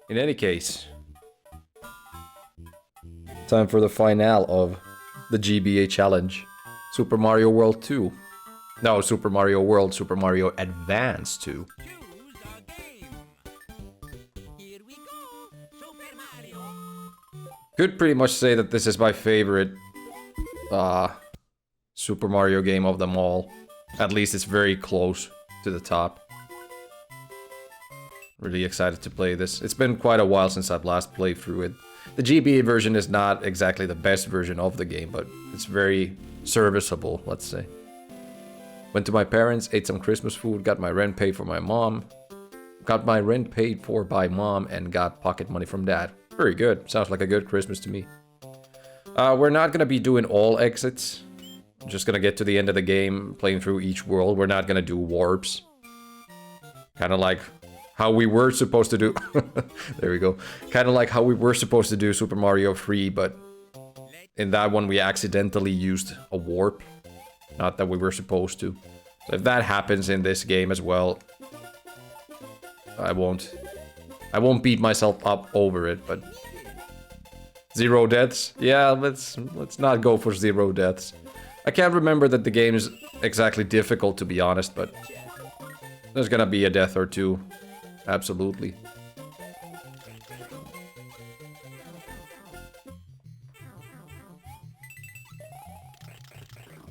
In any case, time for the finale of the GBA challenge. Super Mario World 2. No, Super Mario World, Super Mario Advance 2. Could pretty much say that this is my favorite Super Mario game of them all. At least it's very close to the top. Really excited to play this. It's been quite a while since I've last played through it. The GBA version is not exactly the best version of the game, but it's very serviceable, let's say. Went to my parents, ate some Christmas food, got my rent paid for my mom. Got my rent paid for by mom and got pocket money from dad. Very good. Sounds like a good Christmas to me. We're not gonna be doing all exits. I'm just gonna get to the end of the game, playing through each world. We're not gonna do warps. Kind of like how we were supposed to do... There we go. Kind of like how we were supposed to do Super Mario 3, but in that one we accidentally used a warp. Not that we were supposed to. So if that happens in this game as well, I won't beat myself up over it, but... 0 deaths? Yeah, let's not go for 0 deaths. I can't remember that the game is exactly difficult, to be honest, but... There's gonna be a death or two. Absolutely.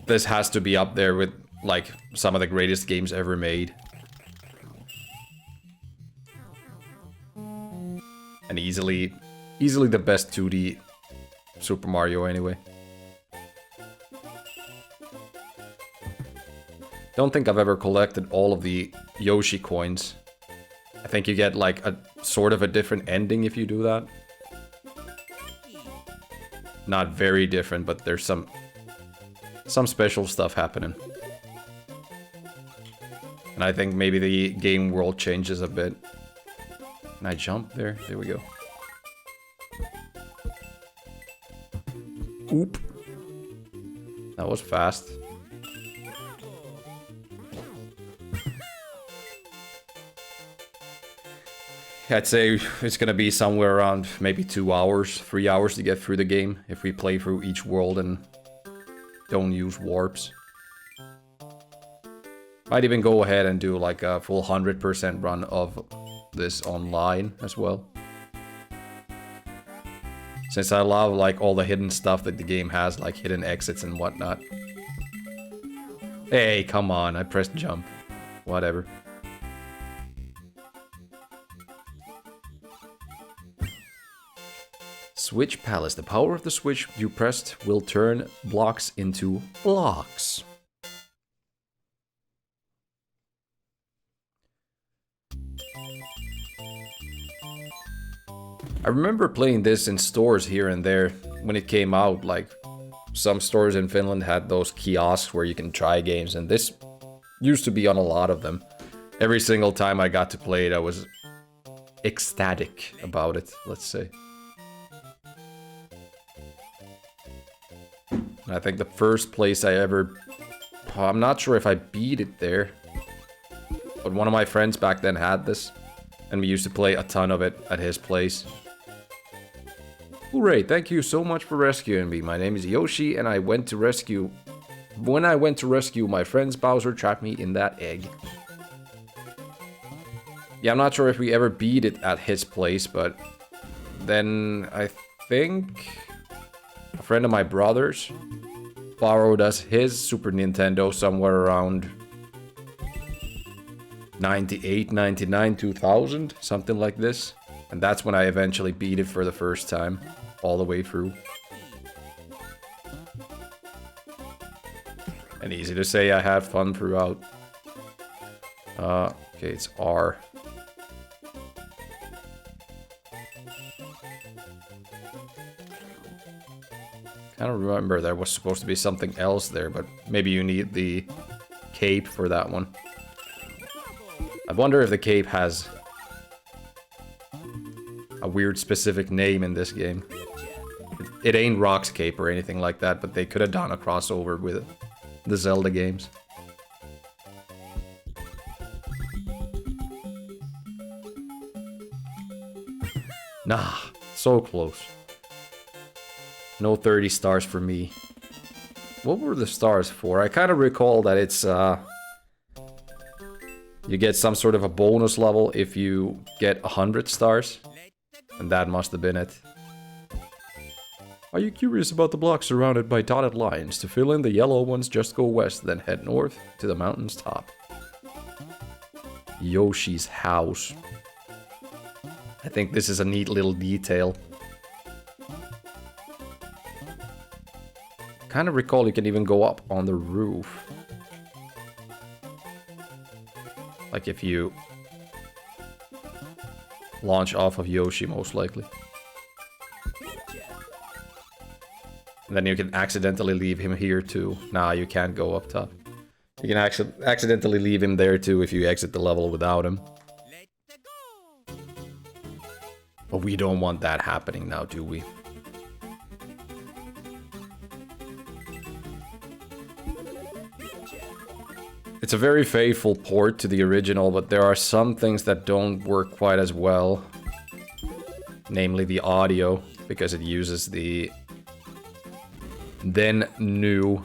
This has to be up there with, like, some of the greatest games ever made. And easily the best 2D Super Mario anyway. Don't think I've ever collected all of the Yoshi coins. I think you get like a sort of a different ending if you do that. Not very different, but there's some special stuff happening. And I think maybe the game world changes a bit. Can I jump there? There we go. Oop. That was fast. I'd say it's gonna be somewhere around maybe 2 hours, 3 hours to get through the game if we play through each world and don't use warps. Might even go ahead and do like a full 100% run of this online as well. Since I love like all the hidden stuff that the game has, like hidden exits and whatnot. Hey, come on, I pressed jump. Whatever. Switch Palace. The power of the switch you pressed will turn blocks into blocks. I remember playing this in stores here and there when it came out. Like, some stores in Finland had those kiosks where you can try games, and this used to be on a lot of them. Every single time I got to play it, I was ecstatic about it, let's say. I think the first place I ever... I'm not sure if I beat it there. But one of my friends back then had this. And we used to play a ton of it at his place. Hooray, thank you so much for rescuing me. My name is Yoshi and I went to rescue... When I went to rescue my friends, Bowser trapped me in that egg. Yeah, I'm not sure if we ever beat it at his place, but... Then I think... A friend of my brother's borrowed us his Super Nintendo somewhere around 98, 99, 2000, something like this. And that's when I eventually beat it for the first time, all the way through. And easy to say I had fun throughout. Okay, it's R. I don't remember, there was supposed to be something else there, but maybe you need the cape for that one. I wonder if the cape has a weird specific name in this game. It ain't Rock's cape or anything like that, but they could have done a crossover with the Zelda games. Nah, so close. No 30 stars for me. What were the stars for? I kind of recall that it's, you get some sort of a bonus level if you get 100 stars. And that must have been it. Are you curious about the blocks surrounded by dotted lines? To fill in the yellow ones, just go west, then head north to the mountain's top. Yoshi's house. I think this is a neat little detail. Kind of recall you can even go up on the roof. Like if you launch off of Yoshi, most likely. And then you can accidentally leave him here too. Nah, you can't go up top. You can accidentally leave him there too if you exit the level without him. But we don't want that happening now, do we? It's a very faithful port to the original, but there are some things that don't work quite as well. Namely the audio, because it uses the then new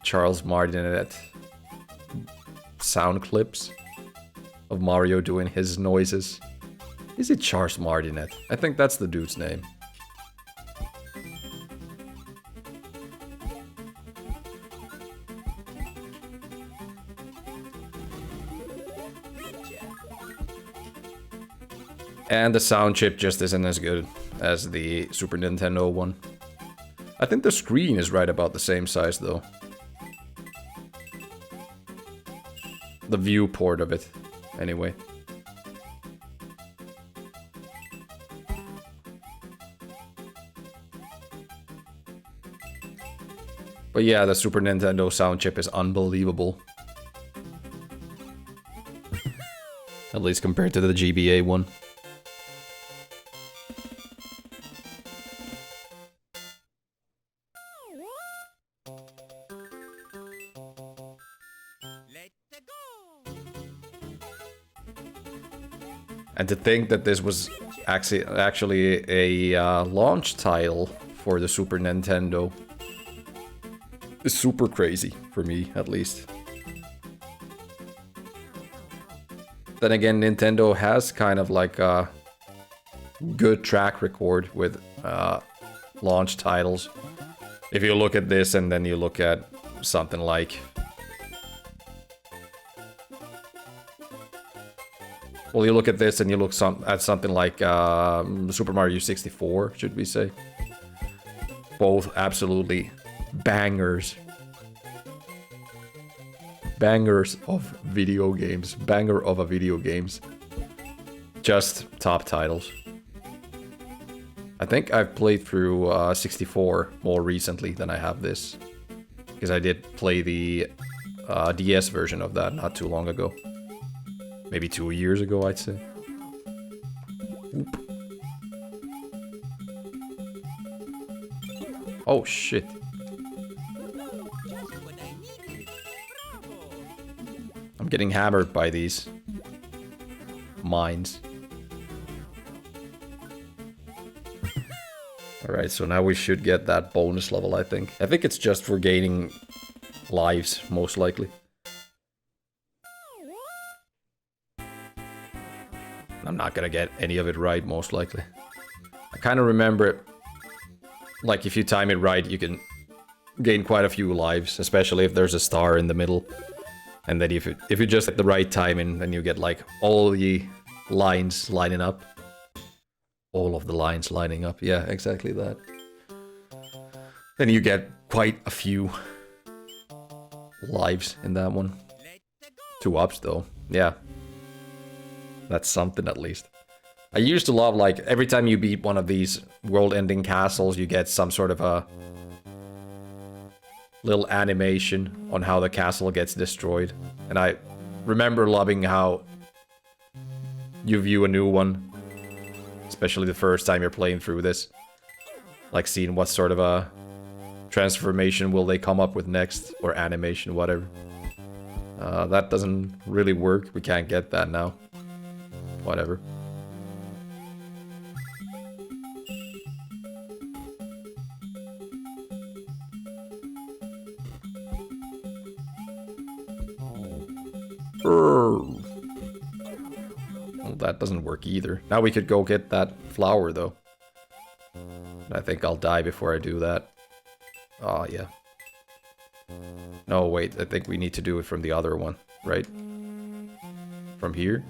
Charles Martinet sound clips of Mario doing his noises. Is it Charles Martinet? I think that's the dude's name. And the sound chip just isn't as good as the Super Nintendo one. I think the screen is right about the same size though. The viewport of it, anyway. But yeah, the Super Nintendo sound chip is unbelievable. At least compared to the GBA one. And to think that this was actually a launch title for the Super Nintendo is super crazy, for me at least. Then again, Nintendo has kind of like a good track record with launch titles. If you look at this and then you look at something like... Well, you look at this and you look at something like Super Mario 64, should we say. Both absolutely bangers. Bangers of video games. Banger of a video games. Just top titles. I think I've played through 64 more recently than I have this. Because I did play the DS version of that not too long ago. Maybe 2 years ago, I'd say. Oop. Oh, shit. I'm getting hammered by these mines. Alright, so now we should get that bonus level, I think. I think it's just for gaining lives, most likely. I'm not gonna get any of it right, most likely. I kind of remember it, like if you time it right, you can gain quite a few lives, especially if there's a star in the middle. And then if you just hit the right timing, then you get like all the lines lining up. All of the lines lining up, yeah, exactly that. Then you get quite a few lives in that one. 2 ups though, yeah. That's something at least. I used to love, like, every time you beat one of these world-ending castles, you get some sort of a little animation on how the castle gets destroyed. And I remember loving how you view a new one, especially the first time you're playing through this. Like seeing what sort of a transformation will they come up with next, or animation, whatever. That doesn't really work, we can't get that now. Whatever. Well, that doesn't work either. Now we could go get that flower, though. I think I'll die before I do that. Oh, yeah. No, wait. I think we need to do it from the other one, right? From here?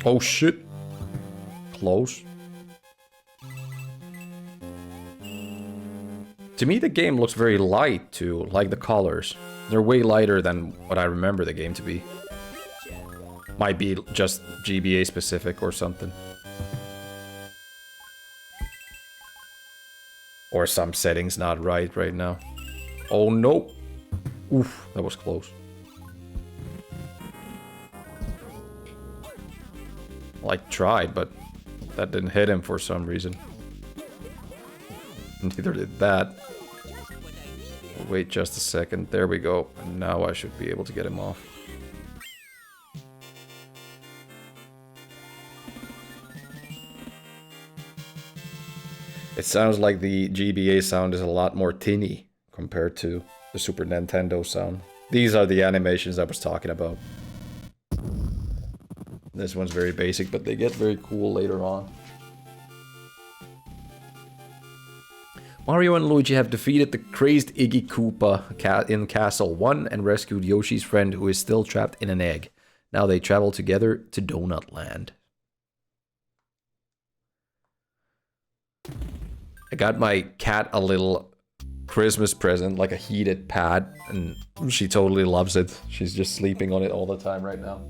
Oh shit. Close. To me, the game looks very light too, like the colors. They're way lighter than what I remember the game to be. Might be just GBA specific or something. Or some settings not right now. Oh no. Oof, that was close. Like, tried, but that didn't hit him for some reason. Neither did that. Wait just a second. There we go. And now I should be able to get him off. It sounds like the GBA sound is a lot more tinny compared to the Super Nintendo sound. These are the animations I was talking about. This one's very basic, but they get very cool later on. Mario and Luigi have defeated the crazed Iggy Koopa in Castle 1 and rescued Yoshi's friend who is still trapped in an egg. Now they travel together to Donut Land. I got my cat a little Christmas present, like a heated pad, and she totally loves it. She's just sleeping on it all the time right now.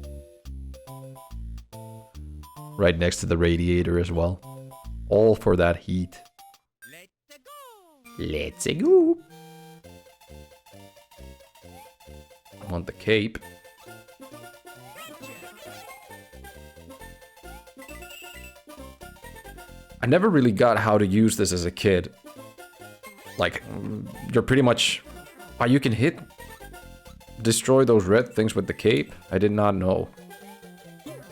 Right next to the radiator as well. All for that heat. Let's go. I want the cape. I never really got how to use this as a kid. Like, you're pretty much... Oh, you can destroy those red things with the cape? I did not know.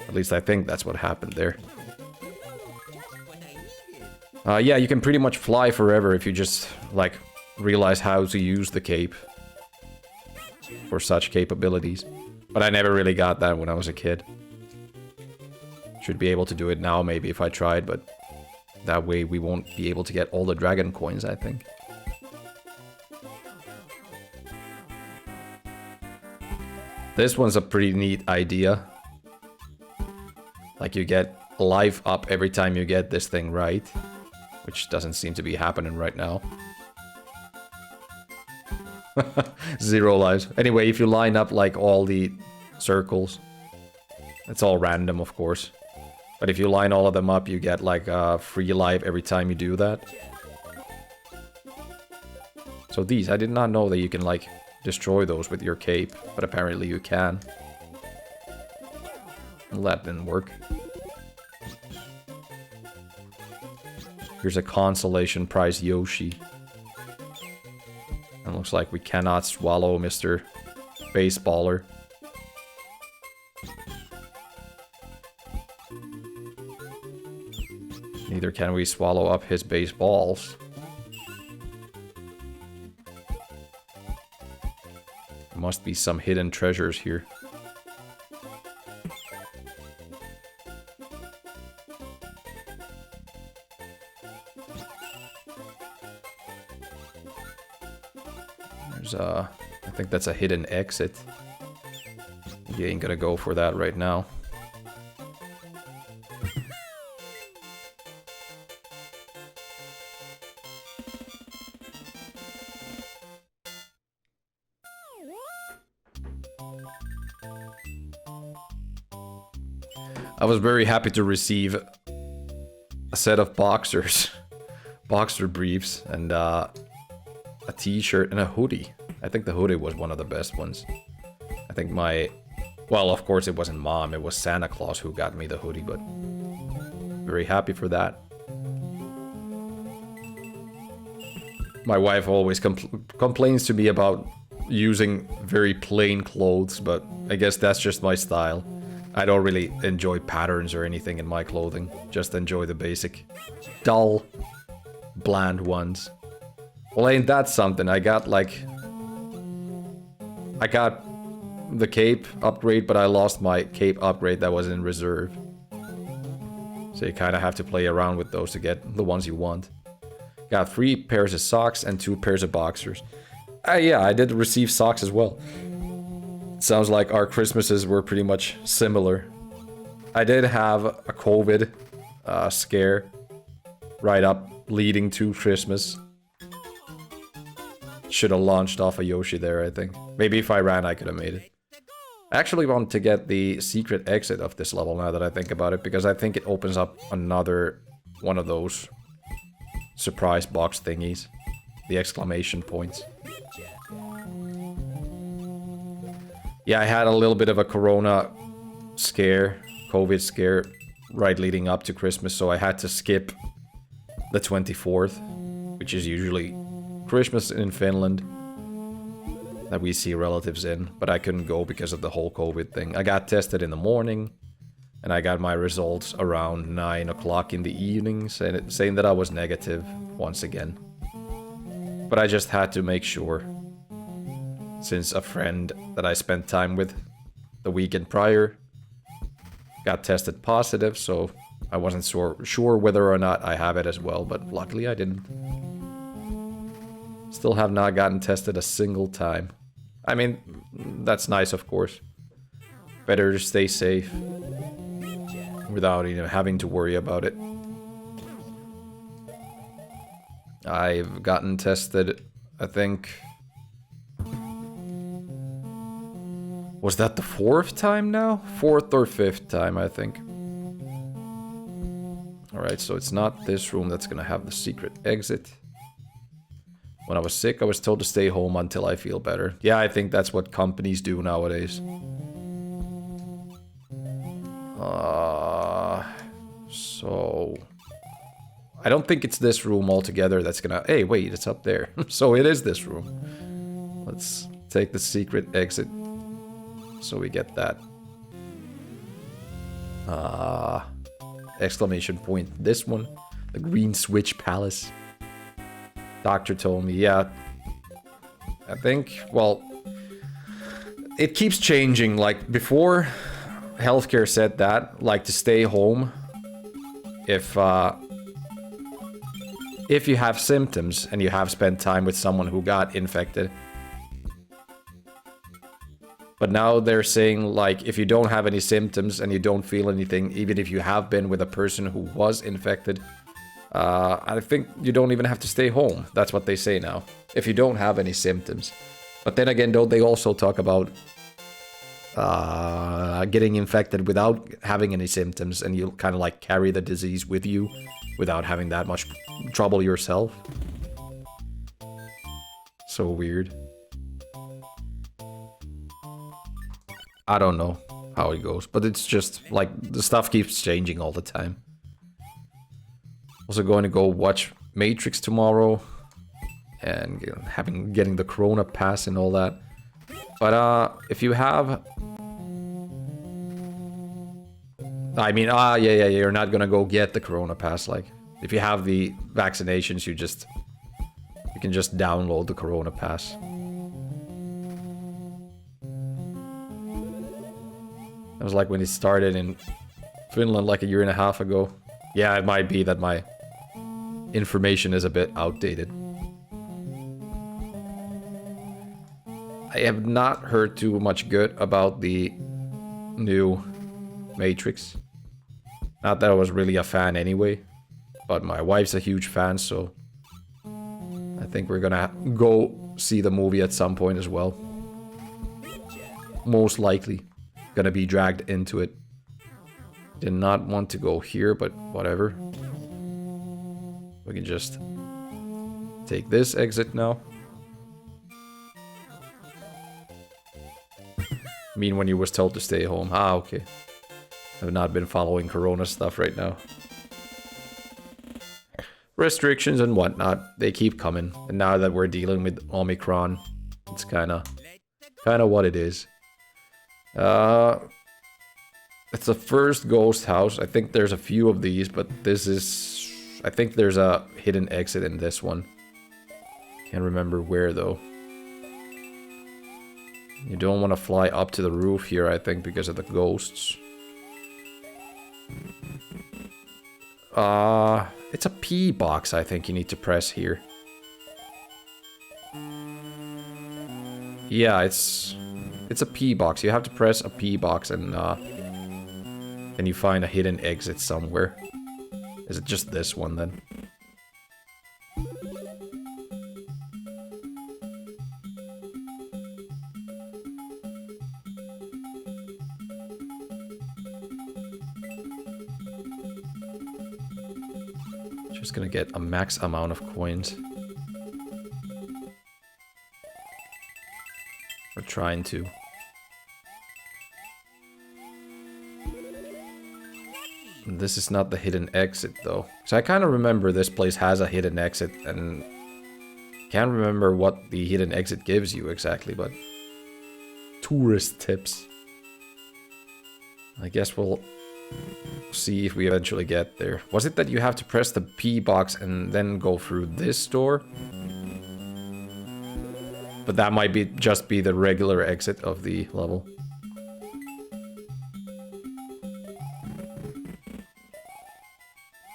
At least I think that's what happened there. Yeah, you can pretty much fly forever if you just, like, realize how to use the cape. For such capabilities. But I never really got that when I was a kid. Should be able to do it now maybe if I tried, but... that way we won't be able to get all the dragon coins, I think. This one's a pretty neat idea. Like, you get life up every time you get this thing right. Which doesn't seem to be happening right now. 0 lives. Anyway, if you line up, like, all the circles... It's all random, of course. But if you line all of them up, you get, like, free life every time you do that. So these, I did not know that you can, like, destroy those with your cape. But apparently you can. Well, that didn't work. Here's a consolation prize Yoshi. And looks like we cannot swallow Mr. Baseballer. Neither can we swallow up his baseballs. There must be some hidden treasures here. I think that's a hidden exit. You ain't gonna go for that right now. I was very happy to receive a set of boxer briefs, and a t-shirt and a hoodie. I think the hoodie was one of the best ones. I think well, of course it wasn't Mom, it was Santa Claus who got me the hoodie, but very happy for that. My wife always complains to me about, using very plain clothes, but I guess that's just my style. I don't really enjoy patterns or anything in my clothing. Just enjoy the basic, dull, bland ones. Well, ain't that something? I got the cape upgrade, but I lost my cape upgrade that was in reserve. So you kind of have to play around with those to get the ones you want. Got 3 pairs of socks and 2 pairs of boxers. Yeah, I did receive socks as well. Sounds like our Christmases were pretty much similar. I did have a COVID scare right up leading to Christmas. Should have launched off a Yoshi there, I think. Maybe if I ran, I could have made it. I actually want to get the secret exit of this level now that I think about it, because I think it opens up another one of those surprise box thingies. The exclamation points. Yeah, I had a little bit of a corona scare, COVID scare, right leading up to Christmas, so I had to skip the 24th, which is usually Christmas in Finland, that we see relatives in, but I couldn't go because of the whole COVID thing. I got tested in the morning, and I got my results around 9 o'clock in the evening, saying that I was negative once again. But I just had to make sure, since a friend that I spent time with the weekend prior got tested positive, so I wasn't sure whether or not I have it as well, but luckily I didn't. Still have not gotten tested a single time. I mean, that's nice, of course. Better to stay safe without, you know, having to worry about it. I've gotten tested, I think... Was that the 4th time now? 4th or 5th time, I think. Alright, so it's not this room that's gonna have the secret exit. When I was sick, I was told to stay home until I feel better. Yeah, I think that's what companies do nowadays. So... I don't think it's this room altogether that's gonna... Hey, wait, it's up there. So it is this room. Let's take the secret exit. So we get that. Exclamation point. This one. The Green Switch Palace. Doctor told me, yeah. I think, well... It keeps changing. Like, before, healthcare said that, like, to stay home if you have symptoms and you have spent time with someone who got infected. But now they're saying, like, if you don't have any symptoms and you don't feel anything, even if you have been with a person who was infected, I think you don't even have to stay home. That's what they say now. If you don't have any symptoms. But then again, don't they also talk about getting infected without having any symptoms, and you kind of like carry the disease with you without having that much trouble yourself? So weird. I don't know how it goes, but it's just like the stuff keeps changing all the time. Also going to go watch Matrix tomorrow and getting the Corona pass and all that. But if you have, I mean, yeah, you're not gonna go get the Corona pass. Like, if you have the vaccinations, you can just download the Corona pass. It was like when it started in Finland like a year and a half ago. Yeah, it might be that my information is a bit outdated. I have not heard too much good about the new Matrix. Not that I was really a fan anyway, but my wife's a huge fan, so I think we're gonna go see the movie at some point as well. Most likely. Gonna be dragged into it. Did not want to go here, but whatever. We can just take this exit now. I mean, when you was told to stay home. Ah, okay. I've not been following Corona stuff right now. Restrictions and whatnot, they keep coming. And now that we're dealing with Omicron, it's kinda Kind of what it is. It's the first ghost house. I think there's a few of these, but this is... I think there's a hidden exit in this one. Can't remember where, though. You don't want to fly up to the roof here, I think, because of the ghosts. It's a P box, I think you need to press here. Yeah, it's a P box. You have to press a P box and then you find a hidden exit somewhere. Is it just this one then? Just gonna get a max amount of coins. We're trying to. This is not the hidden exit though. So I kind of remember this place has a hidden exit and can't remember what the hidden exit gives you exactly, but tourist tips. I guess we'll see if we eventually get there. Was it that you have to press the P box and then go through this door? But that might be just be the regular exit of the level.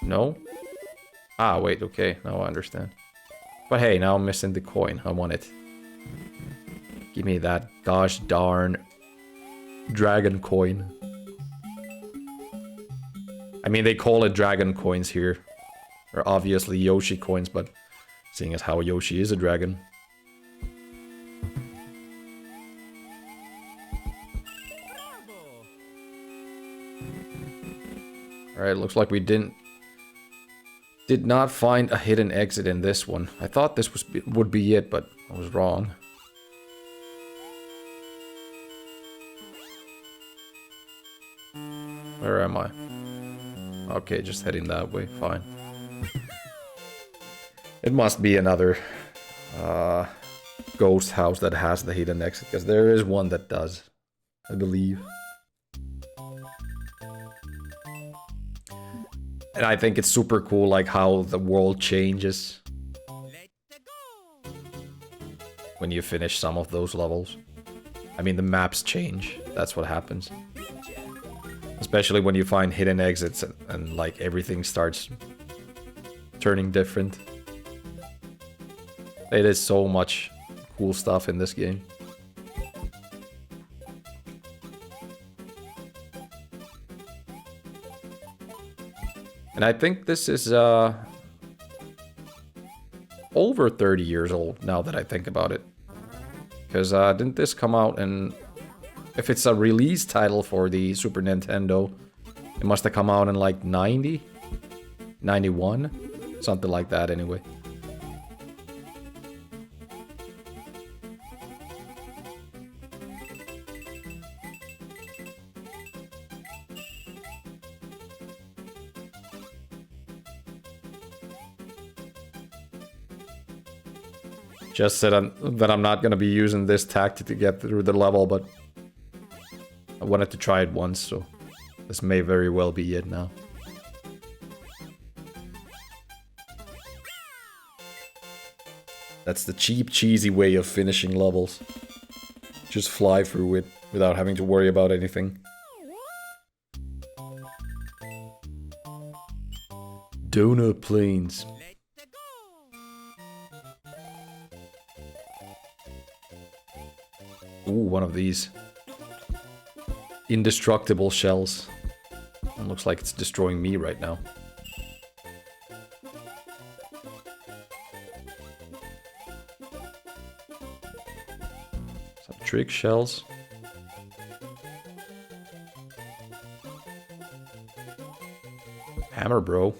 No? Ah, wait, okay, now I understand. But hey, now I'm missing the coin. I want it. Give me that gosh darn dragon coin. I mean, they call it dragon coins here. They're obviously Yoshi coins, but seeing as how Yoshi is a dragon. Alright, looks like we did not find a hidden exit in this one. I thought this would be it, but I was wrong. Where am I? Okay, just heading that way, fine. It must be another ghost house that has the hidden exit, because there is one that does, I believe. And I think it's super cool, like, how the world changes when you finish some of those levels. I mean, the maps change. That's what happens. Especially when you find hidden exits and like, everything starts turning different. It is so much cool stuff in this game. And I think this is over 30 years old now that I think about it. Because didn't this come out in... If it's a release title for the Super Nintendo, it must have come out in like 90? 91? Something like that anyway. Just said that I'm not going to be using this tactic to get through the level, but I wanted to try it once, so this may very well be it now. That's the cheap, cheesy way of finishing levels. Just fly through it without having to worry about anything. Donut plains. Ooh, one of these. Indestructible shells. It looks like it's destroying me right now. Some trick shells. Hammer, bro.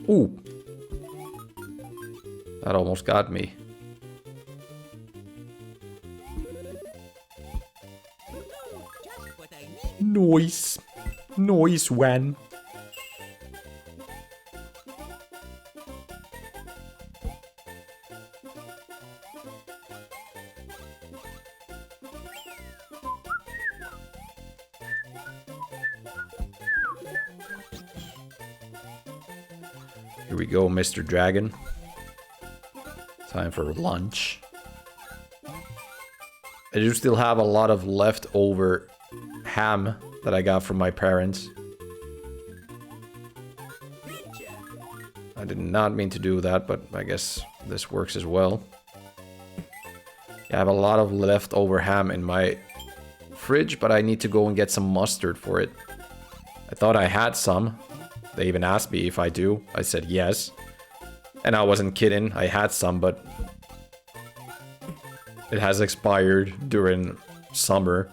Ooh. That almost got me. Nice. Nice one. Here we go, Mr. Dragon. Time for lunch. I do still have a lot of leftover ham that I got from my parents. I did not mean to do that, but I guess this works as well. I have a lot of leftover ham in my fridge, but I need to go and get some mustard for it. I thought I had some. They even asked me if I do. I said yes. And I wasn't kidding. I had some, but it has expired during summer.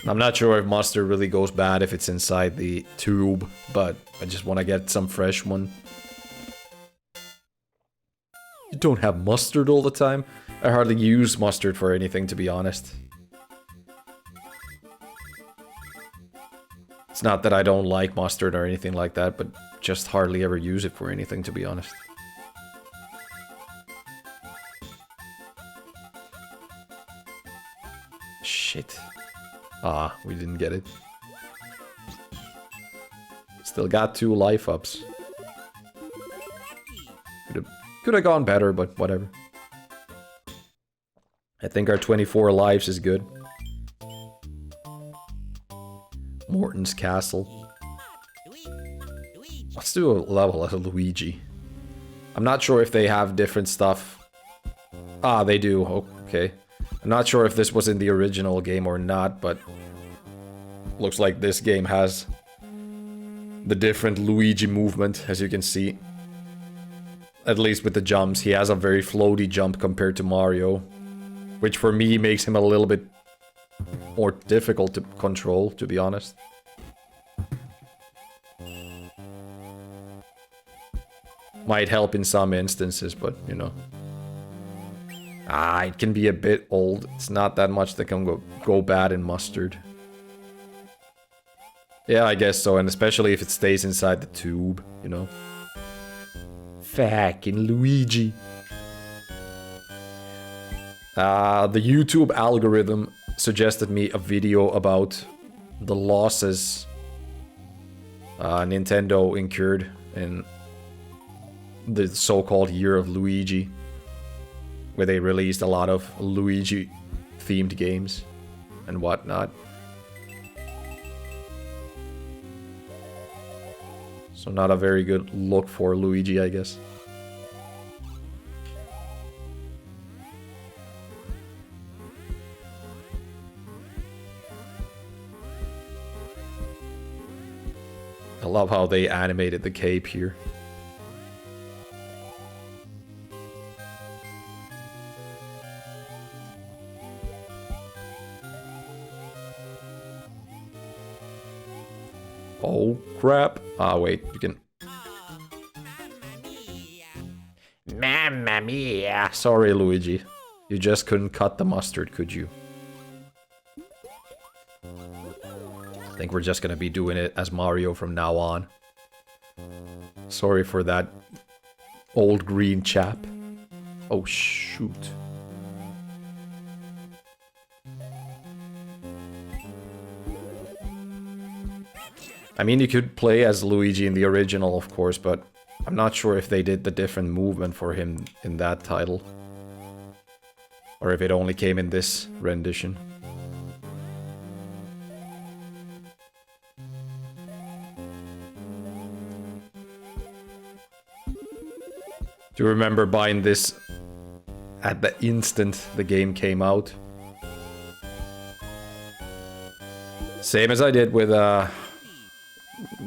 I'm not sure if mustard really goes bad if it's inside the tube, but I just want to get some fresh one. You don't have mustard all the time? I hardly use mustard for anything, to be honest. It's not that I don't like mustard or anything like that, but just hardly ever use it for anything, to be honest. Shit. Ah, we didn't get it. Still got 2 life ups. Could have gone better, but whatever. I think our 24 lives is good. Morton's castle. Let's do a level as a Luigi. I'm not sure if they have different stuff. Ah, they do. Okay. I'm not sure if this was in the original game or not, but looks like this game has the different Luigi movement, as you can see. At least with the jumps. He has a very floaty jump compared to Mario, which for me makes him a little bit more difficult to control, to be honest. Might help in some instances, but, you know. Ah, it can be a bit old. It's not that much that can go bad in mustard. Yeah, I guess so, and especially if it stays inside the tube, you know. Fucking Luigi. The YouTube algorithm suggested me a video about the losses Nintendo incurred in the so-called Year of Luigi, where they released a lot of Luigi-themed games and whatnot. So not a very good look for Luigi, I guess. I love how they animated the cape here. Oh crap. Ah, wait, you can... Mamma mia! Sorry, Luigi. You just couldn't cut the mustard, could you? I think we're just gonna be doing it as Mario from now on. Sorry for that old green chap. Oh, shoot. I mean, you could play as Luigi in the original, of course, but I'm not sure if they did the different movement for him in that title. Or if it only came in this rendition. Do you remember buying this at the instant the game came out? Same as I did with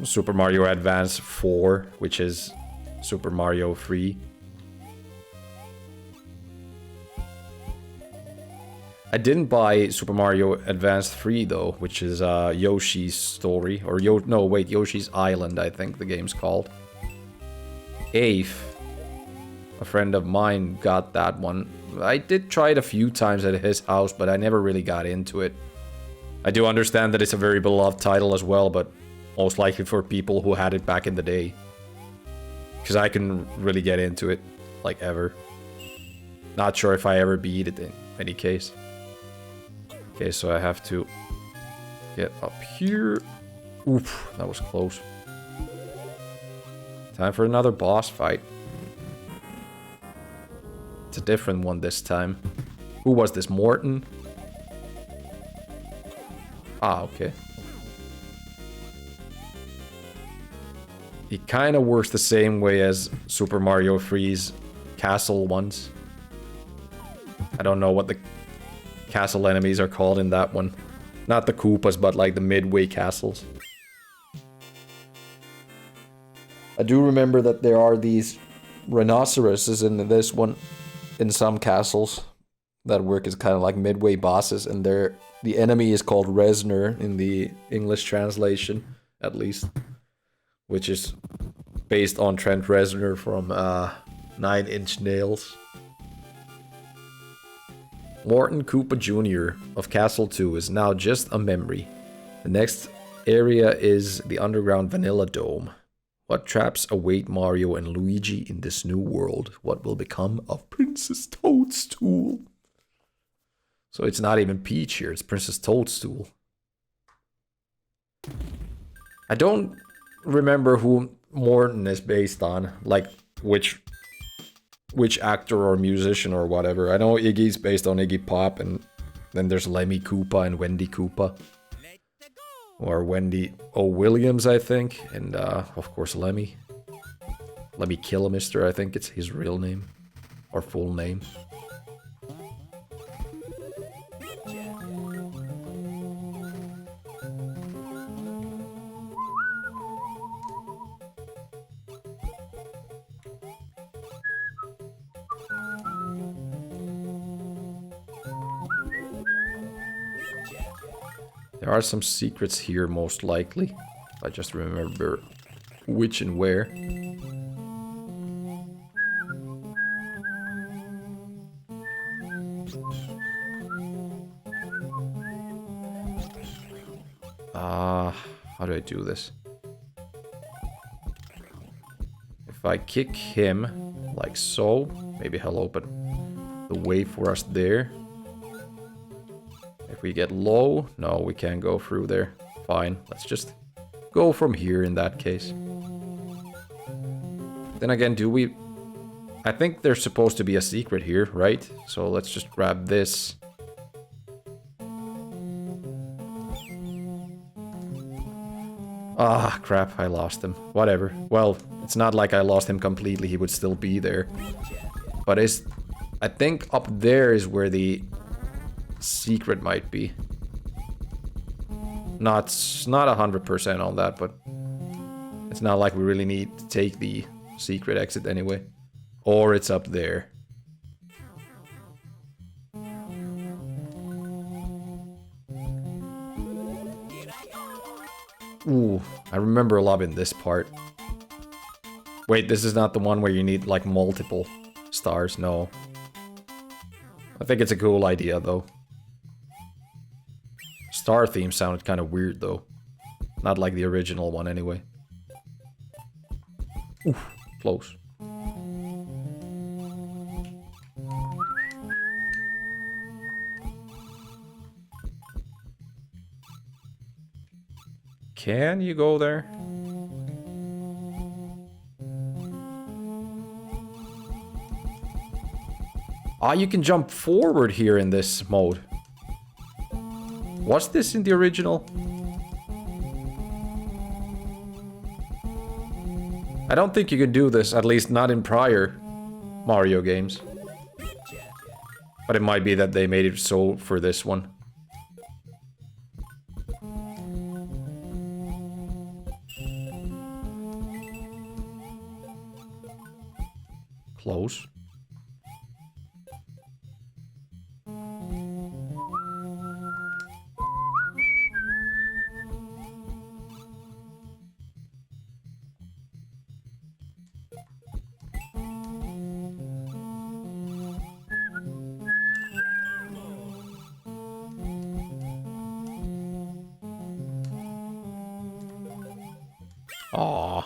Super Mario Advance 4, which is Super Mario 3. I didn't buy Super Mario Advance 3 though, which is Yoshi's Story, or Yoshi's Island, I think the game's called. Afe, a friend of mine, got that one. I did try it a few times at his house, but I never really got into it. I do understand that it's a very beloved title as well, but most likely for people who had it back in the day. Because I can really get into it, like, ever. Not sure if I ever beat it in any case. Okay, so I have to get up here. Oof, that was close. Time for another boss fight. It's a different one this time. Who was this? Morton? Ah, okay. He kind of works the same way as Super Mario 3's castle ones. I don't know what the castle enemies are called in that one. Not the Koopas, but like the midway castles. I do remember that there are these rhinoceroses in this one, in some castles, that work as kind of like midway bosses, and the enemy is called Reznor in the English translation, at least. Which is based on Trent Reznor from 9 Inch Nails. Morton Koopa Jr. of Castle 2 is now just a memory. The next area is the underground Vanilla Dome. What traps await Mario and Luigi in this new world? What will become of Princess Toadstool? So it's not even Peach here, it's Princess Toadstool. I don't remember who Morton is based on, like which actor or musician or whatever. I know Iggy's based on Iggy Pop, and then there's Lemmy Koopa and Wendy Koopa. Or Wendy O. Williams, I think, and of course Lemmy. Lemmy Kilmister, I think it's his real name. Or full name. There are some secrets here, most likely. I just remember which and where. How do I do this? If I kick him, like so, maybe he'll open the way for us there. If we get low, no, we can't go through there. Fine, let's just go from here in that case. Then again, do we... I think there's supposed to be a secret here, right? So let's just grab this. Ah, crap, I lost him. Whatever. Well, it's not like I lost him completely, he would still be there. But I think up there is where the secret might be. Not 100% on that, but it's not like we really need to take the secret exit anyway. Or it's up there. Ooh, I remember loving this part. Wait, this is not the one where you need like multiple stars, no. I think it's a cool idea though. Star theme sounded kind of weird though. Not like the original one anyway. Oof, close. Can you go there? Ah, you can jump forward here in this mode. Was this in the original? I don't think you could do this, at least not in prior Mario games. But it might be that they made it so for this one. Close. Aw,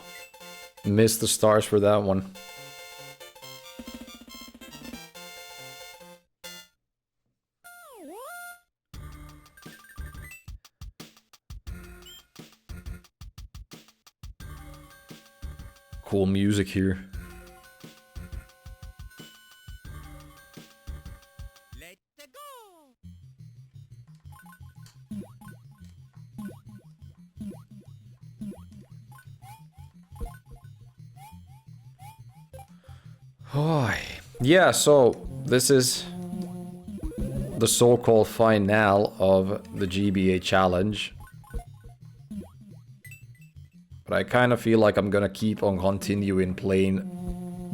missed the stars for that one. cool music here. Oh, yeah, so this is the so-called finale of the GBA challenge. But I kind of feel like I'm gonna keep on continuing playing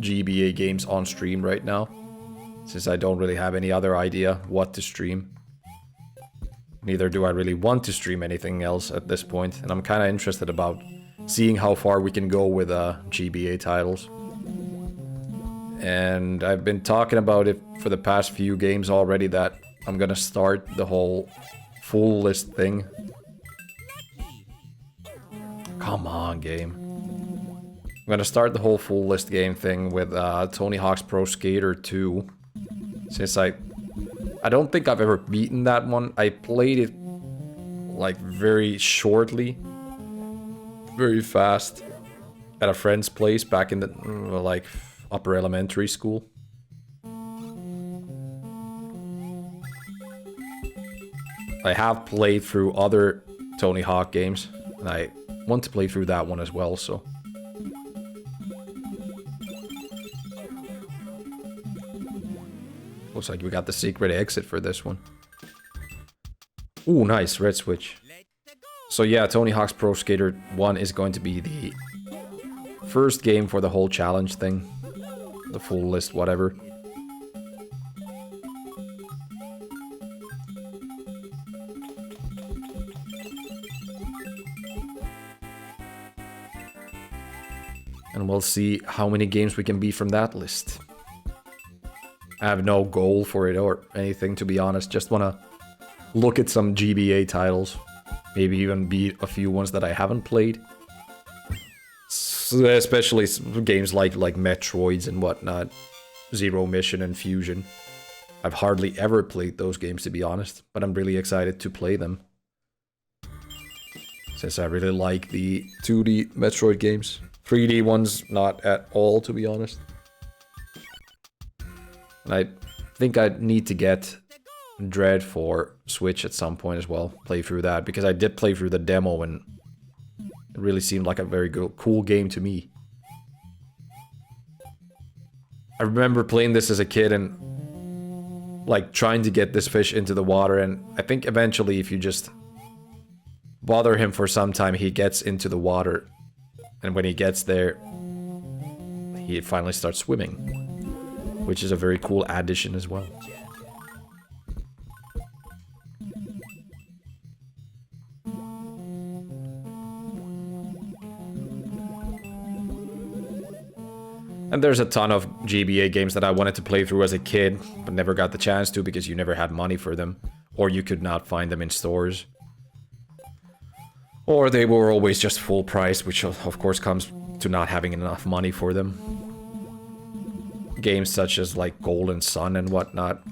GBA games on stream right now, since I don't really have any other idea what to stream. Neither do I really want to stream anything else at this point, and I'm kind of interested about seeing how far we can go with GBA titles. And I've been talking about it for the past few games already that I'm gonna start the whole full list thing. Come on, game. I'm gonna start the whole full list game thing with Tony Hawk's Pro Skater 2. Since I don't think I've ever beaten that one. I played it like very shortly, very fast at a friend's place back in the like upper elementary school. I have played through other Tony Hawk games, and I want to play through that one as well, so. Looks like we got the secret exit for this one. Ooh, nice, red switch. So yeah, Tony Hawk's Pro Skater 1 is going to be the first game for the whole challenge thing. The full list, whatever. And we'll see how many games we can beat from that list. I have no goal for it or anything, to be honest. Just want to look at some GBA titles. Maybe even beat a few ones that I haven't played. Especially games like Metroids and whatnot. Zero Mission and Fusion. I've hardly ever played those games, to be honest. But I'm really excited to play them. Since I really like the 2D Metroid games. 3D ones, not at all, to be honest. And I think I need to get Dread for Switch at some point as well. Play through that, because I did play through the demo and it really seemed like a very good, cool game to me. I remember playing this as a kid and like trying to get this fish into the water, and I think eventually if you just bother him for some time, he gets into the water. And when he gets there, he finally starts swimming, which is a very cool addition as well. And there's a ton of GBA games that I wanted to play through as a kid, but never got the chance to because you never had money for them, or you could not find them in stores. Or they were always just full price, which of course comes to not having enough money for them. Games such as like Golden Sun and whatnot.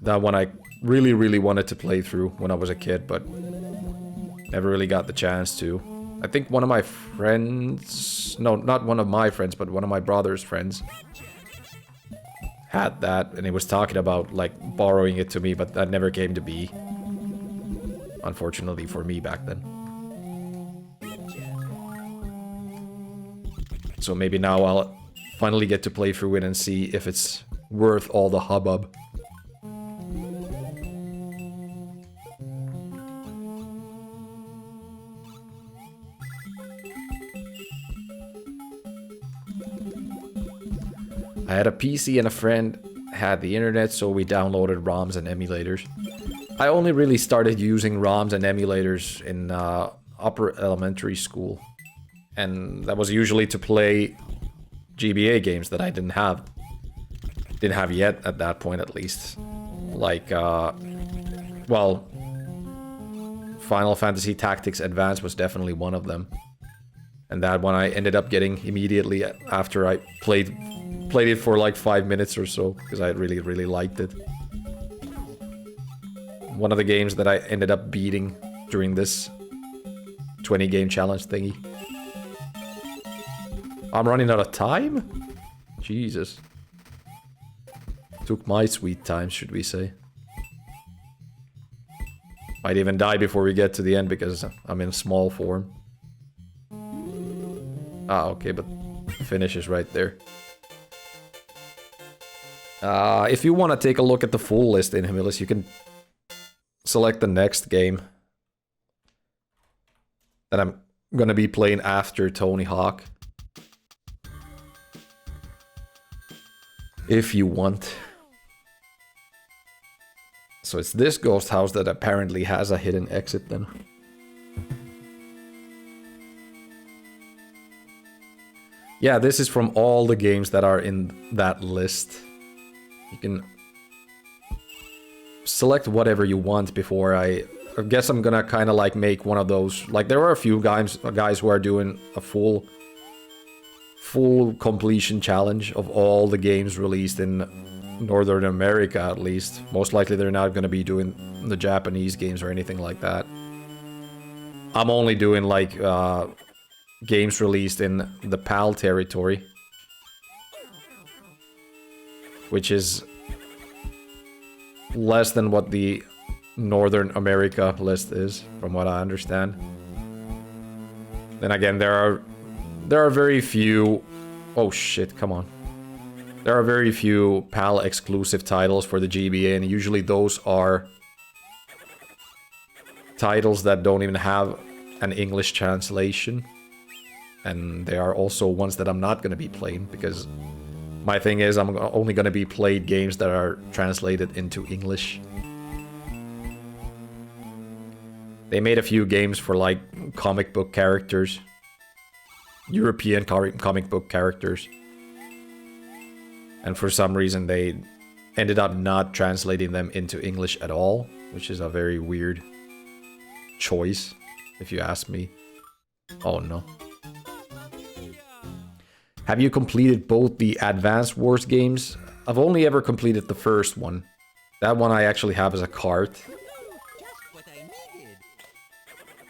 That one I really, really wanted to play through when I was a kid, but never really got the chance to. I think one of my friends... No, not one of my friends, but one of my brother's friends had that, and he was talking about like borrowing it to me, but that never came to be. Unfortunately for me back then. So maybe now I'll finally get to play through it and see if it's worth all the hubbub. I had a PC and a friend had the internet, so we downloaded ROMs and emulators. I only really started using ROMs and emulators in upper elementary school. And that was usually to play GBA games that I didn't have. Didn't have yet at that point, at least. Like, well, Final Fantasy Tactics Advance was definitely one of them. And that one I ended up getting immediately after I played it for like 5 minutes or so, because I really, really liked it. One of the games that I ended up beating during this 20-game challenge thingy. I'm running out of time? Jesus. Took my sweet time, should we say. Might even die before we get to the end because I'm in small form. Ah, okay, but the finish is right there. If you want to take a look at the full list in Humilus, you can select the next game that I'm gonna be playing after Tony Hawk. If you want. So it's this ghost house that apparently has a hidden exit then. Yeah, this is from all the games that are in that list. You can select whatever you want before I guess I'm gonna kind of like make one of those. Like there are a few guys who are doing a full completion challenge of all the games released in Northern America at least. Most likely they're not gonna be doing the Japanese games or anything like that. I'm only doing like games released in the PAL territory, which is less than what the Northern America list is, from what I understand. Then again, there are very few... Oh shit, come on. There are very few PAL exclusive titles for the GBA, and usually those are titles that don't even have an English translation. And they are also ones that I'm not going to be playing, because my thing is I'm only going to be playing games that are translated into English. They made a few games for like comic book characters. European comic book characters. And for some reason they ended up not translating them into English at all, which is a very weird choice, if you ask me. Oh no. Have you completed both the Advance Wars games? I've only ever completed the first one. That one I actually have as a cart.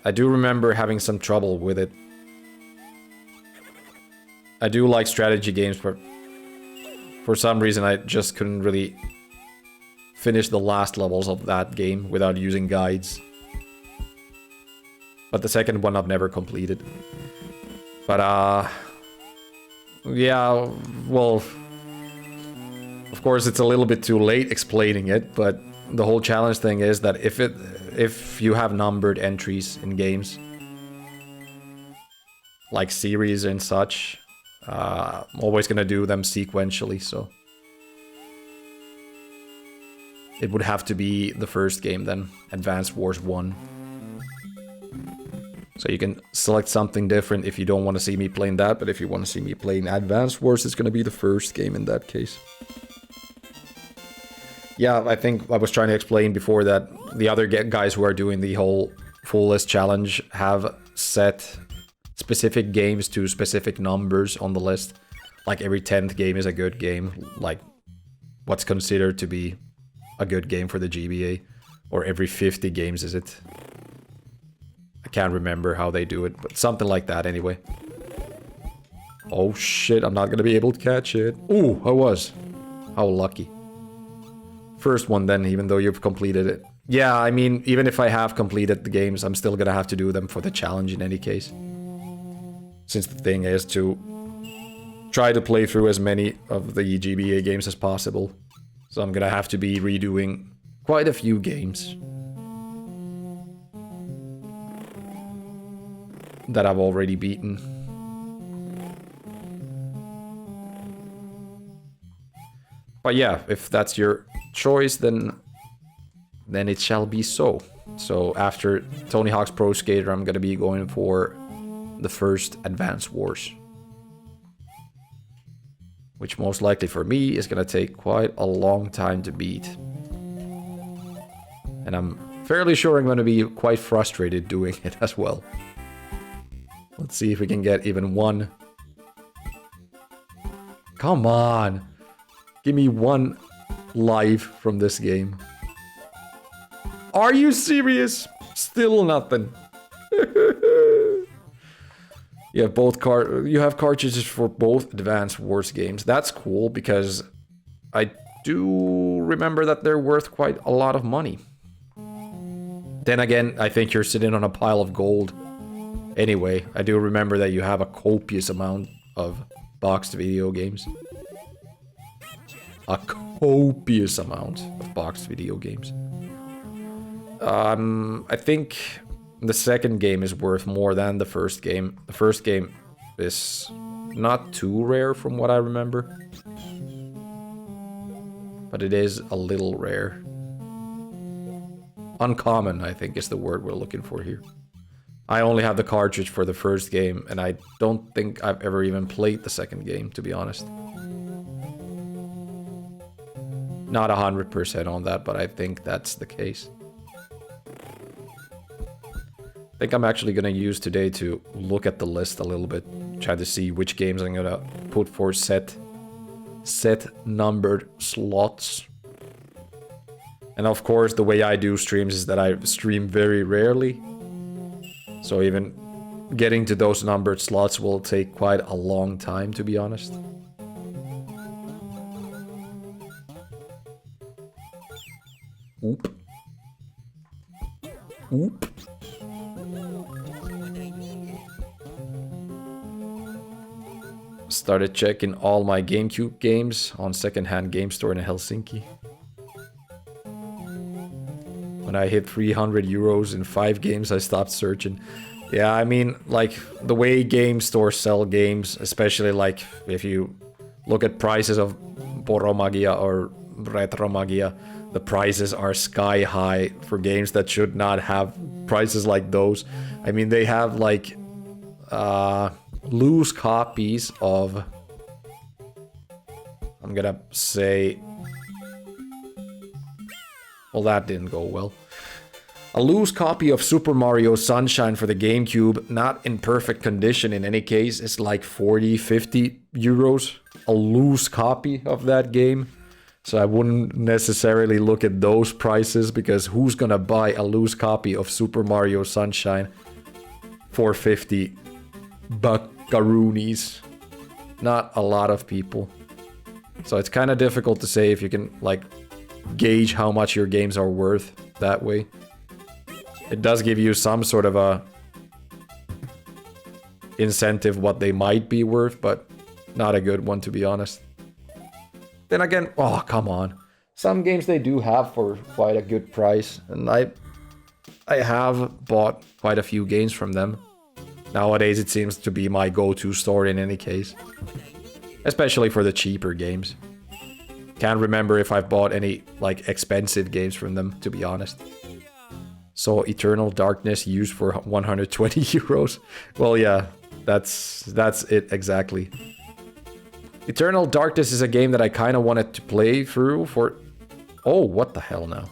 I do remember having some trouble with it. I do like strategy games, but for some reason I just couldn't really finish the last levels of that game without using guides. But the second one I've never completed. But yeah, well, of course it's a little bit too late explaining it, but the whole challenge thing is that if you have numbered entries in games, like series and such, I'm always gonna do them sequentially, so it would have to be the first game then, Advance Wars 1. So you can select something different if you don't want to see me playing that, but if you want to see me playing Advance Wars, it's going to be the first game in that case. Yeah, I think I was trying to explain before that the other guys who are doing the whole full list challenge have set specific games to specific numbers on the list. Like every 10th game is a good game, like what's considered to be a good game for the GBA. Or every 50 games is it? I can't remember how they do it, but something like that anyway. Oh shit, I'm not gonna be able to catch it. Ooh, I was. How lucky. First one then, even though you've completed it. Yeah, I mean, even if I have completed the games, I'm still gonna have to do them for the challenge in any case. Since the thing is to try to play through as many of the GBA games as possible. So I'm gonna have to be redoing quite a few games that I've already beaten. But yeah, if that's your choice, then it shall be so. So after Tony Hawk's Pro Skater, I'm gonna be going for the first Advance Wars. Which most likely for me is gonna take quite a long time to beat. And I'm fairly sure I'm gonna be quite frustrated doing it as well. Let's see if we can get even one. Come on! Give me one life from this game. Are you serious? Still nothing. You have you have cartridges for both Advance Wars games. That's cool because I do remember that they're worth quite a lot of money. Then again, I think you're sitting on a pile of gold. Anyway, I do remember that you have a copious amount of boxed video games. A copious amount of boxed video games. I think the second game is worth more than the first game. The first game is not too rare from what I remember. But it is a little rare. Uncommon, I think, is the word we're looking for here. I only have the cartridge for the first game, and I don't think I've ever even played the second game, to be honest. Not 100% on that, but I think that's the case. I think I'm actually gonna use today to look at the list a little bit, try to see which games I'm gonna put for set numbered slots. And of course, the way I do streams is that I stream very rarely. So even getting to those numbered slots will take quite a long time, to be honest. Oop. Oop. Started checking all my GameCube games on secondhand game store in Helsinki. When I hit 300 euros in 5 games, I stopped searching. Yeah, I mean, like, the way game stores sell games, especially, like, if you look at prices of Poromagia or Retromagia, the prices are sky high for games that should not have prices like those. I mean, they have, like, loose copies of... I'm gonna say... Well, that didn't go well. A loose copy of Super Mario Sunshine for the GameCube, not in perfect condition in any case, is like 40, 50 euros. A loose copy of that game. So I wouldn't necessarily look at those prices, because who's gonna buy a loose copy of Super Mario Sunshine for 50 buckaroonies? Not a lot of people. So it's kind of difficult to say if you can, like, gauge how much your games are worth that way. It does give you some sort of a incentive what they might be worth, but not a good one, to be honest. Then again, oh, come on. Some games they do have for quite a good price, and I have bought quite a few games from them. Nowadays it seems to be my go-to store in any case. Especially for the cheaper games. Can't remember if I've bought any, like, expensive games from them, to be honest. So, Eternal Darkness used for 120 euros. Well, yeah, that's it exactly. Eternal Darkness is a game that I kind of wanted to play through for... Oh, what the hell now?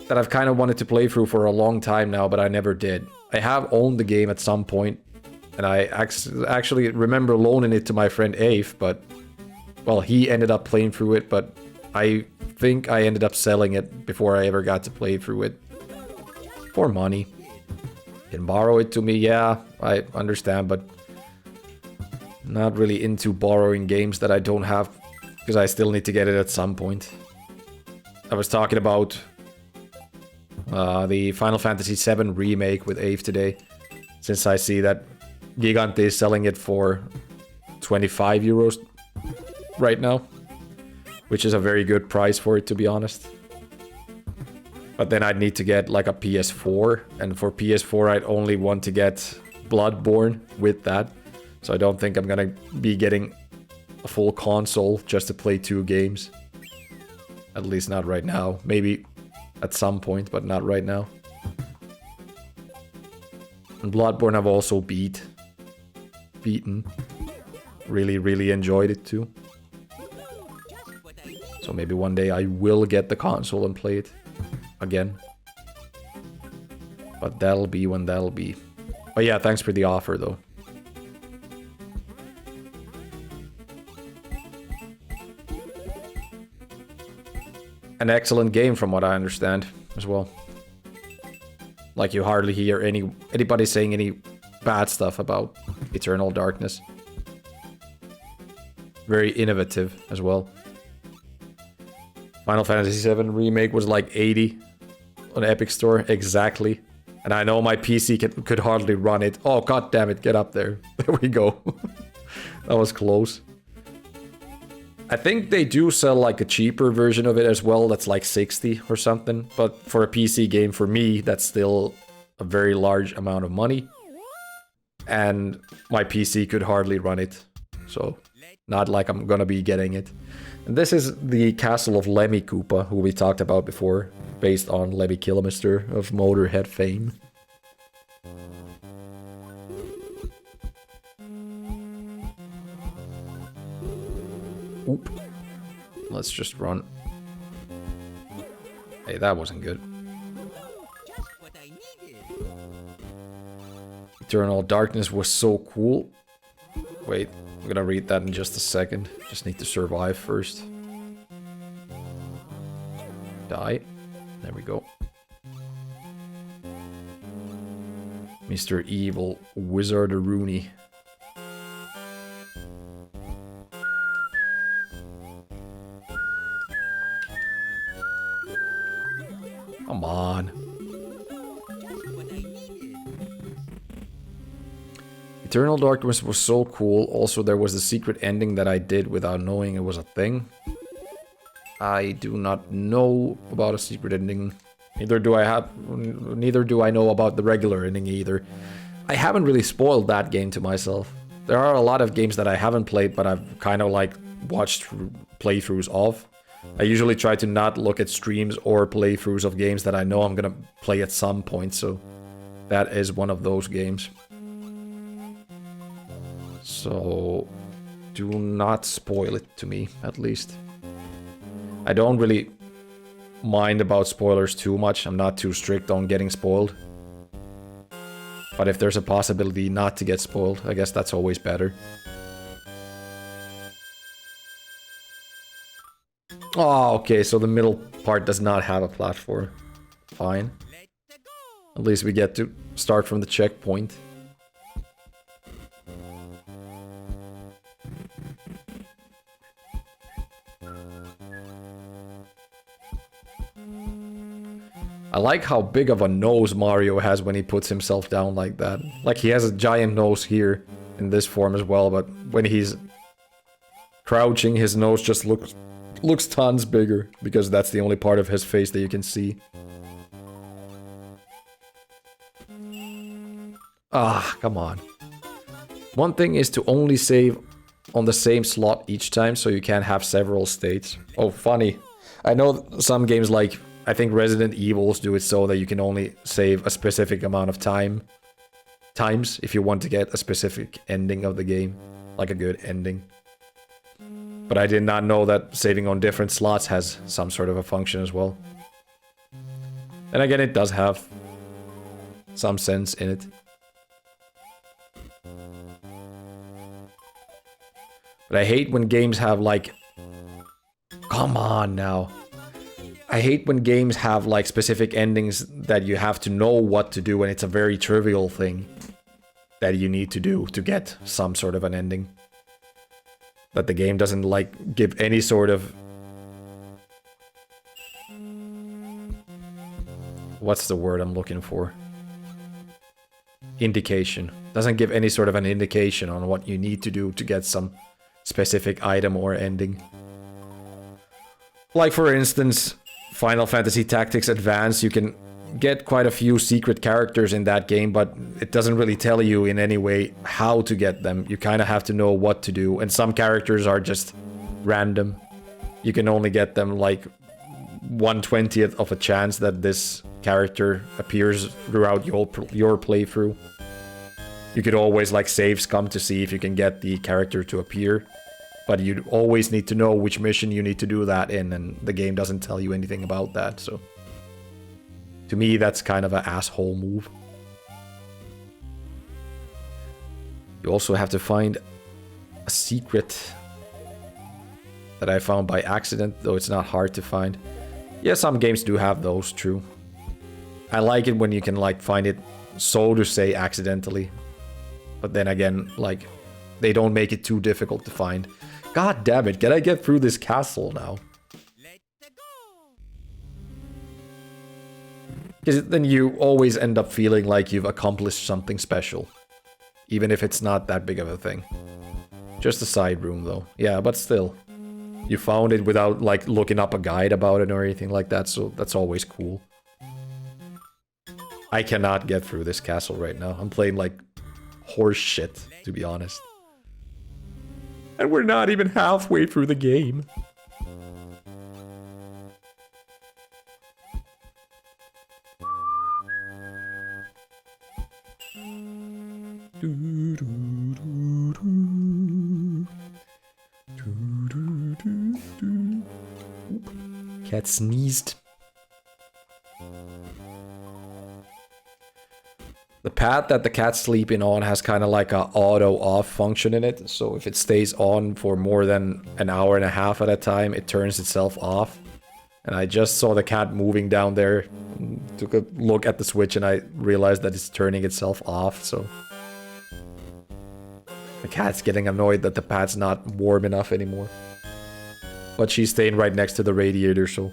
That I've kind of wanted to play through for a long time now, but I never did. I have owned the game at some point, and I actually remember loaning it to my friend Afe, but... Well, he ended up playing through it, but I think I ended up selling it before I ever got to play through it. For money. You can borrow it to me, yeah, I understand, but... Not really into borrowing games that I don't have, because I still need to get it at some point. I was talking about the Final Fantasy VII Remake with Ave today, since I see that Gigante is selling it for 25 euros right now, which is a very good price for it, to be honest. But then I'd need to get like a PS4, and for PS4 I'd only want to get Bloodborne with that. So I don't think I'm gonna be getting a full console just to play 2 games. At least not right now. Maybe at some point, but not right now. And Bloodborne I've also beaten. Really, really enjoyed it too. So maybe one day I will get the console and play it again. But that'll be when that'll be. But yeah, thanks for the offer though. An excellent game from what I understand as well. Like, you hardly hear anybody saying any bad stuff about Eternal Darkness. Very innovative as well. Final Fantasy VII Remake was like 80 on Epic Store, exactly. And I know my PC could hardly run it. Oh, god damn it, get up there. There we go. That was close. I think they do sell like a cheaper version of it as well, that's like 60 or something. But for a PC game, for me, that's still a very large amount of money. And my PC could hardly run it. So, not like I'm gonna be getting it. And this is the castle of Lemmy Koopa, who we talked about before, based on Lemmy Kilmister of Motorhead fame. Oop. Let's just run. Hey, that wasn't good. Eternal Darkness was so cool. Wait, I'm gonna read that in just a second. Just need to survive first. Die. There we go. Mr. Evil Wizard-a-Rooney. Come on. Eternal Darkness was so cool. Also, there was a secret ending that I did without knowing it was a thing. I do not know about a secret ending. Neither do I know about the regular ending either. I haven't really spoiled that game to myself. There are a lot of games that I haven't played, but I've kind of like watched playthroughs of. I usually try to not look at streams or playthroughs of games that I know I'm gonna play at some point, so that is one of those games. So do not spoil it to me, at least. I don't really mind about spoilers too much. I'm not too strict on getting spoiled. But if there's a possibility not to get spoiled, I guess that's always better. Oh, okay, so the middle part does not have a platform. Fine. At least we get to start from the checkpoint. I like how big of a nose Mario has when he puts himself down like that. Like, he has a giant nose here in this form as well, but when he's crouching, his nose just looks tons bigger, because that's the only part of his face that you can see. Ah, come on. One thing is to only save on the same slot each time, so you can't have several states. Oh, funny. I know some games like, I think Resident Evils do it so that you can only save a specific amount of times if you want to get a specific ending of the game. Like a good ending. But I did not know that saving on different slots has some sort of a function as well. And again, it does have some sense in it. But I hate when games have like... Come on now. I hate when games have like specific endings that you have to know what to do, and it's a very trivial thing that you need to do to get some sort of an ending. That the game doesn't like give any sort of... What's the word I'm looking for? Indication. Doesn't give any sort of an indication on what you need to do to get some specific item or ending. Like for instance, Final Fantasy Tactics Advance, you can get quite a few secret characters in that game, but it doesn't really tell you in any way how to get them. You kind of have to know what to do, and some characters are just random. You can only get them like 1/20th of a chance that this character appears throughout your playthrough. You could always like save scum to see if you can get the character to appear, but you always need to know which mission you need to do that in, and the game doesn't tell you anything about that, so... To me, that's kind of an asshole move. You also have to find a secret that I found by accident, though it's not hard to find. Yeah, some games do have those, true. I like it when you can like find it, so to say, accidentally. But then again, like, they don't make it too difficult to find. God damn it, can I get through this castle now? Because then you always end up feeling like you've accomplished something special. Even if it's not that big of a thing. Just a side room though. Yeah, but still. You found it without like looking up a guide about it or anything like that, so that's always cool. I cannot get through this castle right now. I'm playing like horse shit, to be honest. And we're not even halfway through the game. Cat sneezed. The pad that the cat's sleeping on has kind of like a auto off function in it. So if it stays on for more than an hour and a half at a time, it turns itself off. And I just saw the cat moving down there. Took a look at the switch and I realized that it's turning itself off, so... The cat's getting annoyed that the pad's not warm enough anymore. But she's staying right next to the radiator, so...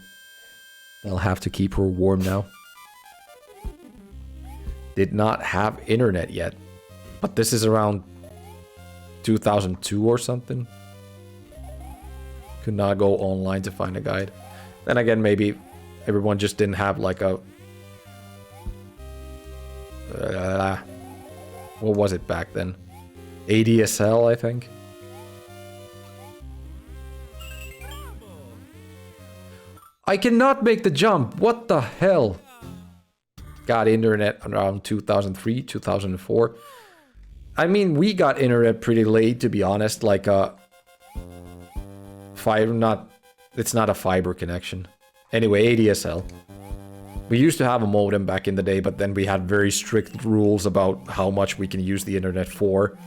I'll have to keep her warm now. Did not have internet yet. But this is around 2002 or something. Could not go online to find a guide. Then again, maybe everyone just didn't have like a... what was it back then? ADSL, I think. I cannot make the jump. What the hell? Got internet around 2003, 2004. I mean, we got internet pretty late, to be honest. Like a fiber, it's not a fiber connection. Anyway, ADSL. We used to have a modem back in the day, but then we had very strict rules about how much we can use the internet for,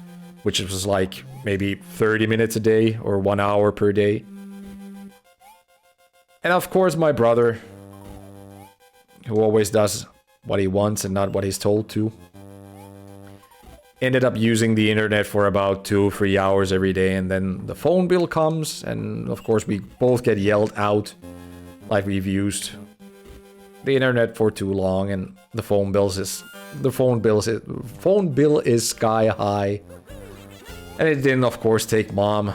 which was like maybe 30 minutes a day or 1 hour per day. And of course my brother, who always does what he wants and not what he's told to, ended up using the internet for about 2-3 hours every day, and then the phone bill comes, and of course we both get yelled out like we've used the internet for too long, and the phone bill is sky high. And it didn't, of course, take mom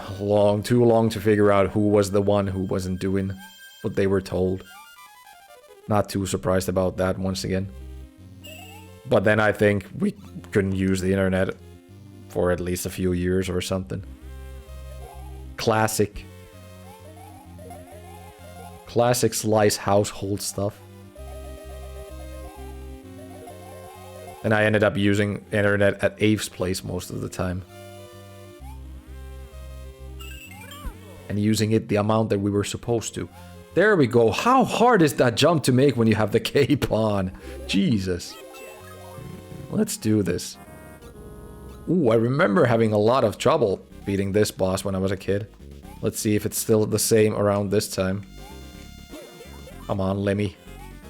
too long to figure out who was the one who wasn't doing what they were told. Not too surprised about that once again. But then I think we couldn't use the internet for at least a few years or something. Classic. Classic slice household stuff. And I ended up using internet at Abe's place most of the time. And using it the amount that we were supposed to. There we go. How hard is that jump to make when you have the cape on? Jesus. Let's do this. Ooh, I remember having a lot of trouble beating this boss when I was a kid. Let's see if it's still the same around this time. Come on, Lemmy.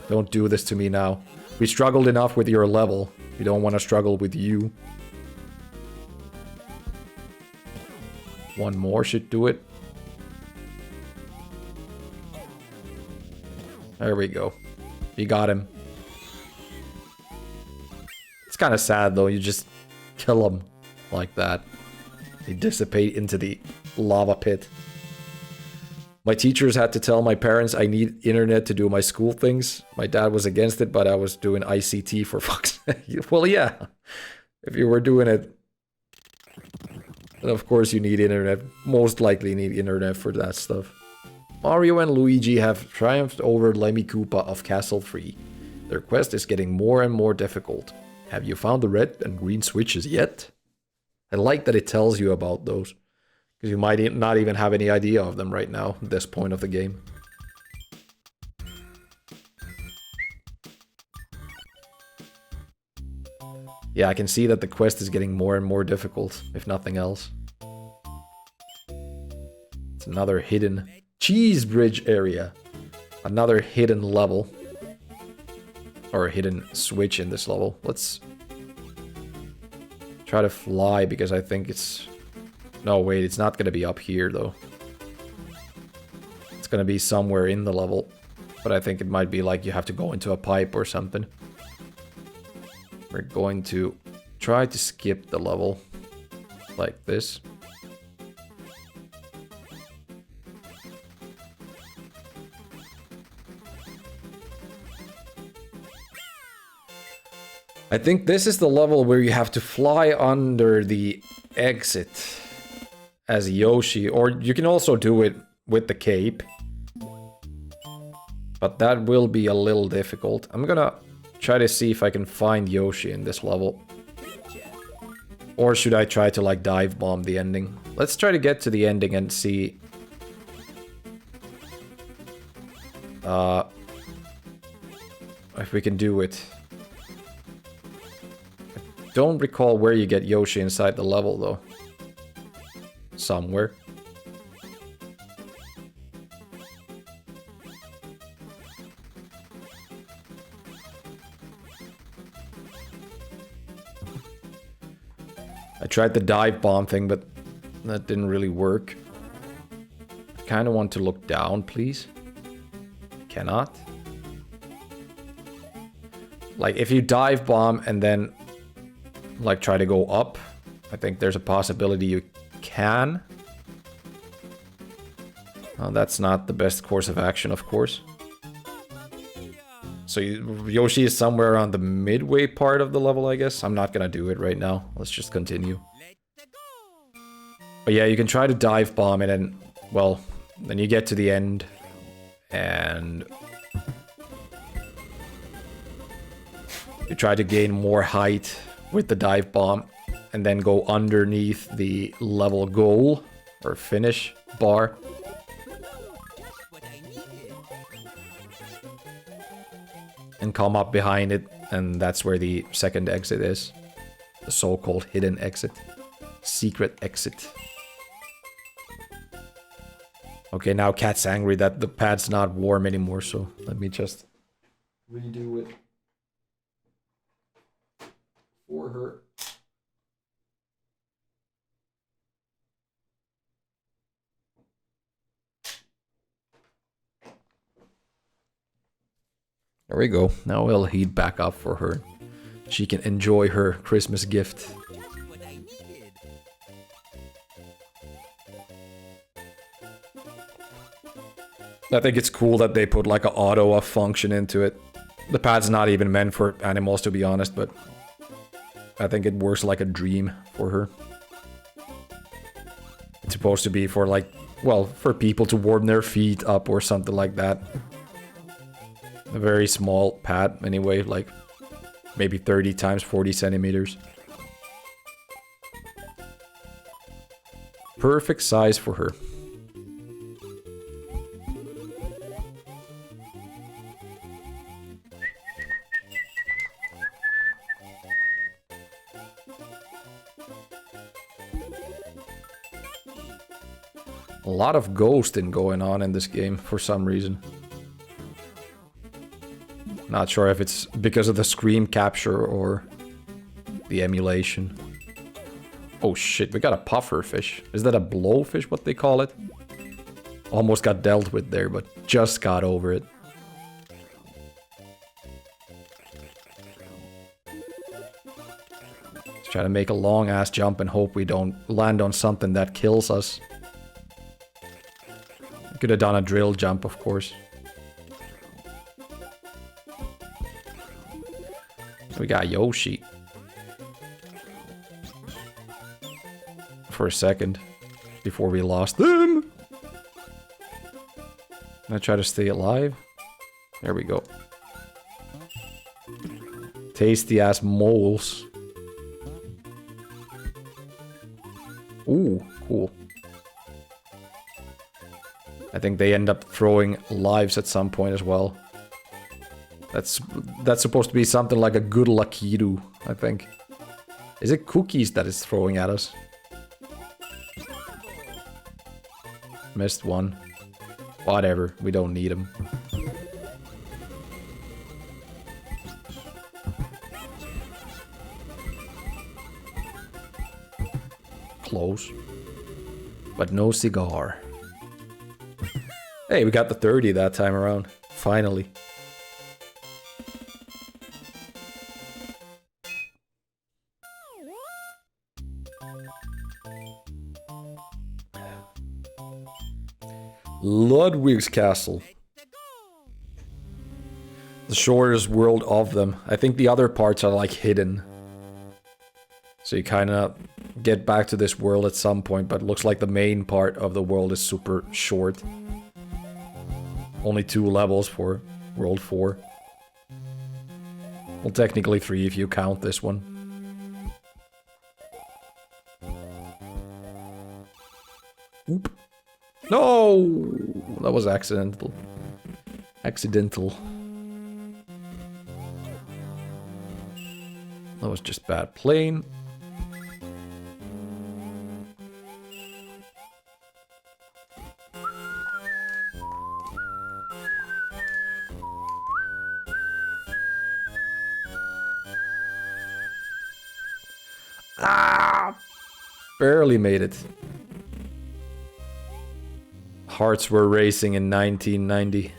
Don't do this to me now. We struggled enough with your level. We don't want to struggle with you. One more should do it. There we go. You got him. It's kind of sad though, you just kill them like that. They dissipate into the lava pit. My teachers had to tell my parents I need internet to do my school things. My dad was against it, but I was doing ICT for fuck's sake. Well, yeah. If you were doing it, then of course you need internet. Most likely need internet for that stuff. Mario and Luigi have triumphed over Lemmy Koopa of Castle 3. Their quest is getting more and more difficult. Have you found the red and green switches yet? I like that it tells you about those. Because you might not even have any idea of them right now, at this point of the game. Yeah, I can see that the quest is getting more and more difficult, if nothing else. It's another hidden cheese bridge area. Another hidden level. Or a hidden switch in this level. Let's try to fly because I think it's... No, wait, it's not gonna be up here though. It's gonna be somewhere in the level. But I think it might be like you have to go into a pipe or something. We're going to try to skip the level like this. I think this is the level where you have to fly under the exit as Yoshi, or you can also do it with the cape. But that will be a little difficult. I'm gonna try to see if I can find Yoshi in this level. Or should I try to like dive bomb the ending? Let's try to get to the ending and see. If we can do it. I don't recall where you get Yoshi inside the level though. Somewhere. I tried the dive bomb thing, but that didn't really work. I kind of want to look down, please. Cannot. Like, if you dive bomb and then, like, try to go up, I think there's a possibility you can. Well, that's not the best course of action, of course. So Yoshi is somewhere around the midway part of the level, I guess. I'm not gonna do it right now. Let's just continue. But yeah, you can try to dive bomb it and, well, then you get to the end and you try to gain more height with the dive bomb and then go underneath the level goal or finish bar. And come up behind it, and that's where the second exit is. The so-called hidden exit. Secret exit. Okay, now Cat's angry that the pad's not warm anymore, so let me just redo it for her. There we go. Now we'll heat back up for her. She can enjoy her Christmas gift. I think it's cool that they put like an auto off function into it. The pad's not even meant for animals, to be honest, but I think it works like a dream for her. It's supposed to be for like, well, for people to warm their feet up or something like that. A very small pad, anyway, like maybe 30 times 40 centimeters. Perfect size for her. A lot of ghosting going on in this game for some reason. Not sure if it's because of the screen capture or the emulation. Oh shit, we got a puffer fish. Is that a blowfish, what they call it? Almost got dealt with there, but just got over it. Let's try to make a long ass jump and hope we don't land on something that kills us. Could have done a drill jump, of course. We got Yoshi. For a second. Before we lost them. I try to stay alive. There we go. Tasty ass moles. Ooh, cool. I think they end up throwing lives at some point as well. That's supposed to be something like a good Lakitu, I think. Is it cookies that is throwing at us? Missed one. Whatever, we don't need them. Close. But no cigar. Hey, we got the 30 that time around. Finally. Ludwig's castle. The shortest world of them. I think the other parts are like hidden. So you kind of get back to this world at some point, but it looks like the main part of the world is super short. Only 2 levels for World 4. Well, technically 3 if you count this one. Oop. No! That was accidental. Accidental. That was just bad playing. Ah! Barely made it. Hearts were racing in 1990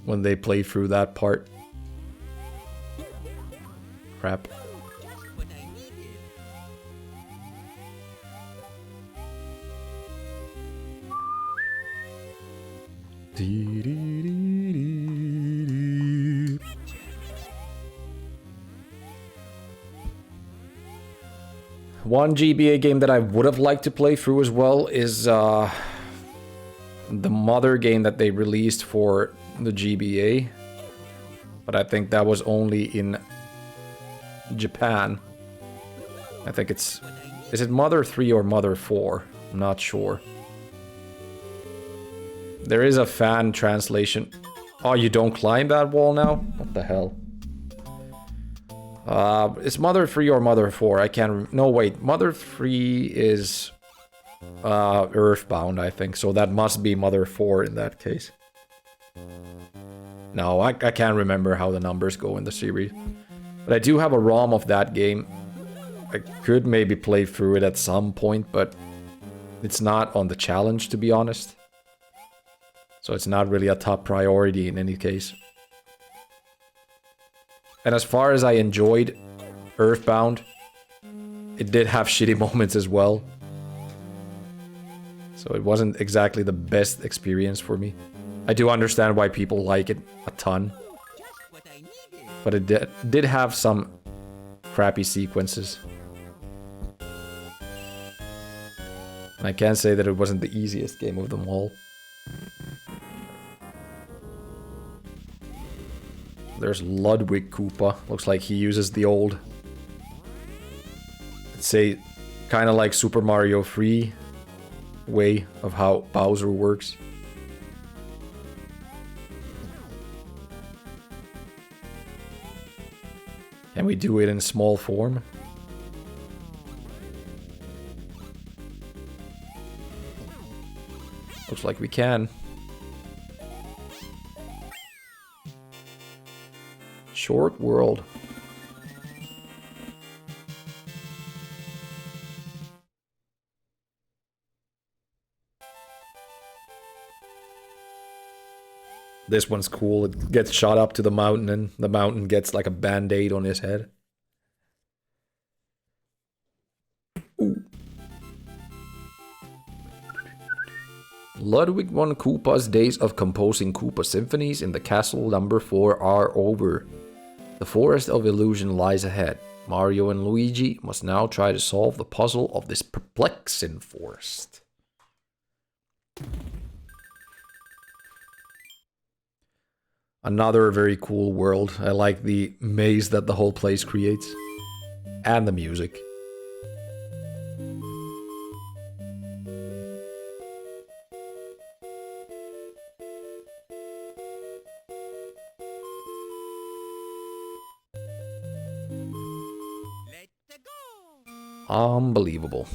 when they played through that part. Crap. One GBA game that I would have liked to play through as well is the mother game that they released for the GBA. But I think that was only in Japan. I think it's... Is it Mother 3 or Mother 4? I'm not sure. There is a fan translation. Oh, you don't climb that wall now? What the hell? It's Mother 3 or Mother 4? I can't... No, wait. Mother 3 is... Earthbound, I think. So that must be Mother 4 in that case. No, I can't remember how the numbers go in the series. But I do have a ROM of that game. I could maybe play through it at some point, but it's not on the challenge, to be honest. So it's not really a top priority in any case. And as far as I enjoyed Earthbound, it did have shitty moments as well. So it wasn't exactly the best experience for me. I do understand why people like it a ton. But it did have some crappy sequences. And I can't say that it wasn't the easiest game of them all. There's Ludwig Koopa. Looks like he uses the old... Let's say, kind of like Super Mario 3 way of how Bowser works. Can we do it in small form? Looks like we can. Short world. This one's cool. It gets shot up to the mountain and the mountain gets like a band-aid on his head. Ooh. Ludwig von Koopa's days of composing Koopa symphonies in the castle number 4 are over. The forest of illusion lies ahead. Mario and Luigi must now try to solve the puzzle of this perplexing forest. Another very cool world. I like the maze that the whole place creates. And the music. Unbelievable.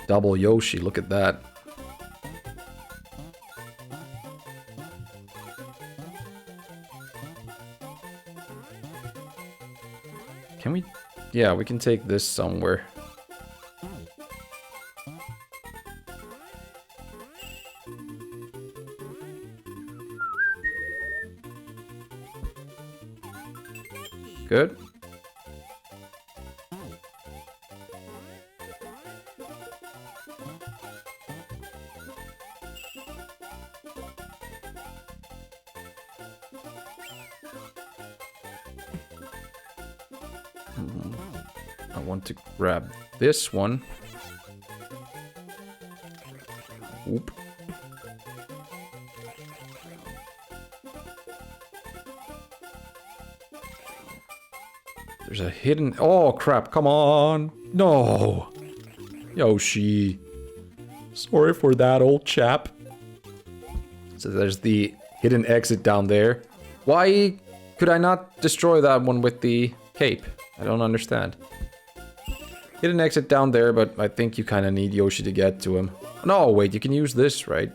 Double Yoshi, look at that. Can we... Yeah, we can take this somewhere. Good. I want to grab this one. Oop. There's a hidden... Oh, crap. Come on. No. Yoshi. Sorry for that, old chap. So there's the hidden exit down there. Why could I not destroy that one with the cape? I don't understand. Hidden exit down there, but I think you kind of need Yoshi to get to him. No, wait. You can use this, right?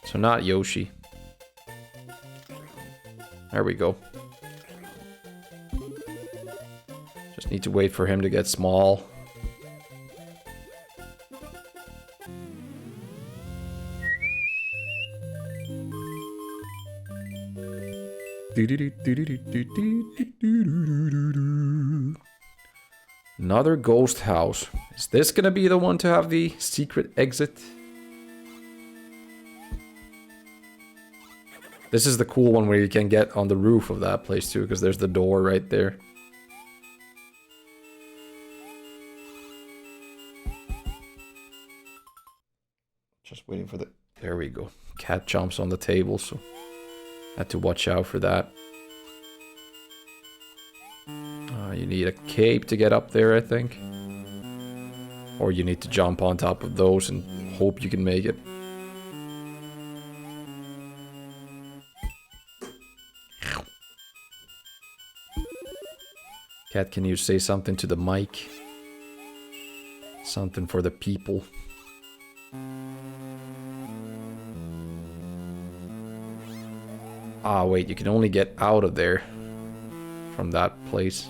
So not Yoshi. There we go. Just need to wait for him to get small. Another ghost house. Is this gonna be the one to have the secret exit? This is the cool one where you can get on the roof of that place too, because there's the door right there. Just waiting for the... There we go. Cat jumps on the table, so had to watch out for that. You need a cape to get up there, I think. Or you need to jump on top of those and hope you can make it. Cat, can you say something to the mic? Something for the people. Ah, wait, you can only get out of there from that place.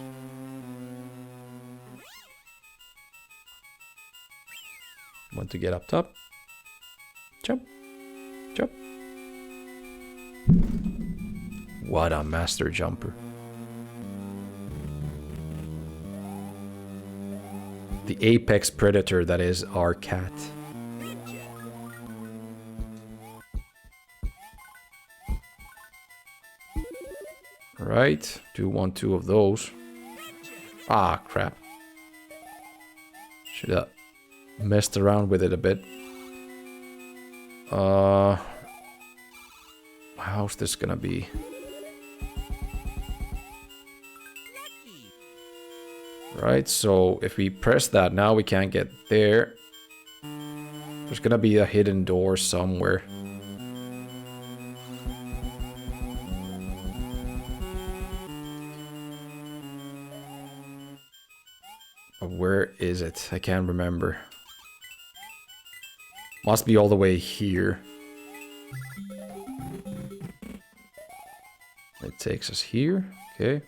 Want to get up top? Jump. Jump. What a master jumper. The apex predator that is our cat. Right, do want two of those. Ah, crap. Should have messed around with it a bit. How's this gonna be? Right, so if we press that now, we can't get there. There's gonna be a hidden door somewhere. Where is it? I can't remember. Must be all the way here. It takes us here. Okay.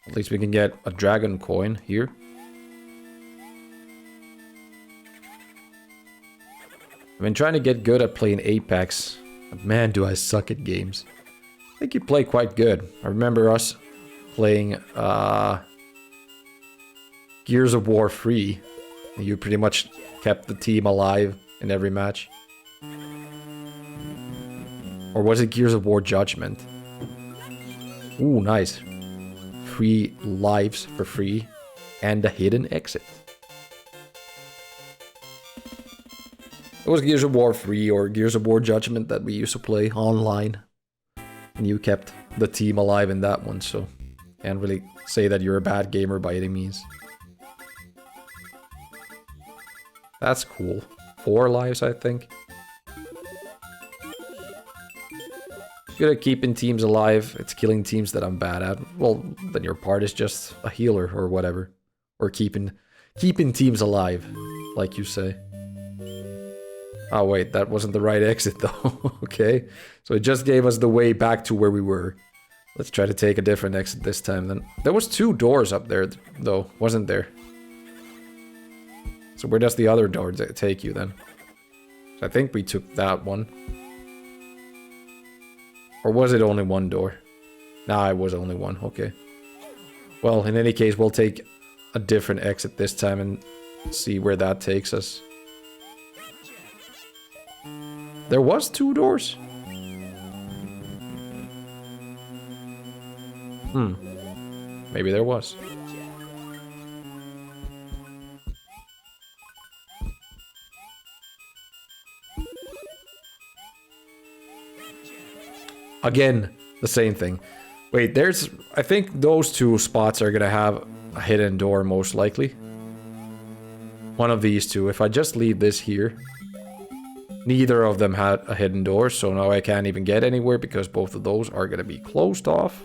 At least we can get a dragon coin here. I've been trying to get good at playing Apex. But man, do I suck at games. I think you play quite good. I remember us playing Gears of War 3. You pretty much kept the team alive in every match. Or was it Gears of War Judgment? Ooh, nice. 3 lives for free. And a hidden exit. It was Gears of War 3 or Gears of War Judgment that we used to play online. And you kept the team alive in that one, so can't really say that you're a bad gamer by any means. That's cool. 4 lives, I think. Good at keeping teams alive. It's killing teams that I'm bad at. Well, then your part is just a healer or whatever. Or keeping teams alive, like you say. Oh wait, that wasn't the right exit though. Okay, so it just gave us the way back to where we were. Let's try to take a different exit this time then. There was 2 doors up there though, wasn't there? So where does the other door take you then? I think we took that one. Or was it only 1 door? Nah, it was only 1, okay. Well, in any case, we'll take a different exit this time and see where that takes us. There was 2 doors? Maybe there was. Again, the same thing. Wait, there's... I think those 2 spots are gonna have a hidden door, most likely. One of these 2. If I just leave this here... Neither of them had a hidden door, so now I can't even get anywhere because both of those are gonna be closed off.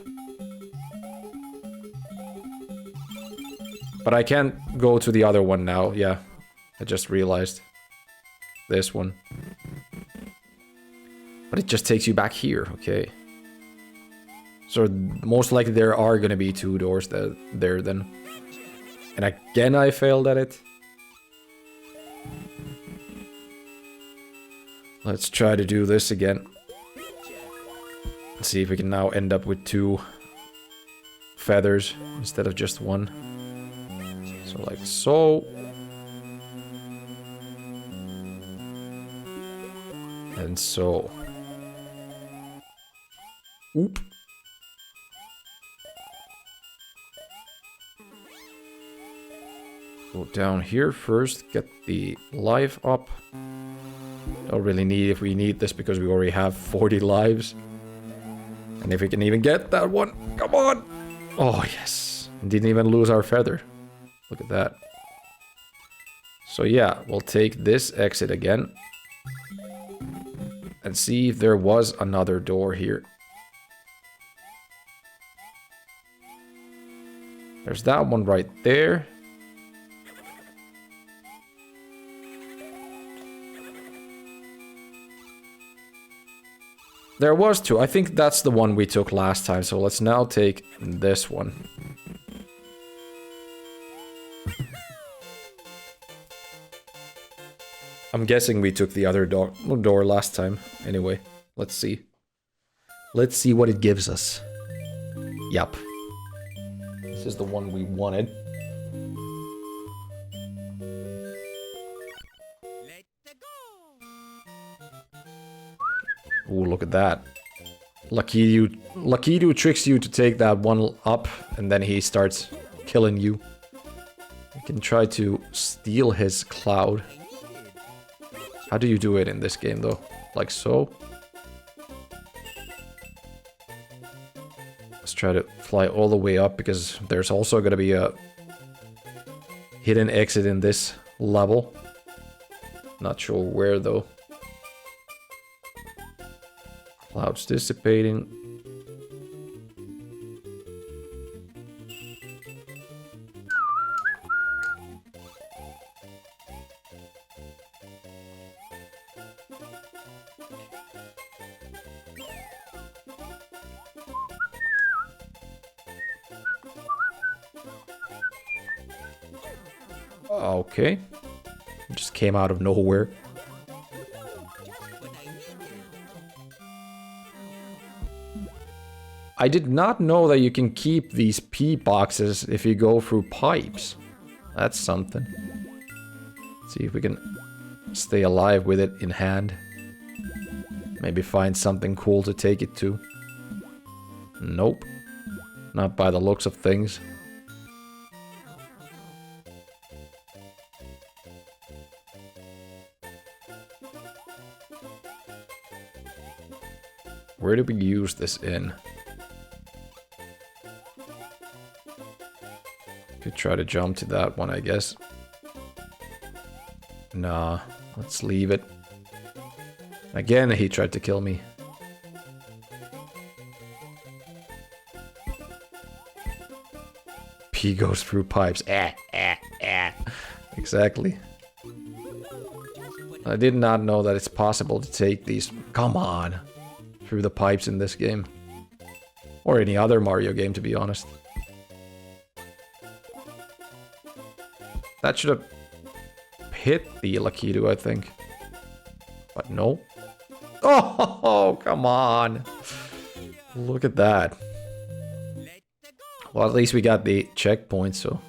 But I can't go to the other one now, yeah. I just realized. This one. But it just takes you back here, okay. So most likely there are gonna be 2 doors there then. And again I failed at it. Let's try to do this again. Let's see if we can now end up with 2 feathers instead of just 1. So like so. And so. Oop. Go down here first, get the life up. Don't really need if we need this because we already have 40 lives. And if we can even get that one, come on! Oh yes, didn't even lose our feather. Look at that. So yeah, we'll take this exit again. And see if there was another door here. There's that one right there. There was 2. I think that's the one we took last time. So let's now take this one. I'm guessing we took the other door last time. Anyway, let's see. Let's see what it gives us. Yup. This is the one we wanted. Ooh, look at that. Lakitu tricks you to take that one up, and then he starts killing you. You can try to steal his cloud. How do you do it in this game, though? Like so? Let's try to fly all the way up, because there's also gonna be a hidden exit in this level. Not sure where, though. Clouds dissipating. Okay. Just came out of nowhere. I did not know that you can keep these P boxes if you go through pipes. That's something. Let's see if we can stay alive with it in hand. Maybe find something cool to take it to. Nope. Not by the looks of things. Where do we use this in? Could try to jump to that one, I guess. Nah, let's leave it. Again, he tried to kill me. P goes through pipes. Exactly. I did not know that it's possible to take these, come on, through the pipes in this game. Or any other Mario game, to be honest. That should have hit the Lakitu, I think. But no. Oh, come on. Look at that. Well, at least we got the checkpoint, so...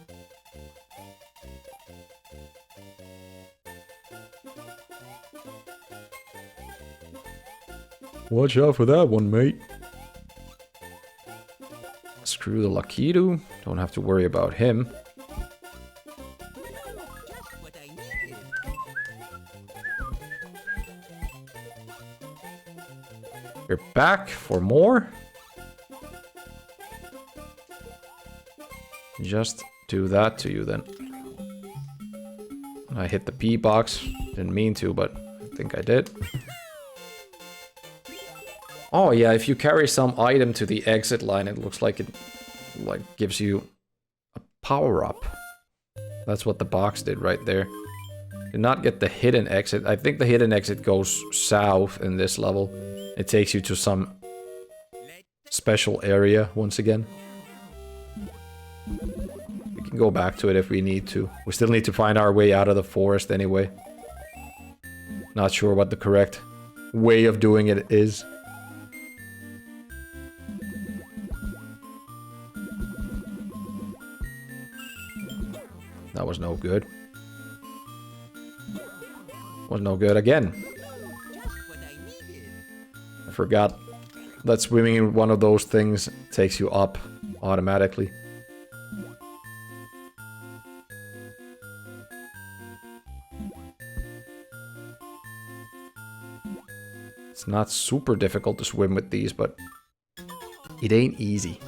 Watch out for that one, mate. Screw the Lakitu. Don't have to worry about him. We're back for more. Just do that to you then. I hit the P box. Didn't mean to, but I think I did. Oh yeah, if you carry some item to the exit line, it looks like it gives you a power-up. That's what the box did right there. Did not get the hidden exit. I think the hidden exit goes south in this level. It takes you to some special area once again. We can go back to it if we need to. We still need to find our way out of the forest anyway. Not sure what the correct way of doing it is. That was no good. Was no good again. I forgot that swimming in one of those things takes you up automatically. It's not super difficult to swim with these, but it ain't easy.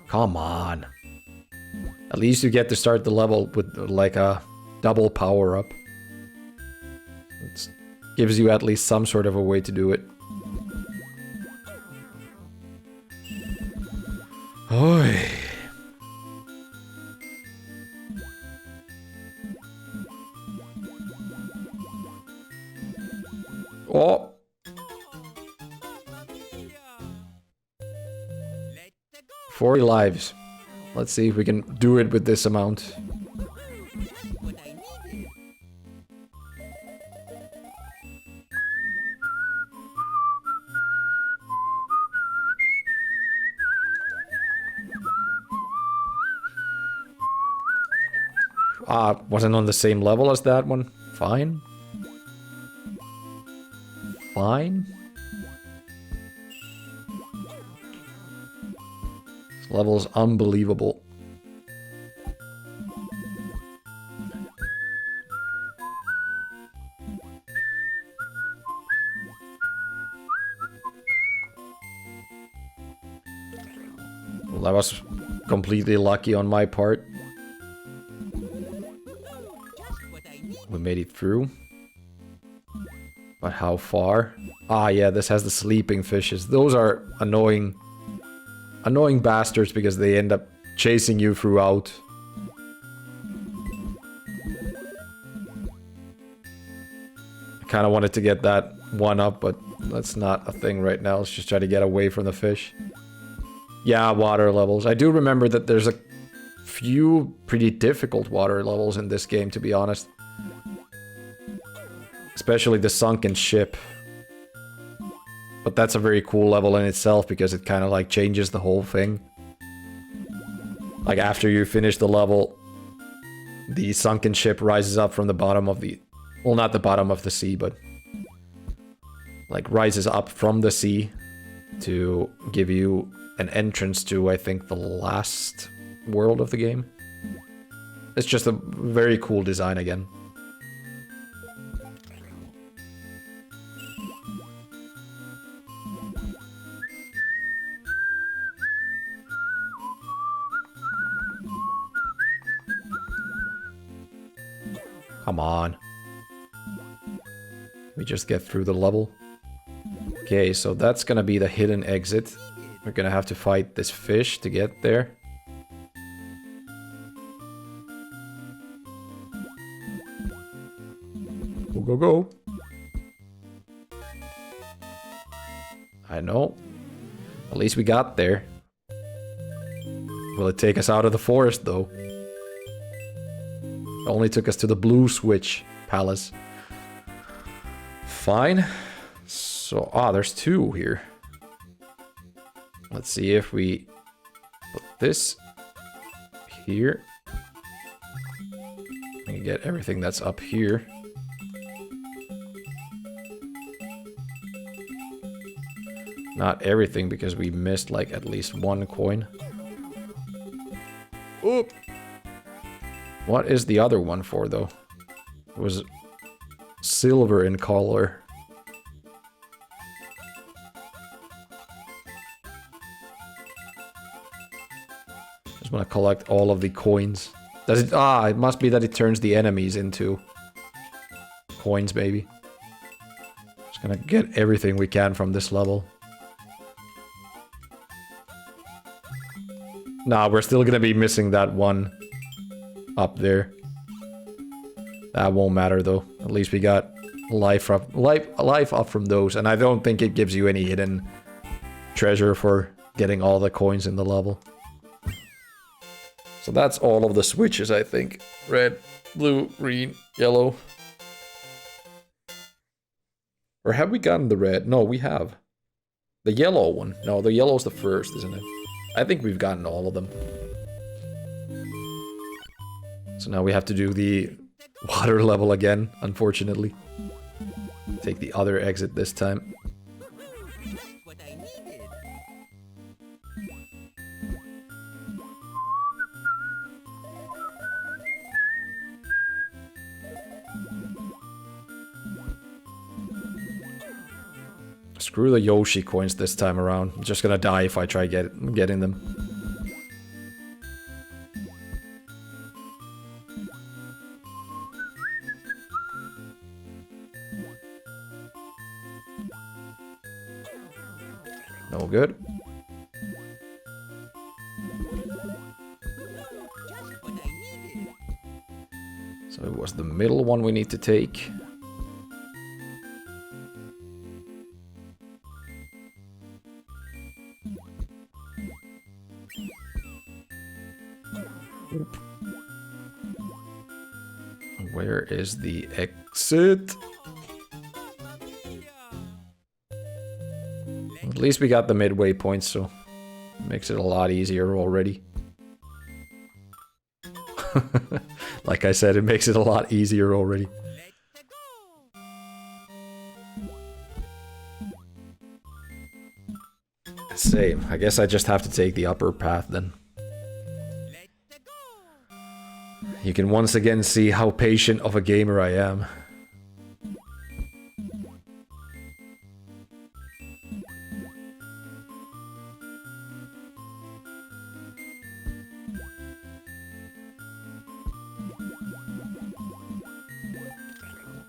Come on. At least you get to start the level with like a double power up. It gives you at least some sort of a way to do it. Oi. Oh. 40 lives. Let's see if we can do it with this amount. Wasn't on the same level as that one. Fine. Fine. This level is unbelievable. Well, that was completely lucky on my part. We made it through. But how far? Ah, yeah, this has the sleeping fishes. Those are annoying. Annoying bastards because they end up chasing you throughout. I kind of wanted to get that one up, but that's not a thing right now. Let's just try to get away from the fish. Yeah, water levels. I do remember that there's a few pretty difficult water levels in this game, to be honest. Especially the sunken ship. But that's a very cool level in itself because it kind of like changes the whole thing. Like after you finish the level, the sunken ship rises up from the bottom of the... Well, not the bottom of the sea, but... like rises up from the sea to give you an entrance to, I think, the last world of the game. It's just a very cool design again. Come on. We just get through the level. Okay, so that's gonna be the hidden exit. We're gonna have to fight this fish to get there. Go, go, go. I know. At least we got there. Will it take us out of the forest, though? It only took us to the blue switch palace. Fine. So, there's 2 here. Let's see if we put this here. We can get everything that's up here. Not everything, because we missed like at least 1 coin. Oop! What is the other one for, though? It was silver in color. Just want to collect all of the coins. Does it? It must be that it turns the enemies into coins, maybe. Just gonna get everything we can from this level. Nah, we're still gonna be missing that one up there. That won't matter though. At least we got life up from those, and I don't think it gives you any hidden treasure for getting all the coins in the level. So that's all of the switches, I think. Red, blue, green, yellow. Or have we gotten the red? No, we have. The yellow one. No, the yellow's the first, isn't it? I think we've gotten all of them. So now we have to do the water level again, unfortunately. Take the other exit this time. Screw the Yoshi coins this time around. I'm just gonna die if I try getting them. No good. So it was the middle one we need to take. Where is the exit? At least we got the midway point, so it makes it a lot easier already. Like I said, it makes it a lot easier already. Same. I guess I just have to take the upper path then. You can once again see how patient of a gamer I am.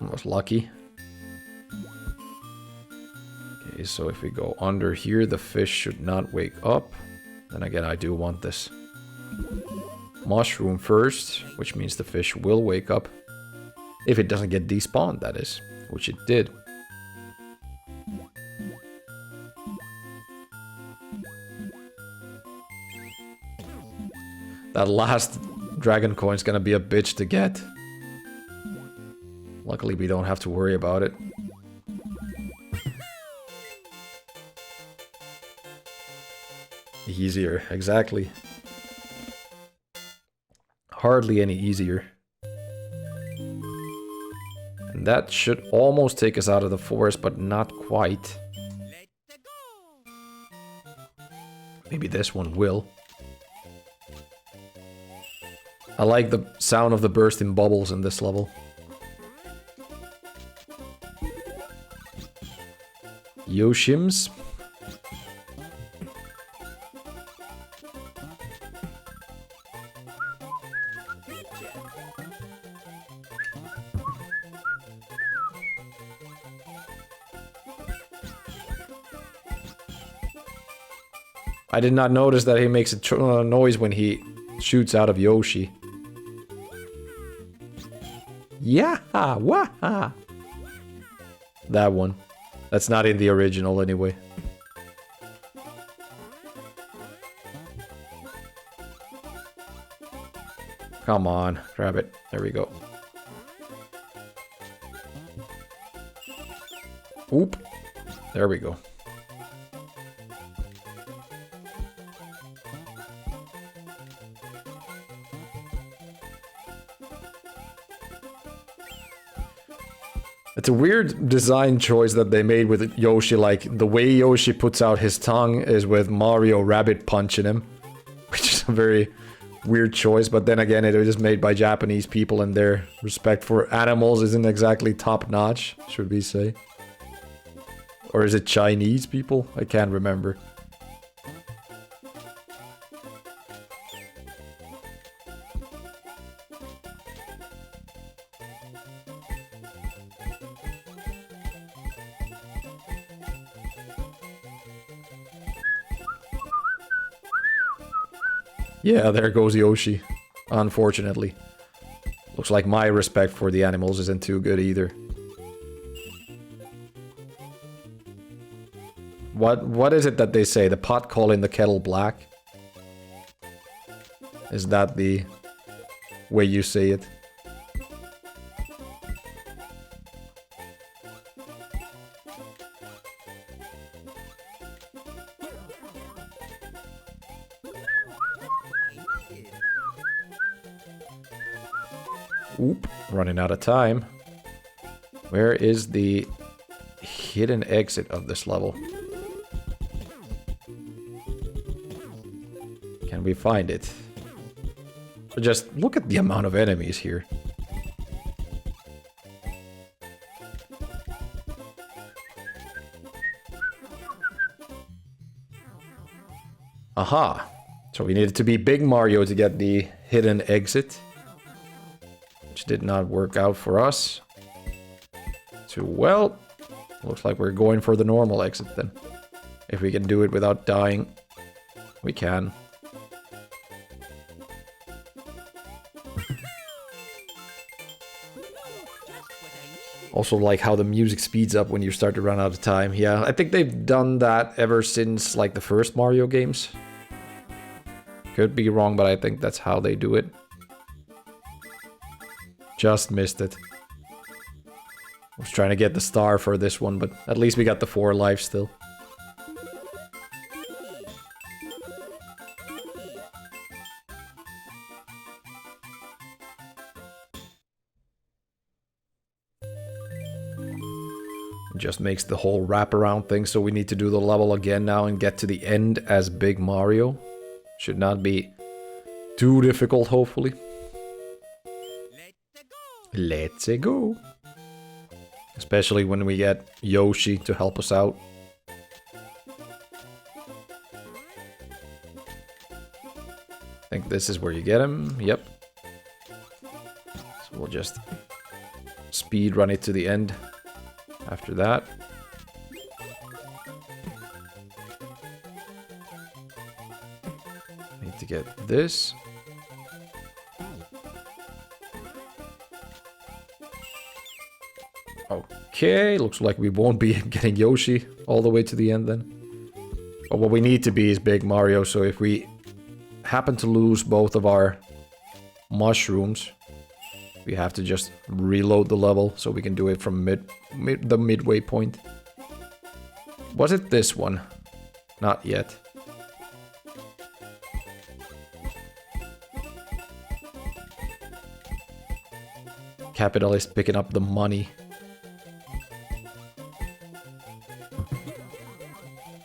Almost lucky. Okay, so if we go under here, the fish should not wake up. Then again, I do want this mushroom first, which means the fish will wake up. If it doesn't get despawned, that is. Which it did. That last dragon coin's gonna be a bitch to get. Luckily, we don't have to worry about it. Easier, exactly. Hardly any easier. And that should almost take us out of the forest, but not quite. Maybe this one will. I like the sound of the bursting bubbles in this level. Yoshims. I did not notice that he makes a noise when he shoots out of Yoshi. Yeah, waha. That one. That's not in the original anyway. Come on, grab it. There we go. Oop. There we go. It's a weird design choice that they made with Yoshi, like the way Yoshi puts out his tongue is with Mario Rabbit punching him, which is a very weird choice, but then again it was made by Japanese people and their respect for animals isn't exactly top-notch, should we say. Or is it Chinese people? I can't remember. Yeah, there goes Yoshi. Unfortunately. Looks like my respect for the animals isn't too good either. What is it that they say? The pot calling the kettle black? Is that the way you say it? Oop, running out of time. Where is the hidden exit of this level? Can we find it? Just look at the amount of enemies here. Aha! So we needed to be Big Mario to get the hidden exit. Which did not work out for us. So, well, looks like we're going for the normal exit then. If we can do it without dying, we can. Also like how the music speeds up when you start to run out of time. Yeah, I think they've done that ever since like the first Mario games. Could be wrong, but I think that's how they do it. Just missed it. I was trying to get the star for this one, but at least we got the 4 lives still. Just makes the whole wraparound thing, so we need to do the level again now and get to the end as Big Mario. Should not be too difficult, hopefully. Let's go. Especially when we get Yoshi to help us out. I think this is where you get him. Yep. So we'll just speed run it to the end. After that. Need to get this. Okay, looks like we won't be getting Yoshi all the way to the end then. But what we need to be is Big Mario, so if we happen to lose both of our mushrooms, we have to just reload the level so we can do it from the midway point. Was it this one? Not yet. Capitalist picking up the money.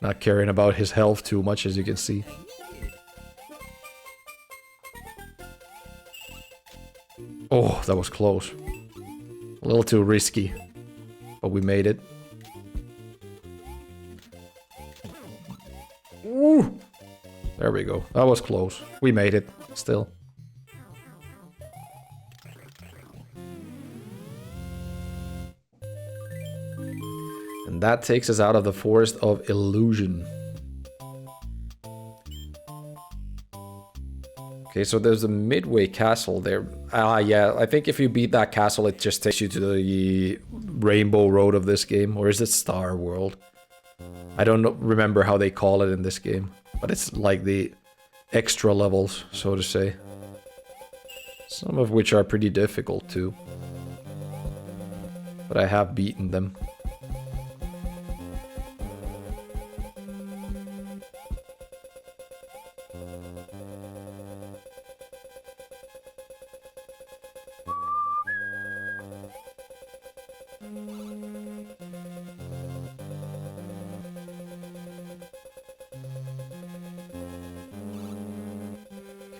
Not caring about his health too much, as you can see. Oh, that was close. A little too risky. But we made it. Ooh! There we go. That was close. We made it, still. And that takes us out of the Forest of Illusion. Okay, so there's a midway castle there. Yeah, I think if you beat that castle, it just takes you to the rainbow road of this game. Or is it Star World? I don't remember how they call it in this game. But it's like the extra levels, so to say. Some of which are pretty difficult too. But I have beaten them.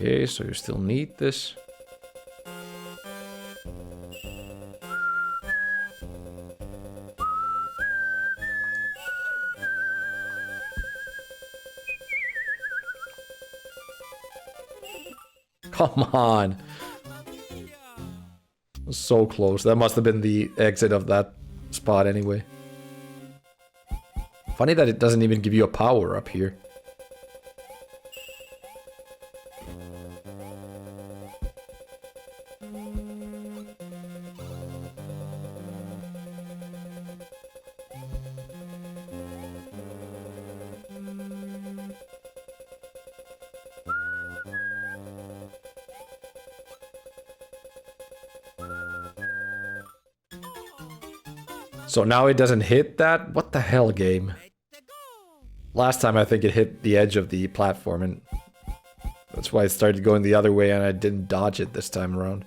Okay, so you still need this. Come on. So close. That must have been the exit of that spot anyway. Funny that it doesn't even give you a power up here. So now it doesn't hit that? What the hell, game? Last time I think it hit the edge of the platform and that's why it started going the other way and I didn't dodge it this time around.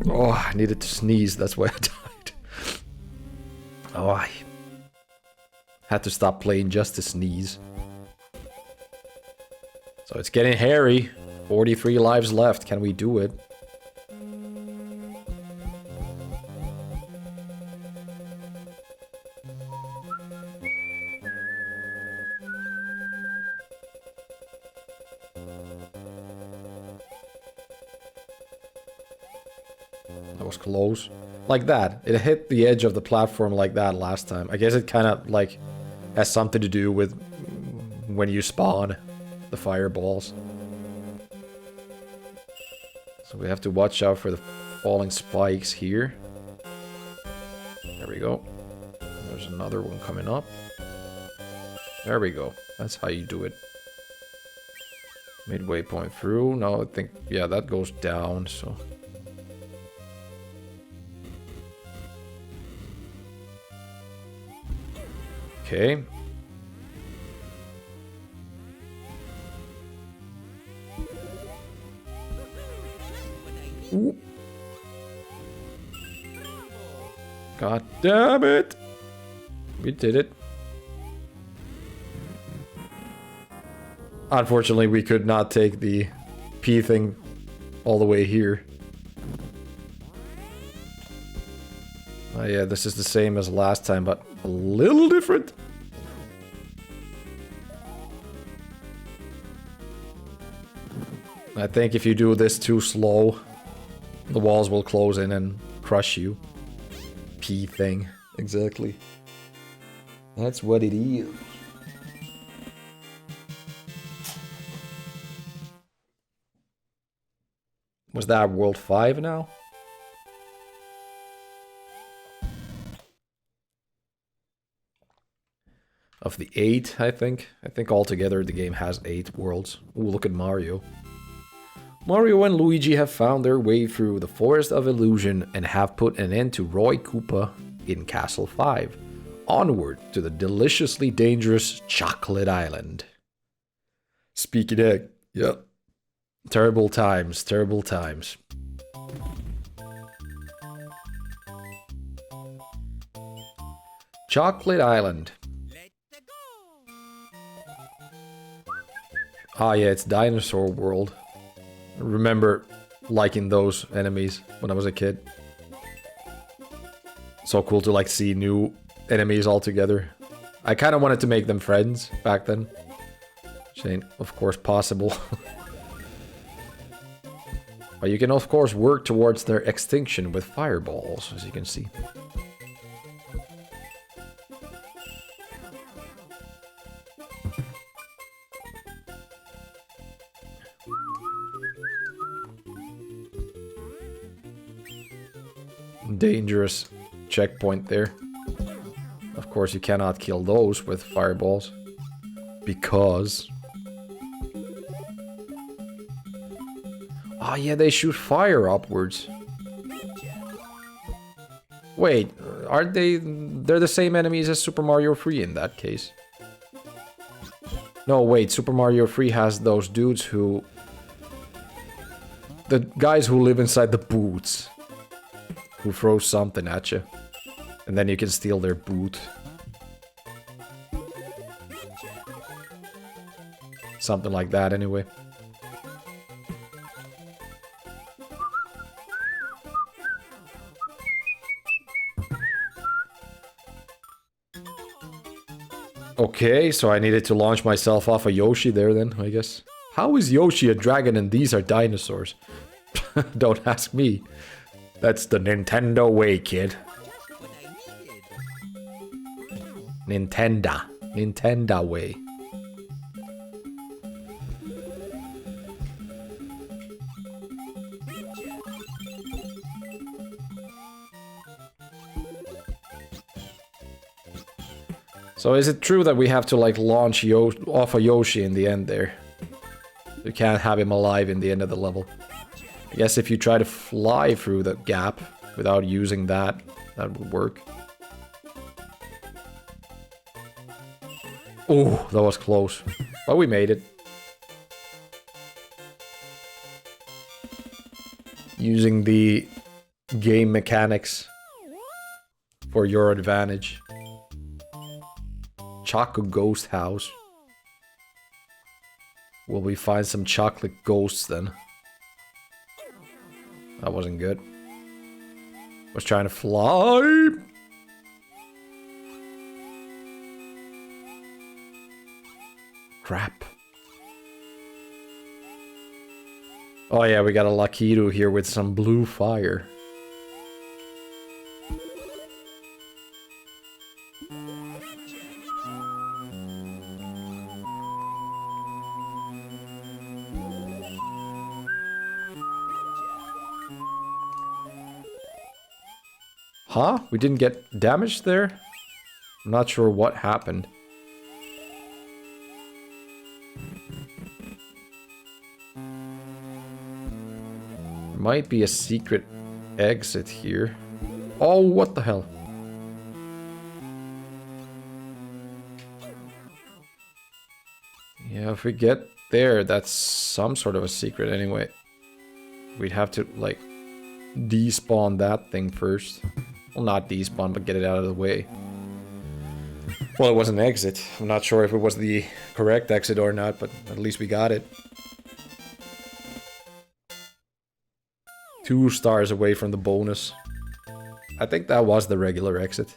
Oh, I needed to sneeze, that's why I died. Oh, I had to stop playing just to sneeze. So it's getting hairy. 43 lives left. Can we do it? That was close. Like that. It hit the edge of the platform like that last time. I guess it kind of like has something to do with when you spawn the fireballs. So we have to watch out for the falling spikes here. There we go. There's another one coming up. There we go. That's how you do it. Midway point through. No, I think, yeah, that goes down, so. Okay. Ooh. God damn it! We did it. Unfortunately, we could not take the P thing all the way here. Oh yeah, this is the same as last time, but a little different. I think if you do this too slow, the walls will close in and crush you. P thing, exactly. That's what it is. Was that World 5 now? Of the 8, I think. I think altogether the game has 8 worlds. Ooh, look at Mario. Mario and Luigi have found their way through the Forest of Illusion and have put an end to Roy Koopa in Castle 5. Onward to the deliciously dangerous Chocolate Island. Speaking of, yep. Terrible times, terrible times. Chocolate Island. Ah yeah, it's Dinosaur World. I remember liking those enemies when I was a kid. So cool to like see new enemies all together. I kind of wanted to make them friends back then. Which ain't of course possible. But you can of course work towards their extinction with fireballs, as you can see. dangerous checkpoint there. Of course, you cannot kill those with fireballs. Because... oh yeah, they shoot fire upwards. Wait, aren't they... they're the same enemies as Super Mario 3 in that case. No, wait, Super Mario 3 has those dudes who... the guys who live inside the boots. Who throw something at you. And then you can steal their boot. Something like that, anyway. Okay, so I needed to launch myself off a Yoshi there then, I guess. How is Yoshi a dragon and these are dinosaurs? Don't ask me. That's the Nintendo way, kid. Nintendo way. So is it true that we have to like launch off a Yoshi in the end there? You can't have him alive in the end of the level. I guess if you try to fly through the gap without using that, that would work. Oh, that was close. But we made it. Using the game mechanics for your advantage. Choco ghost house. Will we find some chocolate ghosts then? That wasn't good. Was trying to fly. Crap. Oh yeah, we got a Lakitu here with some blue fire. Huh? We didn't get damaged there? I'm not sure what happened. Might be a secret exit here. Oh, what the hell? Yeah, if we get there, that's some sort of a secret anyway. We'd have to, like, despawn that thing first. Well, not despawn, but get it out of the way. Well, it was an exit. I'm not sure if it was the correct exit or not, but at least we got it. 2 stars away from the bonus. I think that was the regular exit.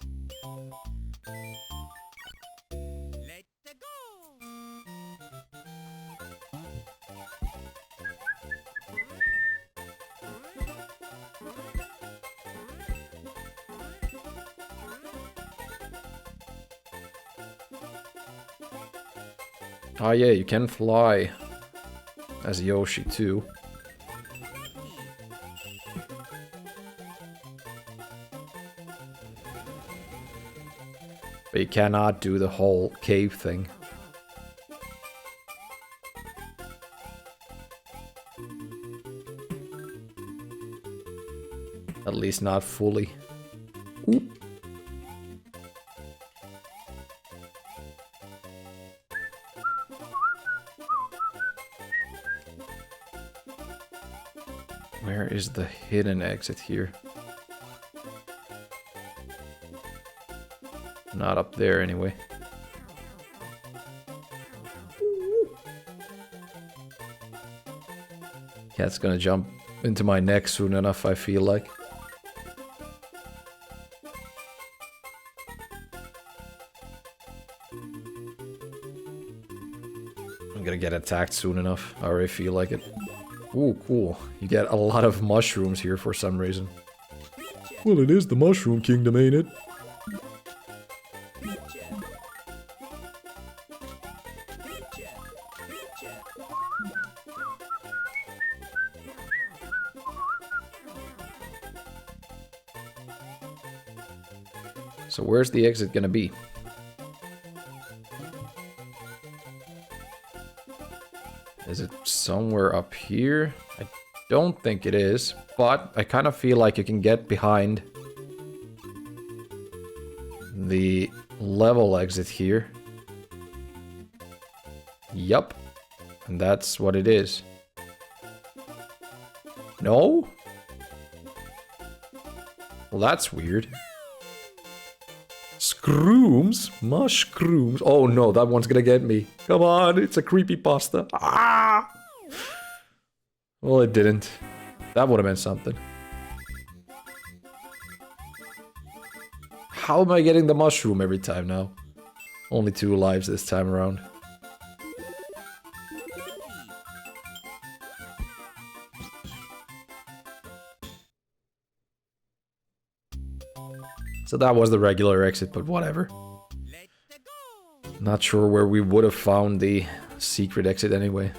Ah yeah, you can fly as Yoshi too. But you cannot do the whole cave thing. At least not fully. Oop. Where is the hidden exit here? Not up there anyway. Cat's gonna jump into my neck soon enough, I feel like. I'm gonna get attacked soon enough. I already feel like it. Ooh, cool. You get a lot of mushrooms here for some reason. Well, it is the Mushroom Kingdom, ain't it? So where's the exit gonna be? Is it somewhere up here? I don't think it is, but I kind of feel like you can get behind the level exit here. Yup. And that's what it is. No? Well, that's weird. Scrooms? Mushrooms? Oh no, that one's gonna get me. Come on, it's a creepypasta. Ah! Well, it didn't. That would have meant something. How am I getting the mushroom every time now? Only 2 lives this time around. So that was the regular exit, but whatever. Not sure where we would have found the secret exit anyway.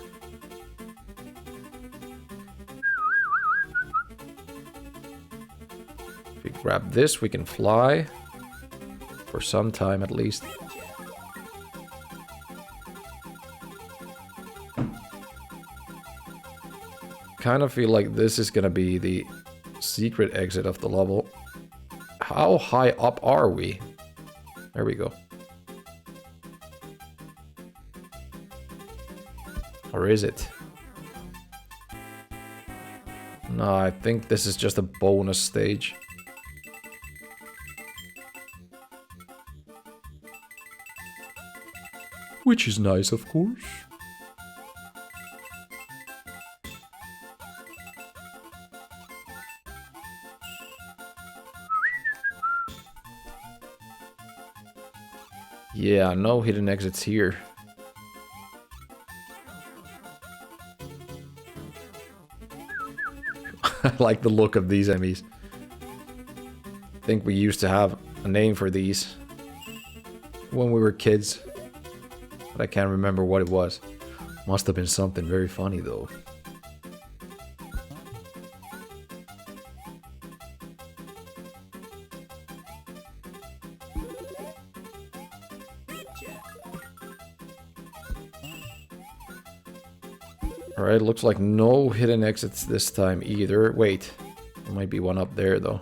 If we grab this, we can fly. For some time at least. Kind of feel like this is gonna be the secret exit of the level. How high up are we? There we go. Or is it? No, I think this is just a bonus stage. Which is nice, of course. Yeah, no hidden exits here. I like the look of these enemies. I think we used to have a name for these when we were kids. But I can't remember what it was. Must have been something very funny though. Alright, looks like no hidden exits this time either. Wait, there might be one up there though.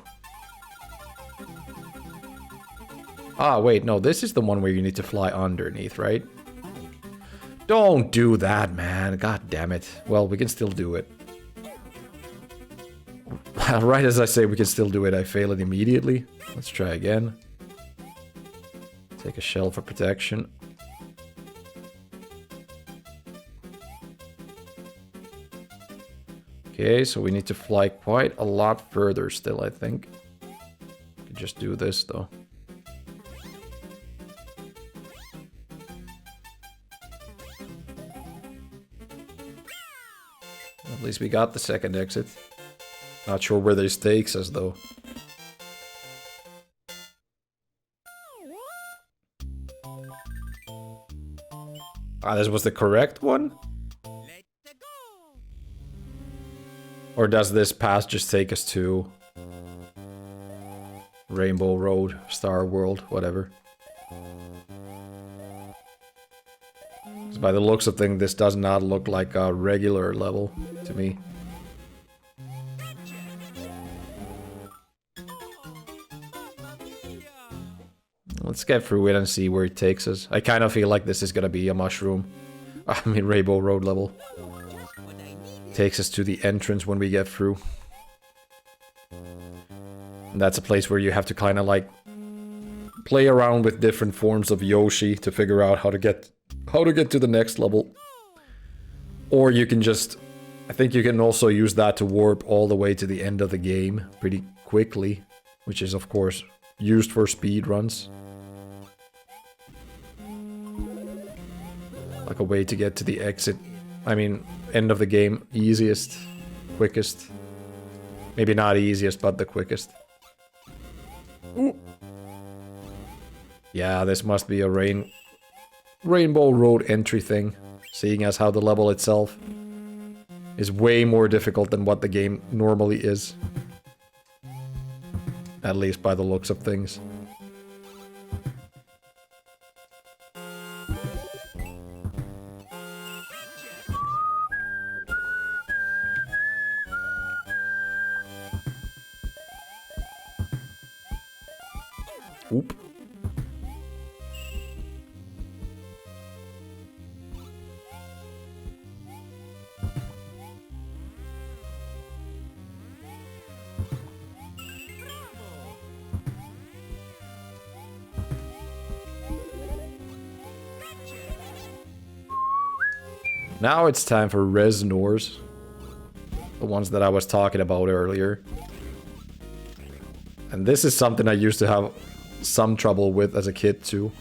Ah, wait, no, this is the one where you need to fly underneath, right? Don't do that, man. God damn it. Well, we can still do it. Right as I say we can still do it, I fail it immediately. Let's try again. Take a shell for protection. Okay, so we need to fly quite a lot further still, I think. We can just do this, though. At least we got the second exit. Not sure where this takes us, though. Ah, this was the correct one? Or does this path just take us to Rainbow Road, Star World, whatever? 'Cause by the looks of things, this does not look like a regular level to me. Let's get through it and see where it takes us. I kind of feel like this is gonna be a mushroom. I mean, Rainbow Road level. Takes us to the entrance when we get through. And that's a place where you have to kind of like play around with different forms of Yoshi to figure out how to get to the next level. Or you can just, I think you can also use that to warp all the way to the end of the game pretty quickly, which is of course used for speed runs. Like a way to get to the exit. I mean, end of the game, easiest, quickest. Maybe not easiest, but the quickest. Ooh. Yeah, this must be a Rainbow Road entry thing, seeing as how the level itself is way more difficult than what the game normally is. At least by the looks of things. Oop. Now it's time for Resnors. The ones that I was talking about earlier. And this is something I used to have some trouble with as a kid too.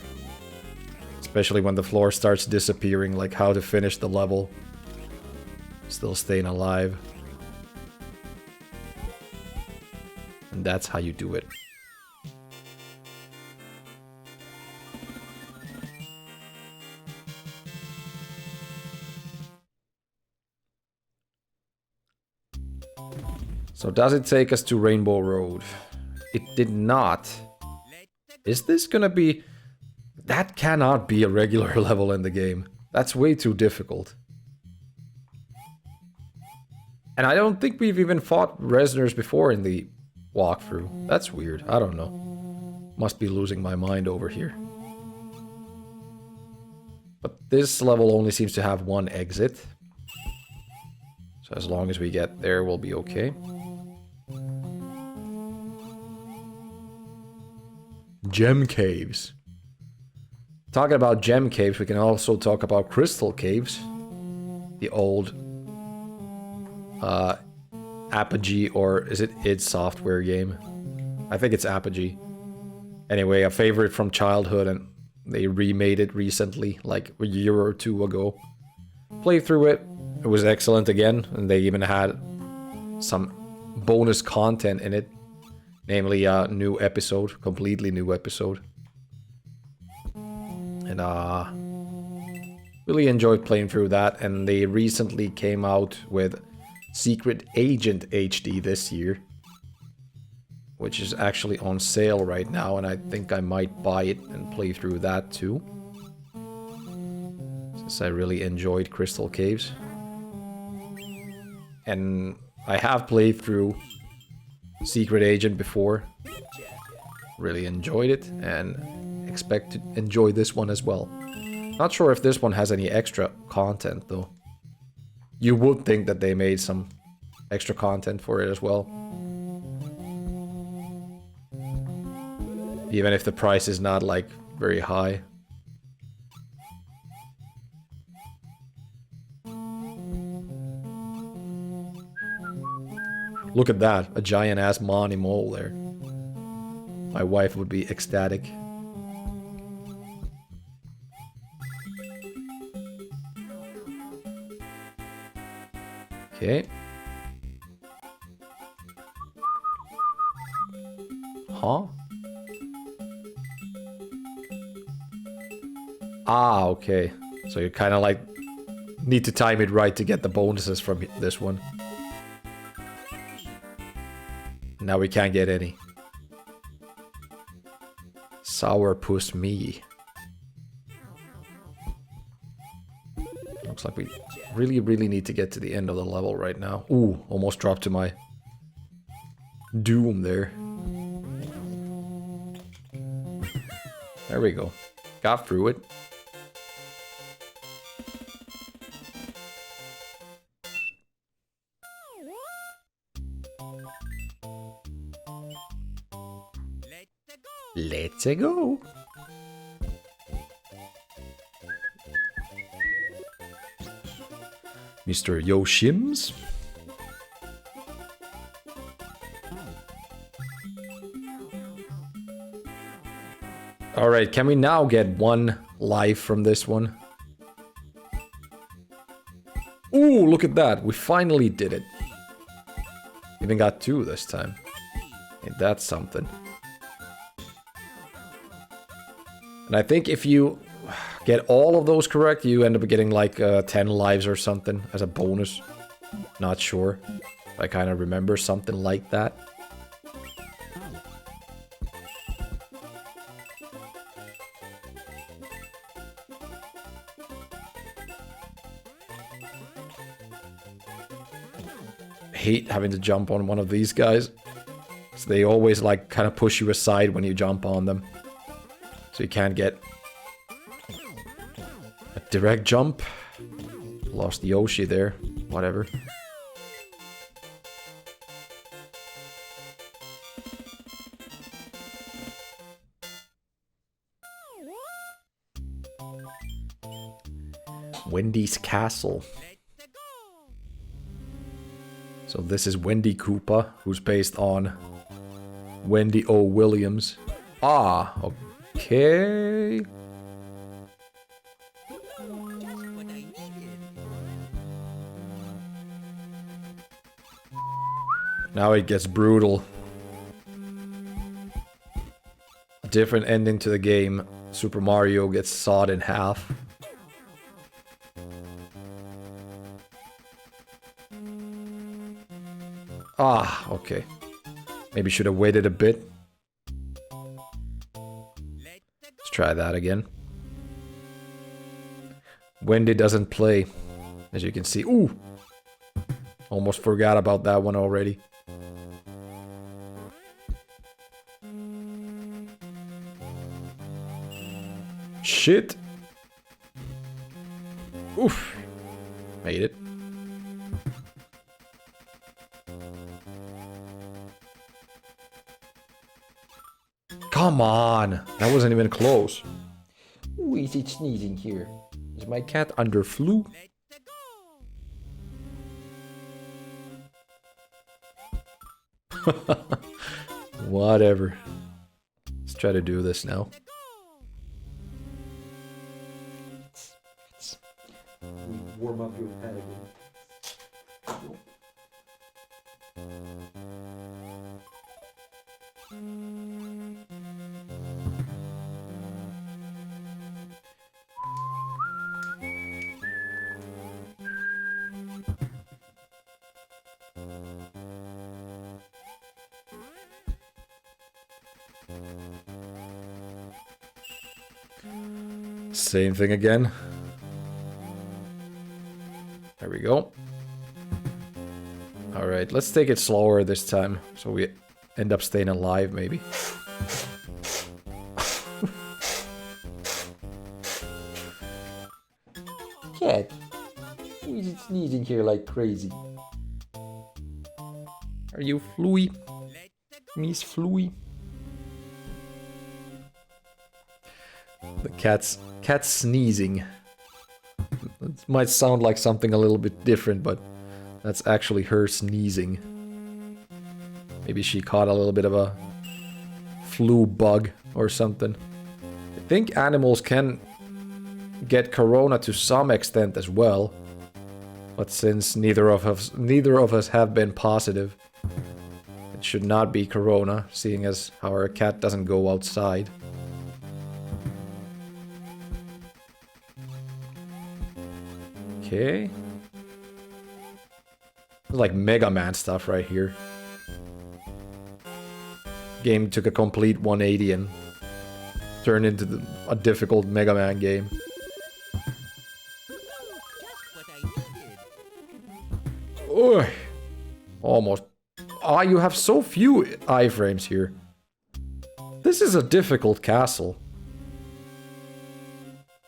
Especially when the floor starts disappearing, like how to finish the level. Still staying alive. And that's how you do it. So does it take us to Rainbow Road? It did not. Is this gonna be... That cannot be a regular level in the game. That's way too difficult. And I don't think we've even fought Resnors before in the walkthrough. That's weird. I don't know. Must be losing my mind over here. But this level only seems to have one exit. So as long as we get there, we'll be okay. Gem caves. Talking about gem caves, we can also talk about crystal caves. The old Apogee, or is it id Software game? I think it's Apogee. Anyway, a favorite from childhood, and they remade it recently, like a year or two ago. Played through it. It was excellent again, and they even had some bonus content in it. Namely, a new episode, completely new episode. And really enjoyed playing through that, and they recently came out with Secret Agent HD this year. Which is actually on sale right now, and I think I might buy it and play through that too. Since I really enjoyed Crystal Caves. And I have played through Secret Agent before. Really enjoyed it and expect to enjoy this one as well. Not sure if this one has any extra content though. You would think that they made some extra content for it as well. Even if the price is not like very high. Look at that, a giant ass Monty mole there. My wife would be ecstatic. Okay. Huh? Ah, okay. So you kind of like need to time it right to get the bonuses from this one. Now we can't get any. Sourpuss me. Looks like we really need to get to the end of the level right now. Ooh, almost dropped to my doom there. There we go. Got through it. Let's go. Mr. Yoshims. Alright, can we now get one life from this one? Ooh, look at that. We finally did it. Even got two this time. Ain't that something? And I think if you get all of those correct, you end up getting like 10 lives or something as a bonus. Not sure. I kind of remember something like that. Hate having to jump on one of these guys. So they always like kind of push you aside when you jump on them. So you can't get a direct jump. Lost Yoshi there. Whatever. Wendy's Castle. So this is Wendy Koopa, who's based on Wendy O. Williams. Ah, okay. Now it gets brutal. A different ending to the game. Super Mario gets sawed in half. Ah, okay. Maybe should have waited a bit. Let's try that again. Wendy doesn't play, as you can see. Ooh! Almost forgot about that one already. Shit! Oof! Made it. Come on! That wasn't even close. Who is it sneezing here? Is my cat under flu? Whatever. Let's try to do this now. Warm up your pet again. Same thing again. There we go. Alright, let's take it slower this time, so we end up staying alive, maybe. Cat, who is it sneezing here like crazy? Are you Fluey? Miss Fluey? The cat's sneezing. It might sound like something a little bit different, but that's actually her sneezing. Maybe she caught a little bit of a flu bug or something. I think animals can get corona to some extent as well, but since neither of us have been positive, it should not be corona, seeing as how our cat doesn't go outside. Okay. It's like Mega Man stuff right here. Game took a complete 180 and turned into a difficult Mega Man game. Ugh. Almost. Ah, you have so few iframes here. This is a difficult castle.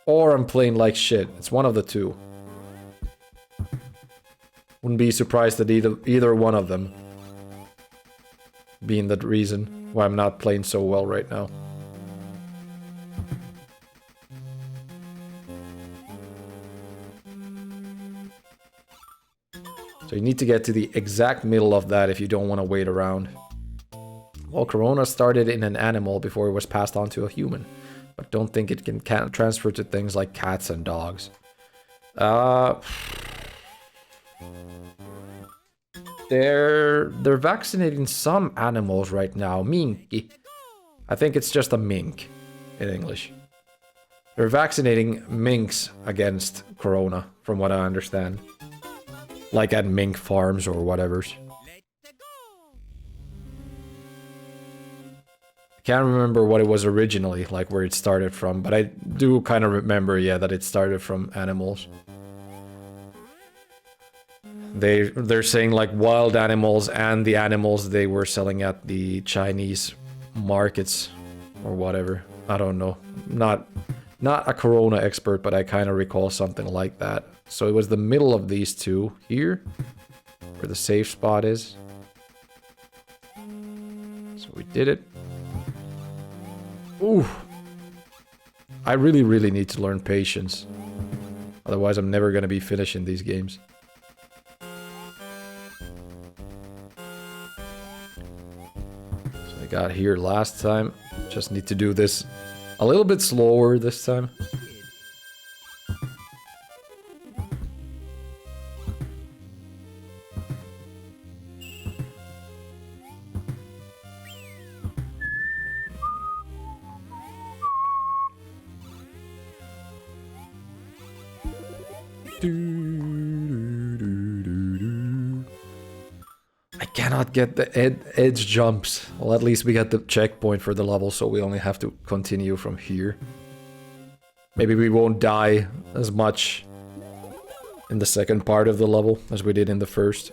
Or I'm playing like shit. It's one of the two. Wouldn't be surprised at either one of them being the reason why I'm not playing so well right now. So you need to get to the exact middle of that if you don't want to wait around. Well, corona started in an animal before it was passed on to a human, but don't think it can transfer to things like cats and dogs. They're vaccinating some animals right now. Minky. I think it's just a mink in English. They're vaccinating minks against corona, from what I understand. Like at mink farms or whatever's. I can't remember what it was originally, like where it started from, but I do kind of remember, yeah, that it started from animals. They're saying like wild animals and the animals they were selling at the Chinese markets or whatever. I don't know. Not a Corona expert, but I kind of recall something like that. So it was the middle of these two here, where the safe spot is. So we did it. Ooh. I really, really need to learn patience. Otherwise, I'm never going to be finishing these games. So I got here last time. Just need to do this a little bit slower this time. I cannot get the edge jumps. Well, at least we got the checkpoint for the level, so we only have to continue from here. Maybe we won't die as much in the second part of the level as we did in the first.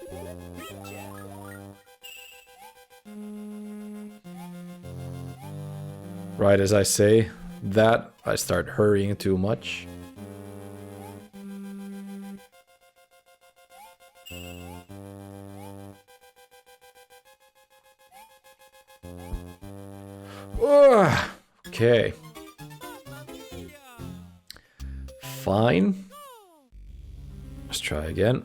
Right as I say that, I start hurrying too much. Okay. Fine. Let's try again.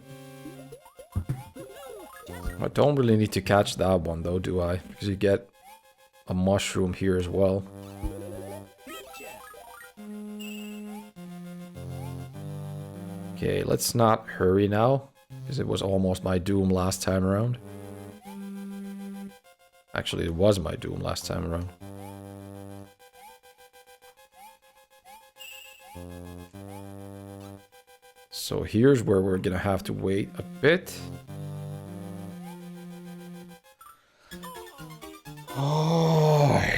I don't really need to catch that one though, do I? Because you get a mushroom here as well. Okay, let's not hurry now, because it was almost my doom last time around. Actually, it was my doom last time around. So here's where we're gonna have to wait a bit. Oh.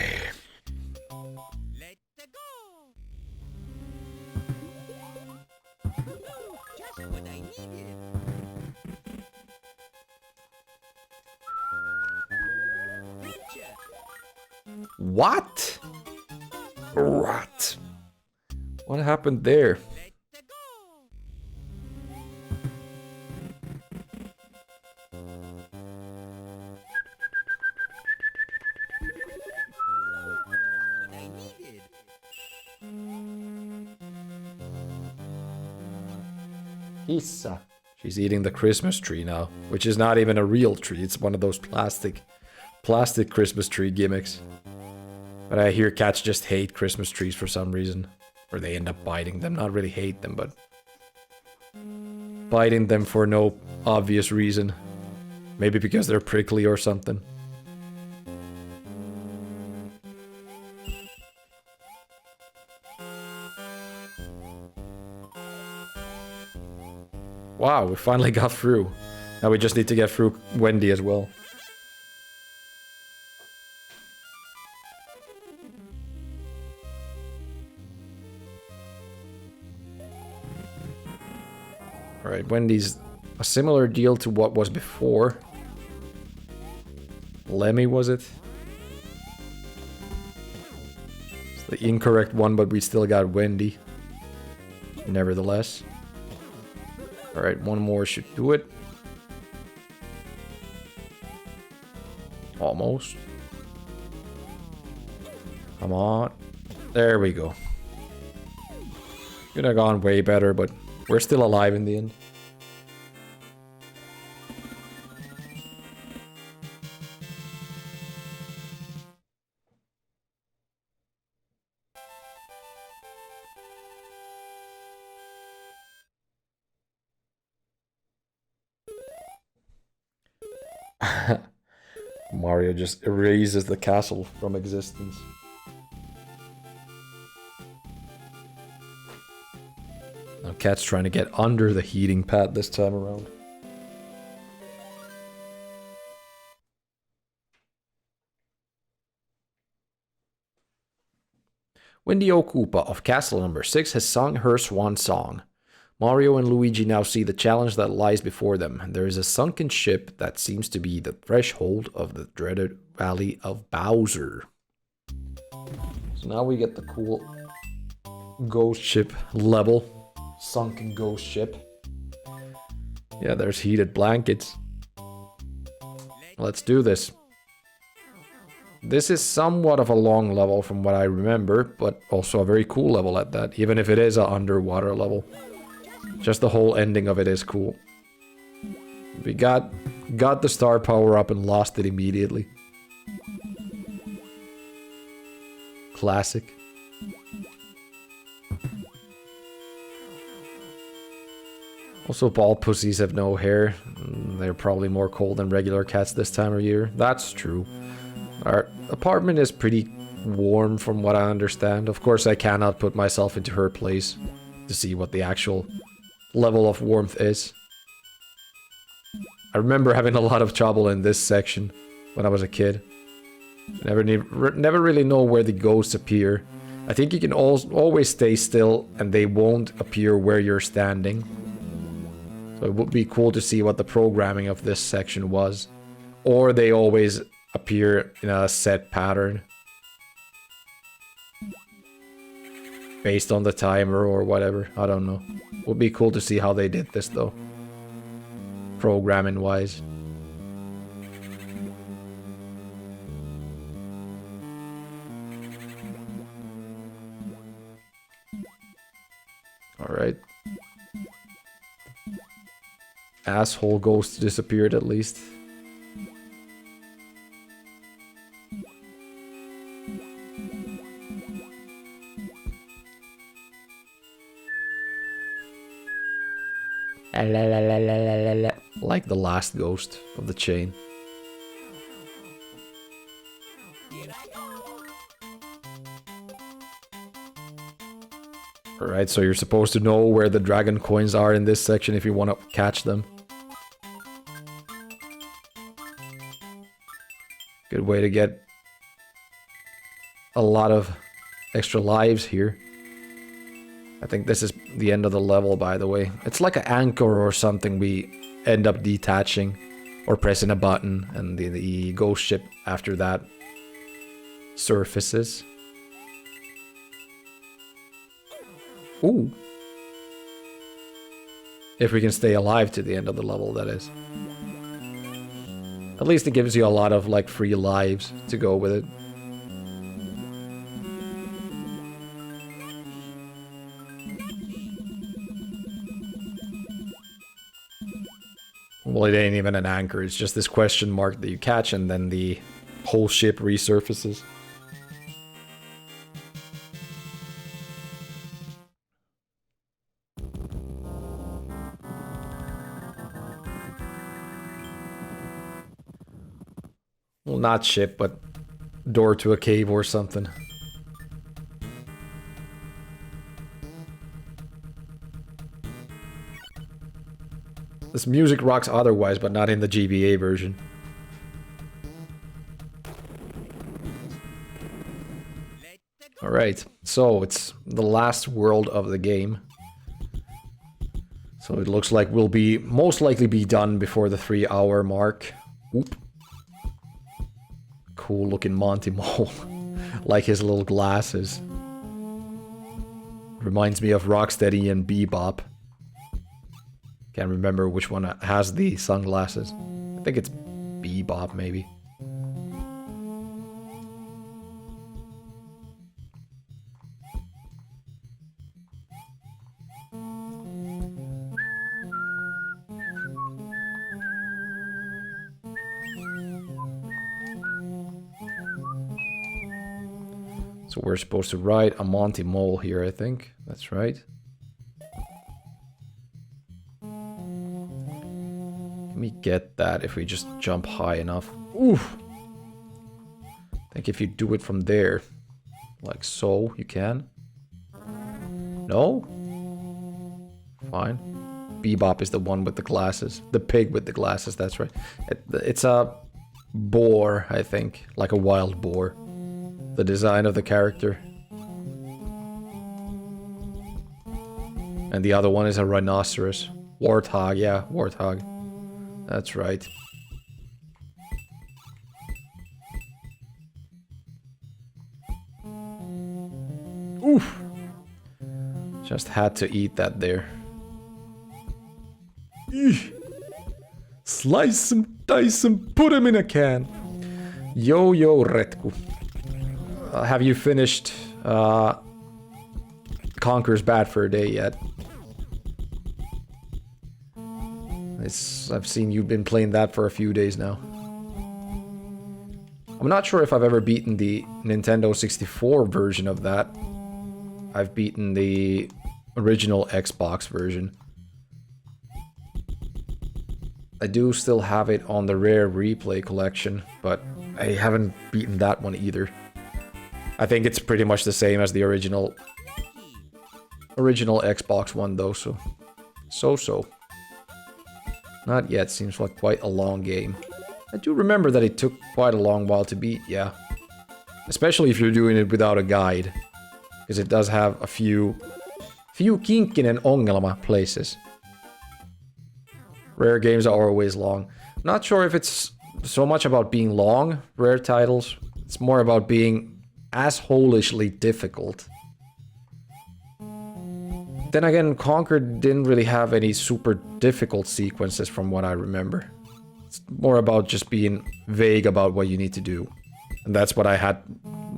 What? What? What happened there? Issa. She's eating the Christmas tree now, which is not even a real tree. It's one of those plastic Christmas tree gimmicks. But I hear cats just hate Christmas trees for some reason. Or they end up biting them. Not really hate them, but biting them for no obvious reason. Maybe because they're prickly or something. Wow, we finally got through. Now we just need to get through Wendy as well. Alright, Wendy's a similar deal to what was before. Lemmy, was it? It's the incorrect one, but we still got Wendy. Nevertheless. Alright, one more should do it. Almost. Come on. There we go. Could have gone way better, but we're still alive in the end. Mario just erases the castle from existence. Now Cat's trying to get under the heating pad this time around. Wendy Koopa of Castle Number 6 has sung her swan song. Mario and Luigi now see the challenge that lies before them. There is a sunken ship that seems to be the threshold of the dreaded Valley of Bowser. So Now we get the cool ghost ship level. Sunken ghost ship. Yeah, there's heated blankets. Let's do this. This is somewhat of a long level from what I remember, but also a very cool level at that, even if it is an underwater level. Just the whole ending of it is cool. We got the star power up and lost it immediately. Classic. Also, ball pussies have no hair. They're probably more cold than regular cats this time of year. That's true. Our apartment is pretty warm from what I understand. Of course, I cannot put myself into her place to see what the actual level of warmth is. I remember having a lot of trouble in this section when I was a kid. Never really know where the ghosts appear. I think you can always stay still and they won't appear where you're standing. So it would be cool to see what the programming of this section was. Or they always appear in a set pattern. Based on the timer or whatever. I don't know. Would be cool to see how they did this though. Programming wise. Alright. Asshole ghost disappeared at least. Like the last ghost of the chain. Alright, so you're supposed to know where the dragon coins are in this section if you want to catch them. Good way to get a lot of extra lives here. I think this is the end of the level, by the way. It's like an anchor or something we end up detaching or pressing a button, and the ghost ship after that surfaces. Ooh. If we can stay alive to the end of the level, that is. At least it gives you a lot of, like, free lives to go with it. Well, it ain't even an anchor, it's just this question mark that you catch and then the whole ship resurfaces. Well, not ship, but door to a cave or something. This music rocks otherwise, but not in the GBA version. Alright, so it's the last world of the game. So it looks like we'll be most likely be done before the 3-hour mark. Oop. Cool looking Monty Mole. Like his little glasses. Reminds me of Rocksteady and Bebop. Can't remember which one has the sunglasses. I think it's Bebop, maybe. So we're supposed to ride a Monty Mole here, I think. That's right. Can we get that if we just jump high enough? Oof! I think if you do it from there, like so, you can. No? Fine. Bebop is the one with the glasses. The pig with the glasses, that's right. It's a boar, I think. Like a wild boar. The design of the character. And the other one is a rhinoceros. Warthog, yeah, warthog. That's right. Oof. Just had to eat that there. Eesh. Slice him, dice him, put him in a can. Yo, Retku. Have you finished Conker's Bad Fur Day yet? I've seen you've been playing that for a few days now. I'm not sure if I've ever beaten the Nintendo 64 version of that. I've beaten the original Xbox version. I do still have it on the Rare Replay collection, but I haven't beaten that one either. I think it's pretty much the same as the original Xbox one though, so. Not yet, seems like quite a long game. I do remember that it took quite a long while to beat, yeah. Especially if you're doing it without a guide. Because it does have a few kinkinen ongelma places. Rare games are always long. Not sure if it's so much about being long, Rare titles. It's more about being assholishly difficult. Then again, Conquer didn't really have any super difficult sequences from what I remember. It's more about just being vague about what you need to do. And that's what I had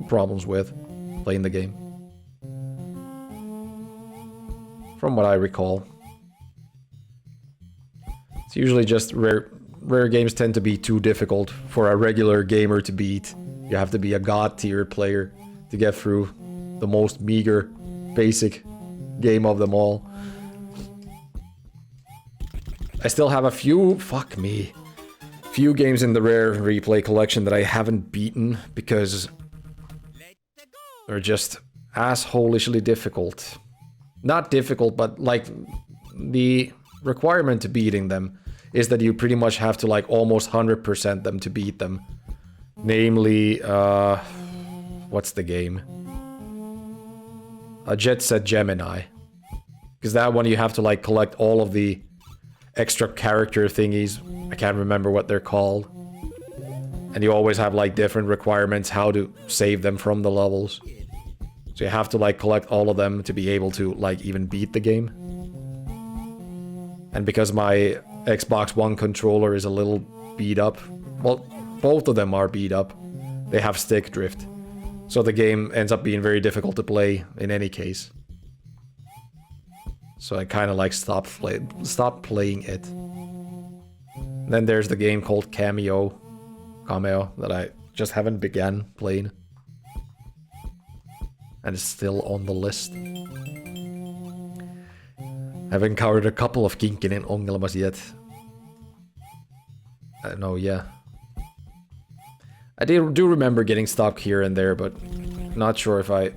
problems with playing the game. From what I recall. It's usually just rare games tend to be too difficult for a regular gamer to beat. You have to be a god tier player to get through the most meager, basic game of them all. I still have a few games in the Rare Replay collection that I haven't beaten because they're just assholishly difficult. Not difficult, but like the requirement to beating them is that you pretty much have to like almost 100% them to beat them. Namely, what's the game? A Jet Set Gemini. Because that one you have to like collect all of the extra character thingies. I can't remember what they're called. And you always have like different requirements how to save them from the levels. So you have to like collect all of them to be able to like even beat the game. And because my Xbox One controller is a little beat up, well, both of them are beat up. They have stick drift. So the game ends up being very difficult to play in any case. So I kind of like stopped playing it. And then there's the game called Cameo that I just haven't began playing. And it's still on the list. I've encountered a couple of kinkinen ongelmas yet. I don't know, yeah. I do remember getting stuck here and there, but not sure if I...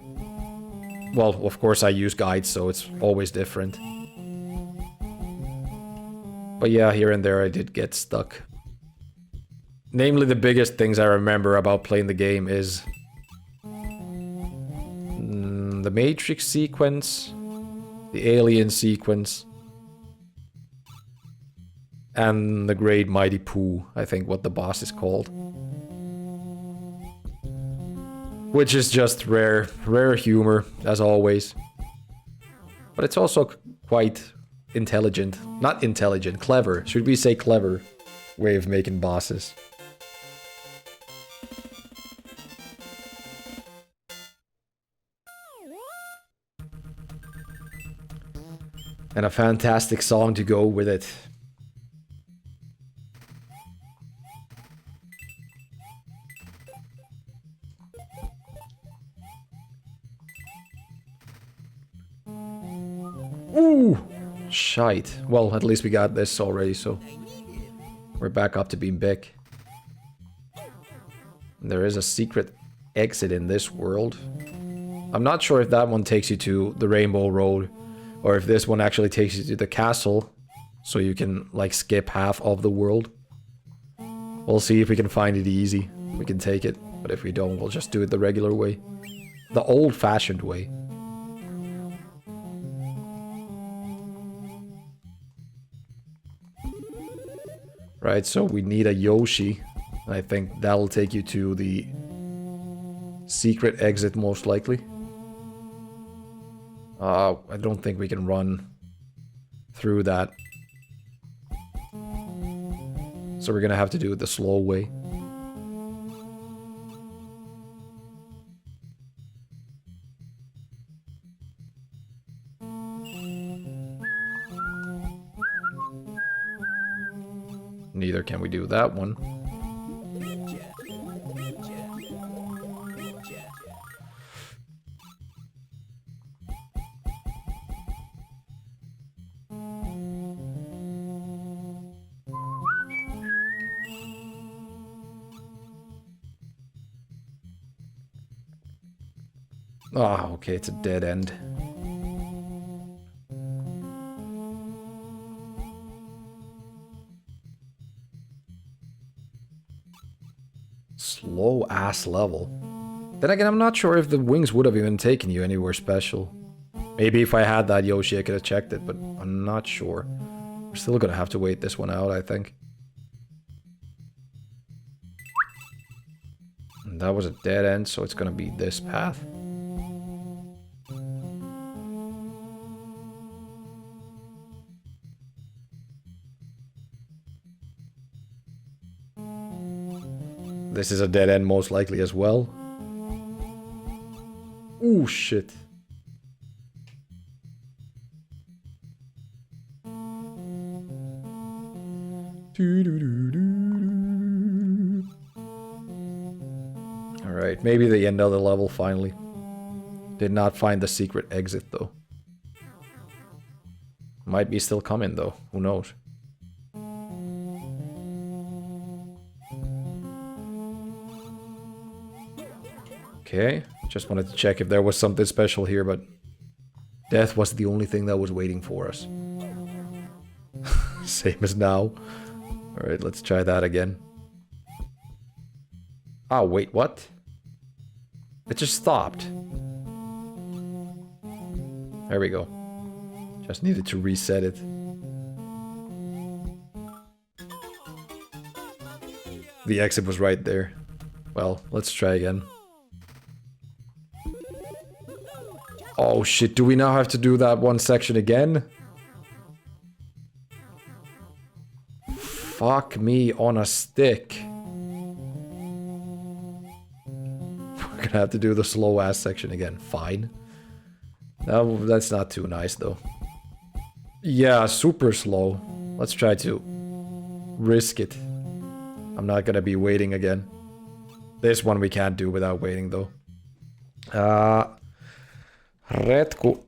Well, of course I use guides, so it's always different. But yeah, here and there I did get stuck. Namely, the biggest things I remember about playing the game is... the Matrix sequence, the Alien sequence, and the Great Mighty Pooh, I think what the boss is called. Which is just rare humor, as always. But it's also quite intelligent. Not intelligent, clever. Should we say clever way of making bosses. And a fantastic song to go with it. Ooh! Shite. Well, at least we got this already, so... we're back up to being big. There is a secret exit in this world. I'm not sure if that one takes you to the Rainbow Road, or if this one actually takes you to the castle, so you can, like, skip half of the world. We'll see if we can find it easy. We can take it, but if we don't, we'll just do it the regular way. The old-fashioned way. Right, so we need a Yoshi. I think that'll take you to the secret exit, most likely. I don't think we can run through that. So we're gonna have to do it the slow way. Neither can we do that one. Ah, okay, it's a dead end. Slow ass level. Then again, I'm not sure if the wings would have even taken you anywhere special. Maybe if I had that Yoshi, I could have checked it, but I'm not sure. We're still gonna have to wait this one out, I think. And that was a dead end, so it's gonna be this path. This is a dead end most likely as well. Ooh, shit. Alright, maybe the end of the level finally. Did not find the secret exit though. Might be still coming though, who knows. Okay, just wanted to check if there was something special here, but death was the only thing that was waiting for us. Same as now. Alright, let's try that again. Oh, wait, what? It just stopped. There we go. Just needed to reset it. The exit was right there. Well, let's try again. Oh shit, do we now have to do that one section again? Fuck me on a stick. We're gonna have to do the slow ass section again. Fine. No, that's not too nice though. Yeah, super slow. Let's try to risk it. I'm not gonna be waiting again. This one we can't do without waiting though. Retku.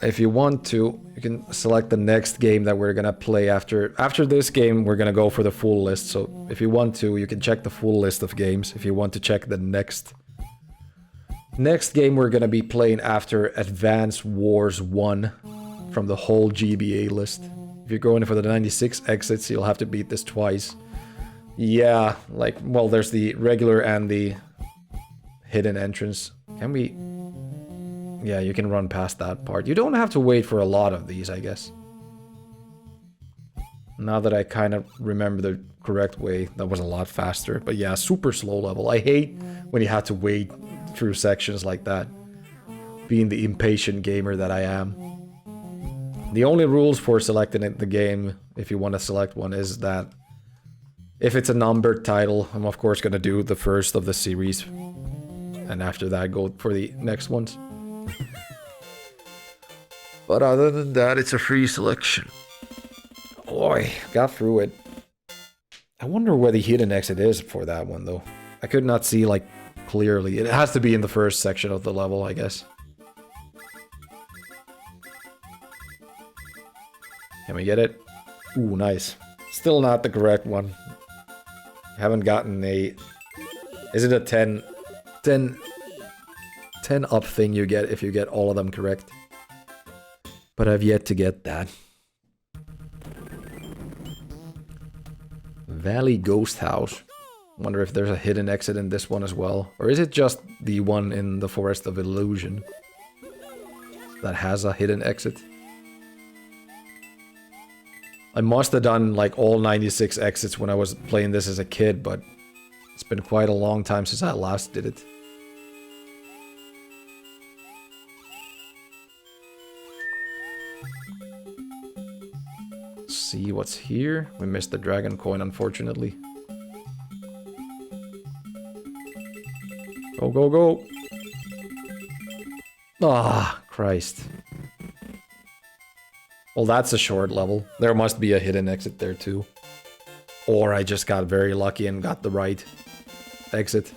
If you want to, you can select the next game that we're gonna play after. After this game, we're gonna go for the full list. So if you want to, you can check the full list of games. If you want to check the next game we're gonna be playing after Advance Wars 1 from the whole GBA list. If you're going for the 96 exits, you'll have to beat this twice. Yeah, like, well, there's the regular and the hidden entrance. Can we... Yeah, you can run past that part. You don't have to wait for a lot of these, I guess. Now that I kind of remember the correct way, that was a lot faster. But yeah, super slow level. I hate when you have to wait through sections like that. Being the impatient gamer that I am. The only rules for selecting the game, if you want to select one, is that if it's a numbered title, I'm of course going to do the first of the series. And after that, go for the next ones. But other than that, it's a free selection. Boy, got through it. I wonder where the hidden exit is for that one, though. I could not see, like, clearly. It has to be in the first section of the level, I guess. Can we get it? Ooh, nice. Still not the correct one. Haven't gotten a... Is it a 10 up thing you get if you get all of them correct? But I've yet to get that. Valley Ghost House. Wonder if there's a hidden exit in this one as well. Or is it just the one in the Forest of Illusion that has a hidden exit? I must have done like all 96 exits when I was playing this as a kid, but it's been quite a long time since I last did it. See what's here. We missed the dragon coin, unfortunately. Go, go, go! Ah, Christ. Well, that's a short level. There must be a hidden exit there too. Or I just got very lucky and got the right exit.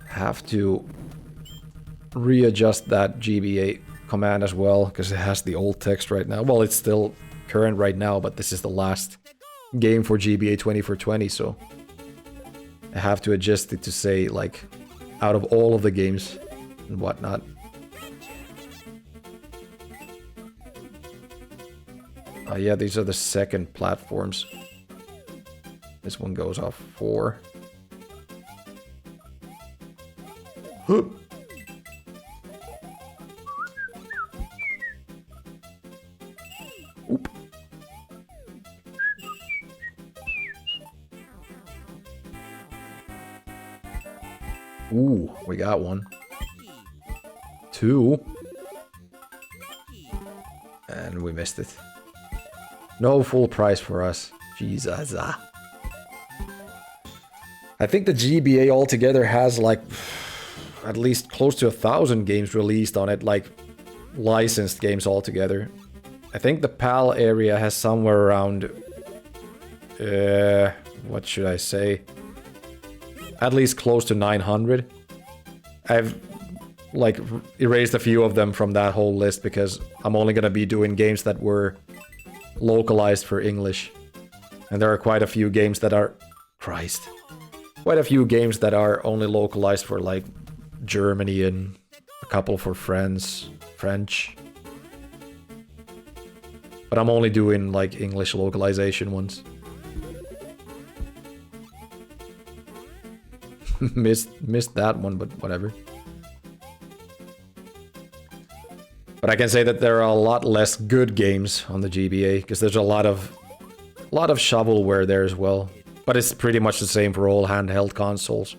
Have to readjust that GBA command as well, because it has the old text right now. Well, it's still current right now, but this is the last game for GBA 2420, so I have to adjust it to say, like, out of all of the games and whatnot. Yeah, these are the second platforms. This one goes off 4. Oop. Ooh, we got one. 2. And we missed it. No full price for us. Jesus. I think the GBA altogether has like at least close to 1,000 games released on it, like licensed games altogether. I think the PAL area has somewhere around, what should I say? At least close to 900. I've like erased a few of them from that whole list because I'm only gonna be doing games that were localized for English. And there are quite a few games that are... Christ. Quite a few games that are only localized for like Germany and a couple for French. But I'm only doing like English localization ones. missed that one, but whatever. But I can say that there are a lot less good games on the GBA, because there's a lot of shovelware there as well. But it's pretty much the same for all handheld consoles.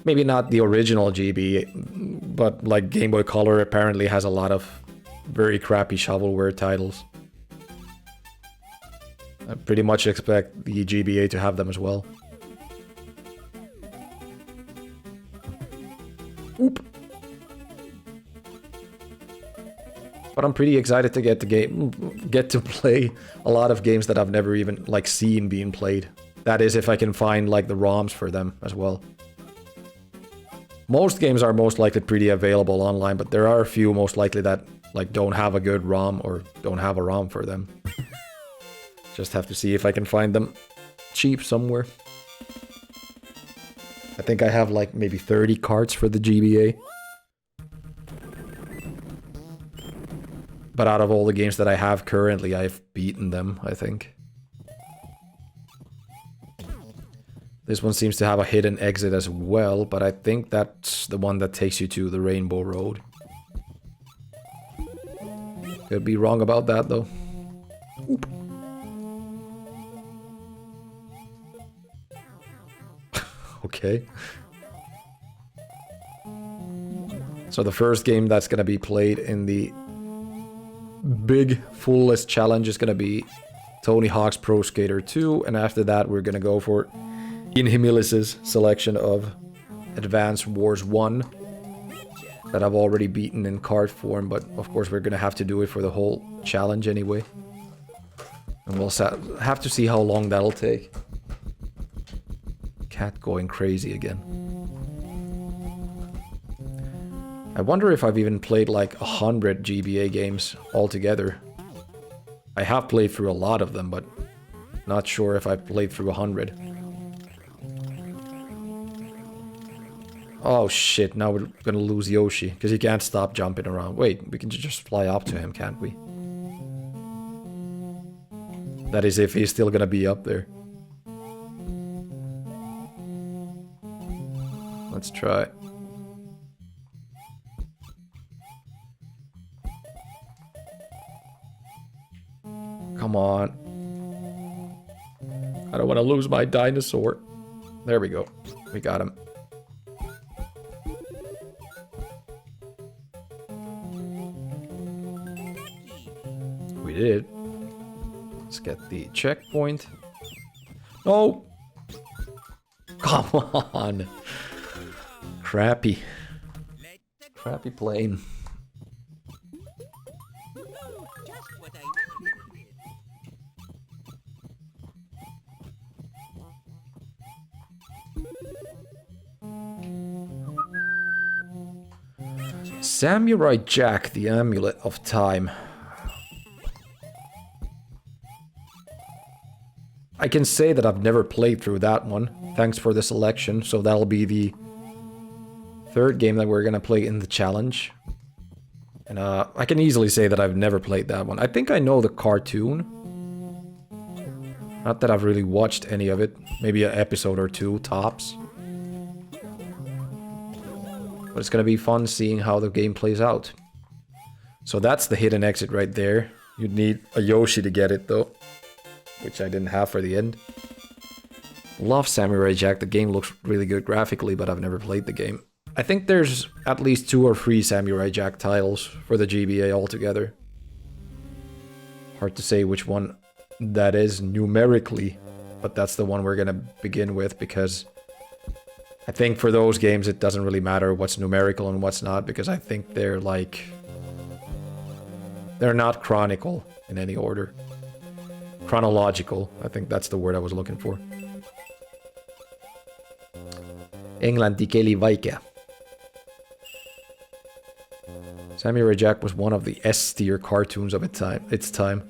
Maybe not the original GBA, but like Game Boy Color apparently has a lot of very crappy shovelware titles. I pretty much expect the GBA to have them as well. Oop. But I'm pretty excited to get to play a lot of games that I've never even like seen being played. That is, if I can find like the ROMs for them as well. Most games are most likely pretty available online, but there are a few most likely that like don't have a good ROM or don't have a ROM for them. Just have to see if I can find them cheap somewhere. I think I have like maybe 30 carts for the GBA. But out of all the games that I have currently, I've beaten them, I think. This one seems to have a hidden exit as well, but I think that's the one that takes you to the Rainbow Road. Could be wrong about that, though. Oop. Okay. So the first game that's gonna be played in the big full list challenge is gonna be Tony Hawk's Pro Skater 2, and after that we're gonna go for Inhimilis's selection of Advance Wars 1 that I've already beaten in card form, but of course we're gonna have to do it for the whole challenge anyway. And we'll have to see how long that'll take. Cat going crazy again. I wonder if I've even played like 100 GBA games altogether. I have played through a lot of them, but not sure if I've played through 100. Oh shit, now we're gonna lose Yoshi, because he can't stop jumping around. Wait, we can just fly up to him, can't we? That is if he's still gonna be up there. Let's try. Come on. I don't want to lose my dinosaur. There we go. We got him. we did. Let's get the checkpoint. No! Come on! Crappy. Crappy plane. Samurai Jack, the Amulet of Time. I can say that I've never played through that one. Thanks for the selection. So that'll be the third game that we're gonna play in the challenge. And I can easily say that I've never played that one. I think I know the cartoon. Not that I've really watched any of it. Maybe an episode or two, tops. But it's gonna be fun seeing how the game plays out. So that's the hidden exit right there. You'd need a Yoshi to get it though, which I didn't have for the end. Love Samurai Jack. The game looks really good graphically, but I've never played the game. I think there's at least 2 or 3 Samurai Jack titles for the GBA altogether. Hard to say which one that is numerically, but that's the one we're gonna begin with because I think for those games it doesn't really matter what's numerical and what's not, because I think they're like... they're not chronicle in any order. Chronological, I think that's the word I was looking for. Englanti vaikea. Samurai Jack was one of the S-tier cartoons of its time.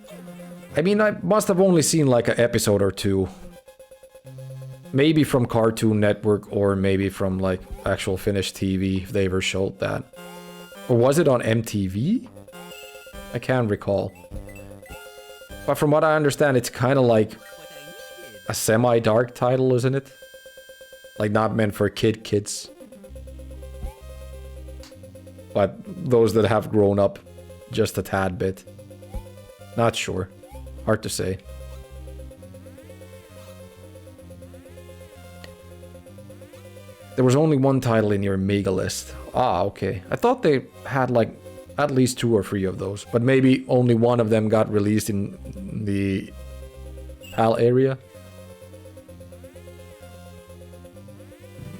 I mean, I must have only seen like an episode or two. Maybe from Cartoon Network or maybe from like actual Finnish TV if they ever showed that. Or was it on MTV? I can't recall. But from what I understand, it's kind of like a semi-dark title, isn't it? Like not meant for kids. But those that have grown up just a tad bit. Not sure. Hard to say. There was only one title in your mega list. Ah, okay. I thought they had like at least 2 or 3 of those. But maybe only one of them got released in the PAL area.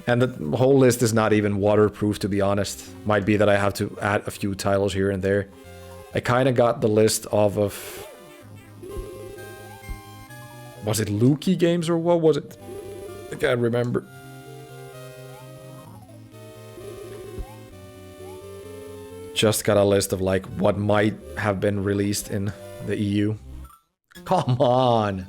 And the whole list is not even waterproof, to be honest. Might be that I have to add a few titles here and there. I kind of got the list of... was it Lukey Games or what was it? I can't remember. Just got a list of like what might have been released in the EU. Come on!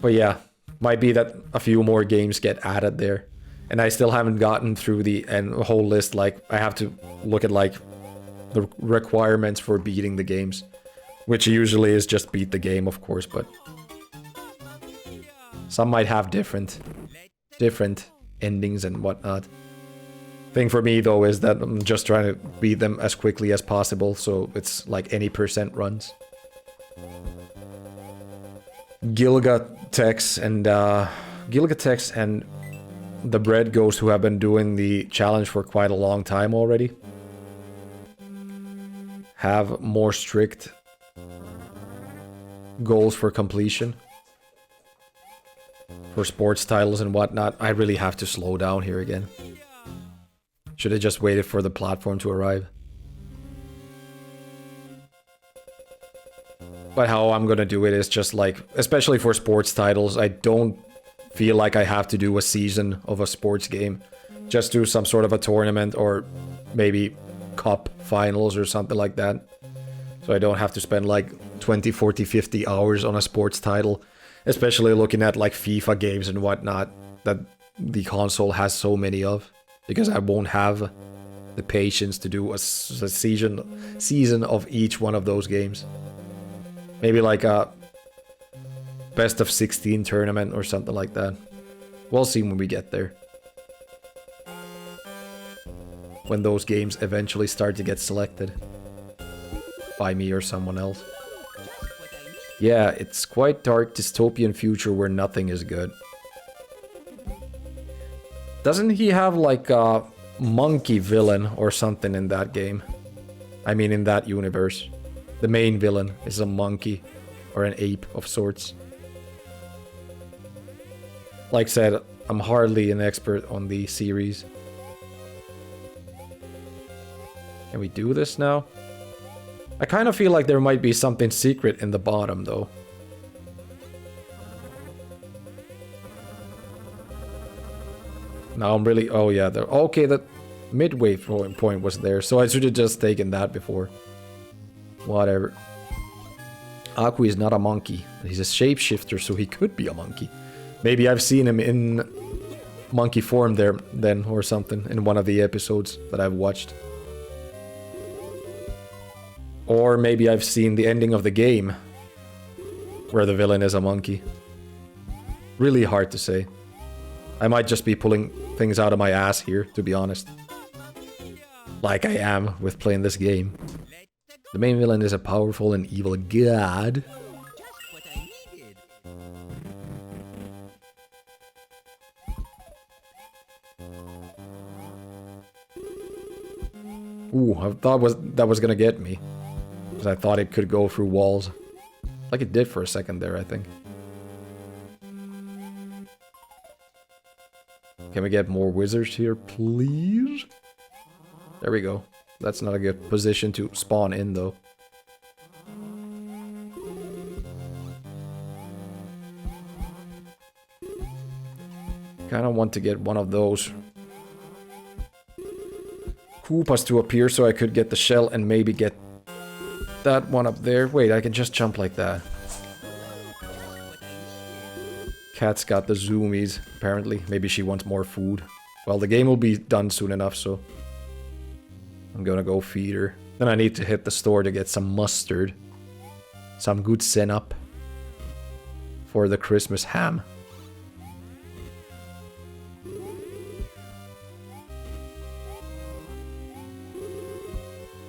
But yeah, might be that a few more games get added there. And I still haven't gotten through the whole list. Like, I have to look at like the requirements for beating the games. Which usually is just beat the game, of course, but... some might have different endings and whatnot. Thing for me though is that I'm just trying to beat them as quickly as possible, so it's like any percent runs. Gilgatex and the Bread Ghost, who have been doing the challenge for quite a long time already, have more strict goals for completion. For sports titles and whatnot. I really have to slow down here again. Should have just waited for the platform to arrive. But how I'm gonna do it is just like, especially for sports titles, I don't feel like I have to do a season of a sports game. Just do some sort of a tournament or maybe cup finals or something like that. So I don't have to spend like 20, 40, 50 hours on a sports title. Especially looking at like FIFA games and whatnot that the console has so many of. Because I won't have the patience to do a season of each one of those games. Maybe like a best of 16 tournament or something like that. We'll see when we get there. When those games eventually start to get selected. By me or someone else. Yeah, it's quite dark dystopian future where nothing is good. Doesn't he have like a monkey villain or something in that game? I mean in that universe. the main villain is a monkey or an ape of sorts. Like I said, I'm hardly an expert on the series. Can we do this now? I kind of feel like there might be something secret in the bottom, though. Now I'm really... Oh, yeah. Okay, the midway point was there, so I should have just taken that before. Whatever. Aku is not a monkey. He's a shapeshifter, so he could be a monkey. Maybe I've seen him in monkey form there then, or something, in one of the episodes that I've watched. Or maybe I've seen the ending of the game, where the villain is a monkey. Really hard to say. I might just be pulling things out of my ass here, to be honest. Like I am with playing this game. The main villain is a powerful and evil god. Ooh, I thought that was gonna get me. Because I thought it could go through walls. Like it did for a second there, I think. Can we get more wizards here, please? There we go. That's not a good position to spawn in, though. Kinda want to get one of those Koopas to appear so I could get the shell and maybe get that one up there. Wait, I can just jump like that. Cat's got the zoomies, apparently. Maybe she wants more food. Well, the game will be done soon enough, so I'm gonna go feed her. Then I need to hit the store to get some mustard. Some good senap for the Christmas ham.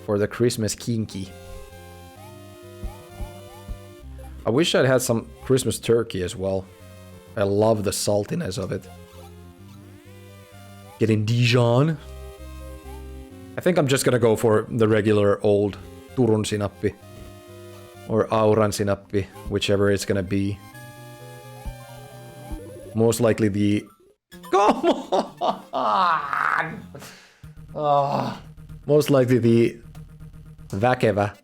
For the Christmas kinky. I wish I'd had some Christmas turkey as well. I love the saltiness of it. Getting Dijon. I think I'm just gonna go for the regular old Turun sinappi. Or Auran sinappi, whichever it's gonna be. Most likely the... Come on! Oh. Most likely the Väkevä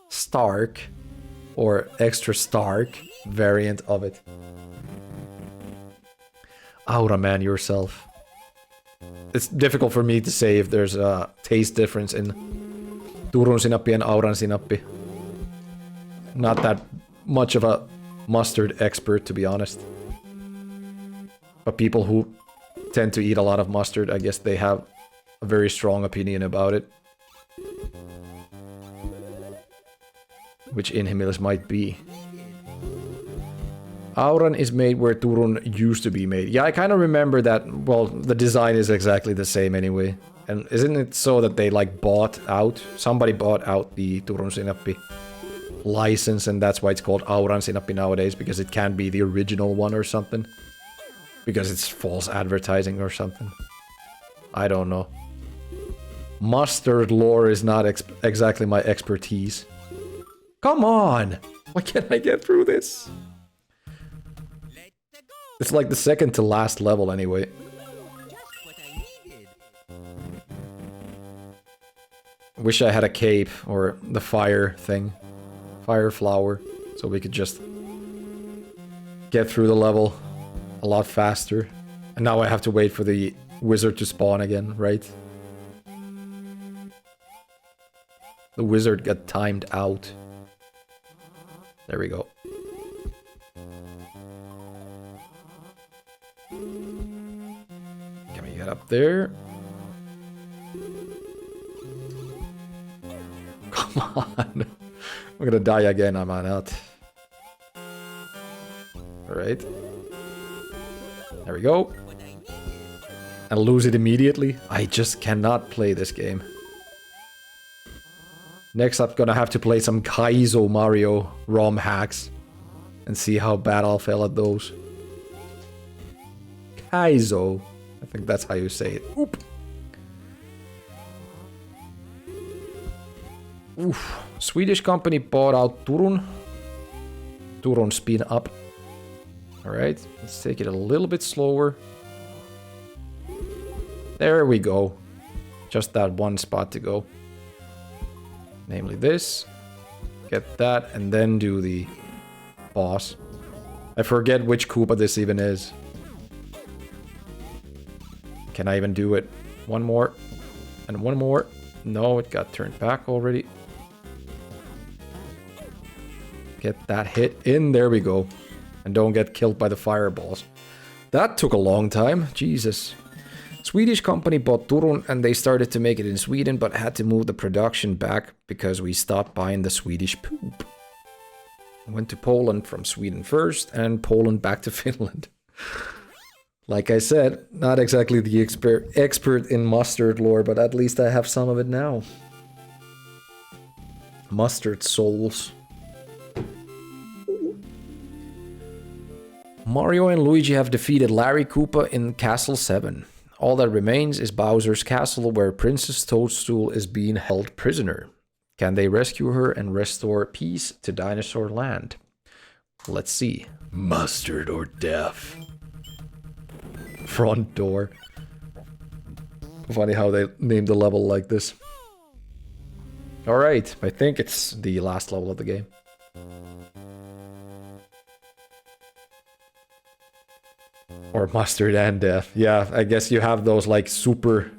Stark or extra stark variant of it. Aura man yourself. It's difficult for me to say if there's a taste difference in Turun sinappi and Auran sinappi. Not that much of a mustard expert, to be honest. But people who tend to eat a lot of mustard, I guess they have a very strong opinion about it. Which Inhimilis might be. Auran is made where Turun used to be made. Yeah, I kind of remember that. Well, the design is exactly the same anyway. And isn't it so that they like bought out? Somebody bought out the Turun sinappi license, and that's why it's called Auran sinappi nowadays, because it can't be the original one or something. Because it's false advertising or something. I don't know. Mustard lore is not exactly my expertise. Come on! Why can't I get through this? It's like the second to last level anyway. Wish I had a cape or the fire thing. Fire flower. So we could just get through the level a lot faster. And now I have to wait for the wizard to spawn again, right? The wizard got timed out. There we go. Can we get up there? Come on. I'm gonna die again, am I not? Alright. There we go. And lose it immediately. I just cannot play this game. Next I'm gonna have to play some Kaizo Mario ROM hacks. And see how bad I'll fail at those. Kaizo. I think that's how you say it. Oop. Oof. Swedish company bought out Turun. Turun speed up. Alright, let's take it a little bit slower. There we go. Just that one spot to go. Namely this. Get that, and then do the boss. I forget which Koopa this even is. Can I even do it? One more. And one more. No, it got turned back already. Get that hit in. There we go. And don't get killed by the fireballs. That took a long time. Jesus. Swedish company bought Turun and they started to make it in Sweden but had to move the production back because we stopped buying the Swedish poop. Went to Poland from Sweden first and Poland back to Finland. Like I said, not exactly the expert in mustard lore, but at least I have some of it now. Mustard souls. Mario and Luigi have defeated Larry Koopa in Castle 7. All that remains is Bowser's castle where Princess Toadstool is being held prisoner. Can they rescue her and restore peace to Dinosaur Land? Let's see. Mustard or death. Front door. Funny how they named the level like this. Alright, I think it's the last level of the game. Or mustard and death. Yeah, I guess you have those like super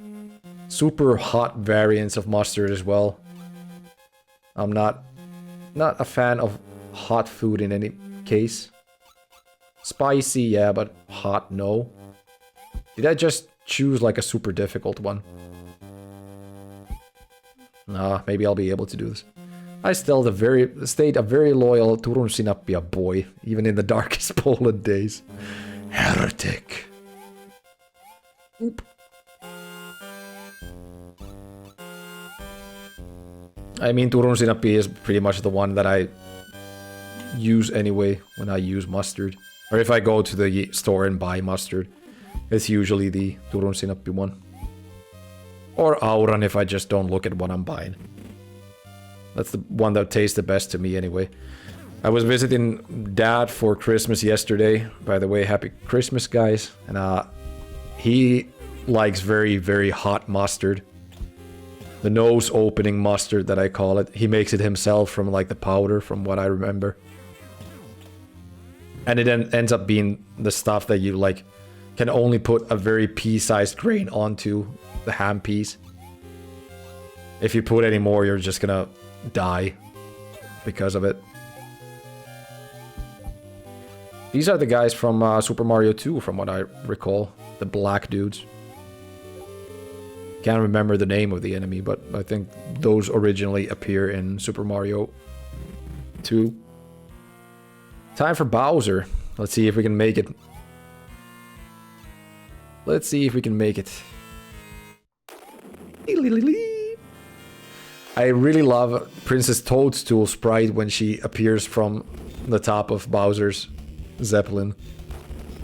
hot variants of mustard as well. I'm not a fan of hot food in any case. Spicy, yeah, but hot, no. Did I just choose like a super difficult one? Nah, maybe I'll be able to do this. I still stayed a very loyal Turun Sinapia boy, even in the darkest Poland days. Heretic. Oop. I mean, Turun Sinapia is pretty much the one that I use anyway when I use mustard. Or if I go to the store and buy mustard. It's usually the Turun Sinappi one. Or Auran if I just don't look at what I'm buying. That's the one that tastes the best to me anyway. I was visiting Dad for Christmas yesterday. By the way, happy Christmas, guys. And he likes very, very hot mustard. The nose opening mustard that I call it. He makes it himself from like the powder, from what I remember. And it ends up being the stuff that you like can only put a very pea-sized grain onto the ham piece. If you put any more, you're just gonna die because of it. These are the guys from Super Mario 2, from what I recall. The black dudes. Can't remember the name of the enemy, but I think those originally appear in Super Mario 2. Time for Bowser. Let's see if we can make it. Let's see if we can make it. I really love Princess Toadstool sprite when she appears from the top of Bowser's Zeppelin.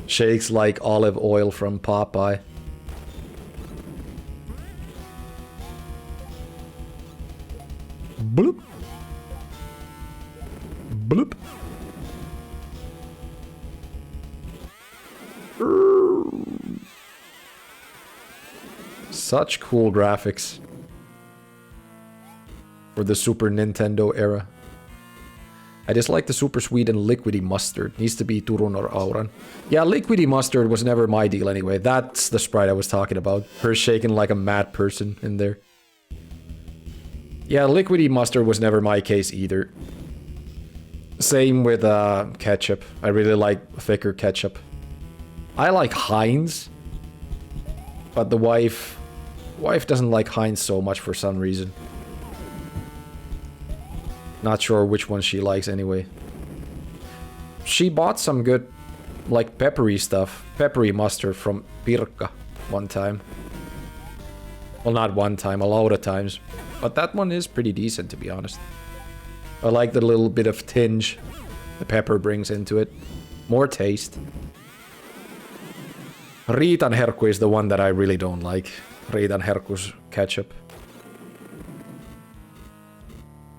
Shakes like olive oil from Popeye. Bloop. Bloop. Such cool graphics for the Super Nintendo era. I dislike the super sweet and liquidy mustard. Needs to be Turun or Auran. Yeah, liquidy mustard was never my deal anyway. That's the sprite I was talking about. Her shaking like a mad person in there. Yeah, liquidy mustard was never my case either. Same with ketchup. I really like thicker ketchup. I like Heinz. But the wife doesn't like Heinz so much for some reason. Not sure which one she likes anyway. She bought some good, like, peppery stuff. Peppery mustard from Pirkka one time. Well, not one time, a lot of times. But that one is pretty decent, to be honest. I like the little bit of tinge the pepper brings into it. More taste. Riitan herkku is the one that I really don't like. Riitan herkku's ketchup.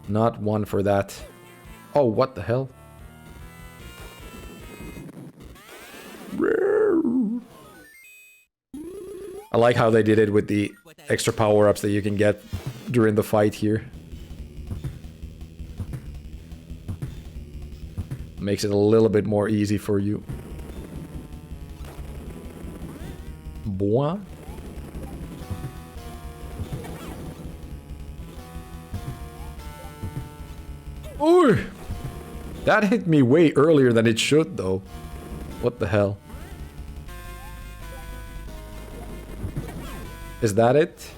Not one for that. Oh, what the hell? I like how they did it with the extra power-ups that you can get during the fight here. Makes it a little bit more easy for you. Boah. Ooh! That hit me way earlier than it should, though. What the hell? Is that it?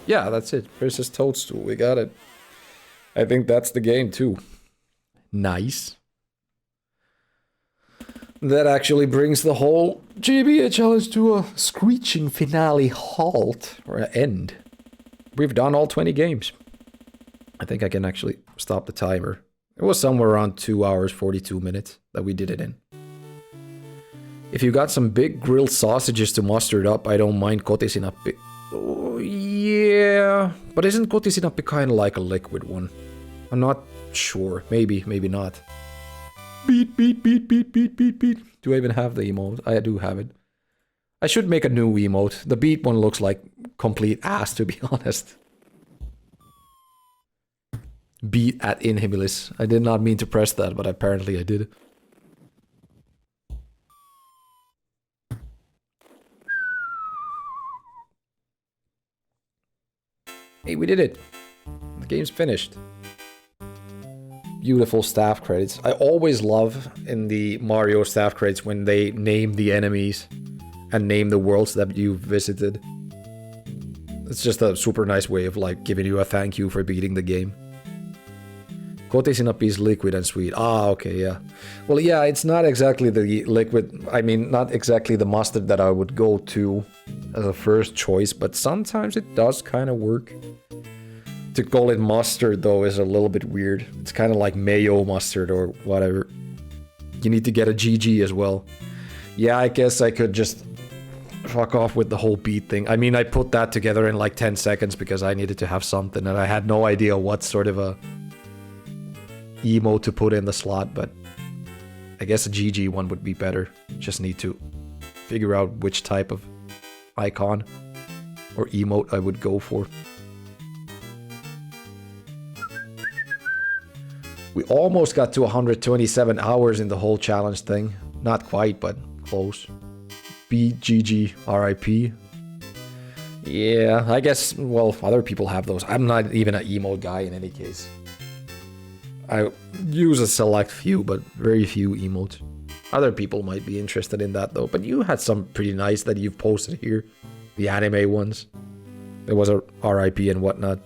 Yeah, that's it. Versus Toadstool. We got it. I think that's the game, too. Nice. That actually brings the whole GBA challenge to a screeching finale halt, or an end. We've done all 20 games. I think I can actually stop the timer. It was somewhere around 2 hours, 42 minutes that we did it in. If you got some big grilled sausages to muster it up, I don't mind kotisinappi. Oh, yeah. But isn't kotisinappi kind of like a liquid one? I'm not sure. Maybe, maybe not. Beat, beat, beat, beat, beat, beat, beat. Do I even have the emote? I do have it. I should make a new emote. The beat one looks like complete ass, to be honest. Beat at Inhibilis. I did not mean to press that, but apparently I did. Hey, we did it. The game's finished. Beautiful staff credits. I always love in the Mario staff credits when they name the enemies and name the worlds that you've visited. It's just a super nice way of like giving you a thank you for beating the game. Kotisinappi is liquid and sweet. Ah, okay, yeah. Well, yeah, it's not exactly the liquid, I mean, not exactly the mustard that I would go to as a first choice, but sometimes it does kind of work. To call it mustard, though, is a little bit weird. It's kind of like mayo mustard or whatever. You need to get a GG as well. Yeah, I guess I could just fuck off with the whole beat thing. I mean, I put that together in like 10 seconds because I needed to have something, and I had no idea what sort of a emote to put in the slot, but I guess a GG one would be better. Just need to figure out which type of icon or emote I would go for. We almost got to 127 hours in the whole challenge thing. Not quite, but close. BGG RIP. Yeah, I guess, well, other people have those. I'm not even an emote guy in any case. I use a select few, but very few emotes. Other people might be interested in that though, but you had some pretty nice that you've posted here. The anime ones. There was a RIP and whatnot.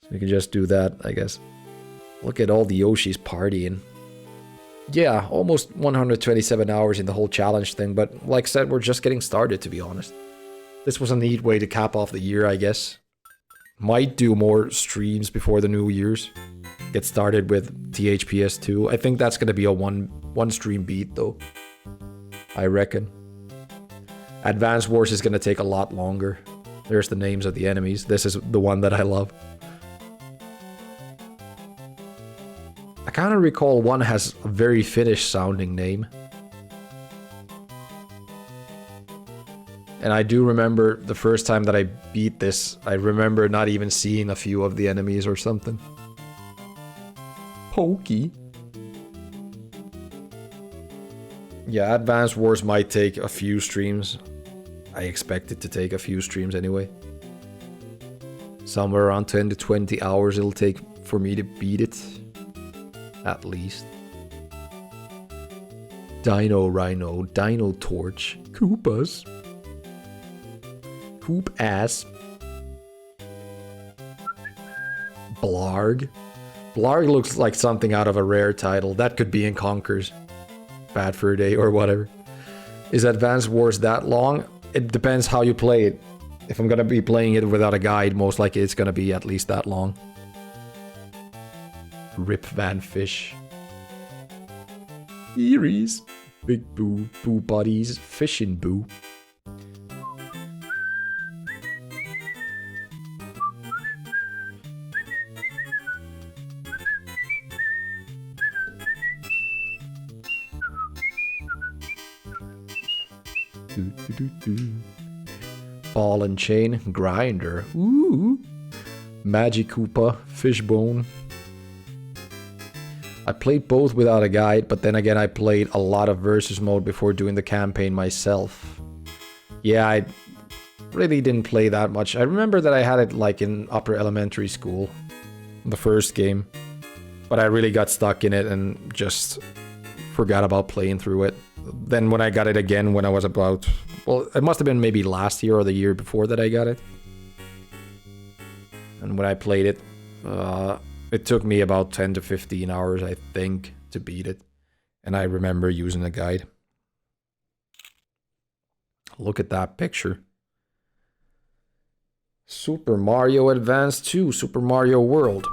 So you can just do that, I guess. Look at all the Yoshis partying. Yeah, almost 127 hours in the whole challenge thing, but like I said, we're just getting started, to be honest. This was a neat way to cap off the year, I guess. Might do more streams before the New Year's. Get started with THPS 2. I think that's gonna be a one stream beat though. I reckon. Advance Wars is gonna take a lot longer. There's the names of the enemies. This is the one that I love. I kinda recall one has a very Finnish sounding name. And I do remember the first time that I beat this, I remember not even seeing a few of the enemies or something. Pokey. Yeah, Advance Wars might take a few streams. I expect it to take a few streams anyway. Somewhere around 10 to 20 hours it'll take for me to beat it. At least. Dino Rhino, Dino Torch, Koopas. Coop ass. Blarg. Blarg looks like something out of a rare title. That could be in Conker's Bad Fur Day or whatever. Is Advance Wars that long? It depends how you play it. If I'm gonna be playing it without a guide, most likely it's gonna be at least that long. Rip Van Fish. Eerie's. Big Boo. Boo Buddies. Fishin' Boo. Ball and chain, grinder. Ooh. Magic Koopa, fishbone. I played both without a guide, but then again I played a lot of versus mode before doing the campaign myself. Yeah, I really didn't play that much. I remember that I had it like in upper elementary school, the first game. But I really got stuck in it and just forgot about playing through it. Then when I got it again when I was about... Well, it must have been maybe last year or the year before that I got it. And when I played it, it took me about 10 to 15 hours, I think, to beat it. And I remember using a guide. Look at that picture. Super Mario Advance 2, Super Mario World.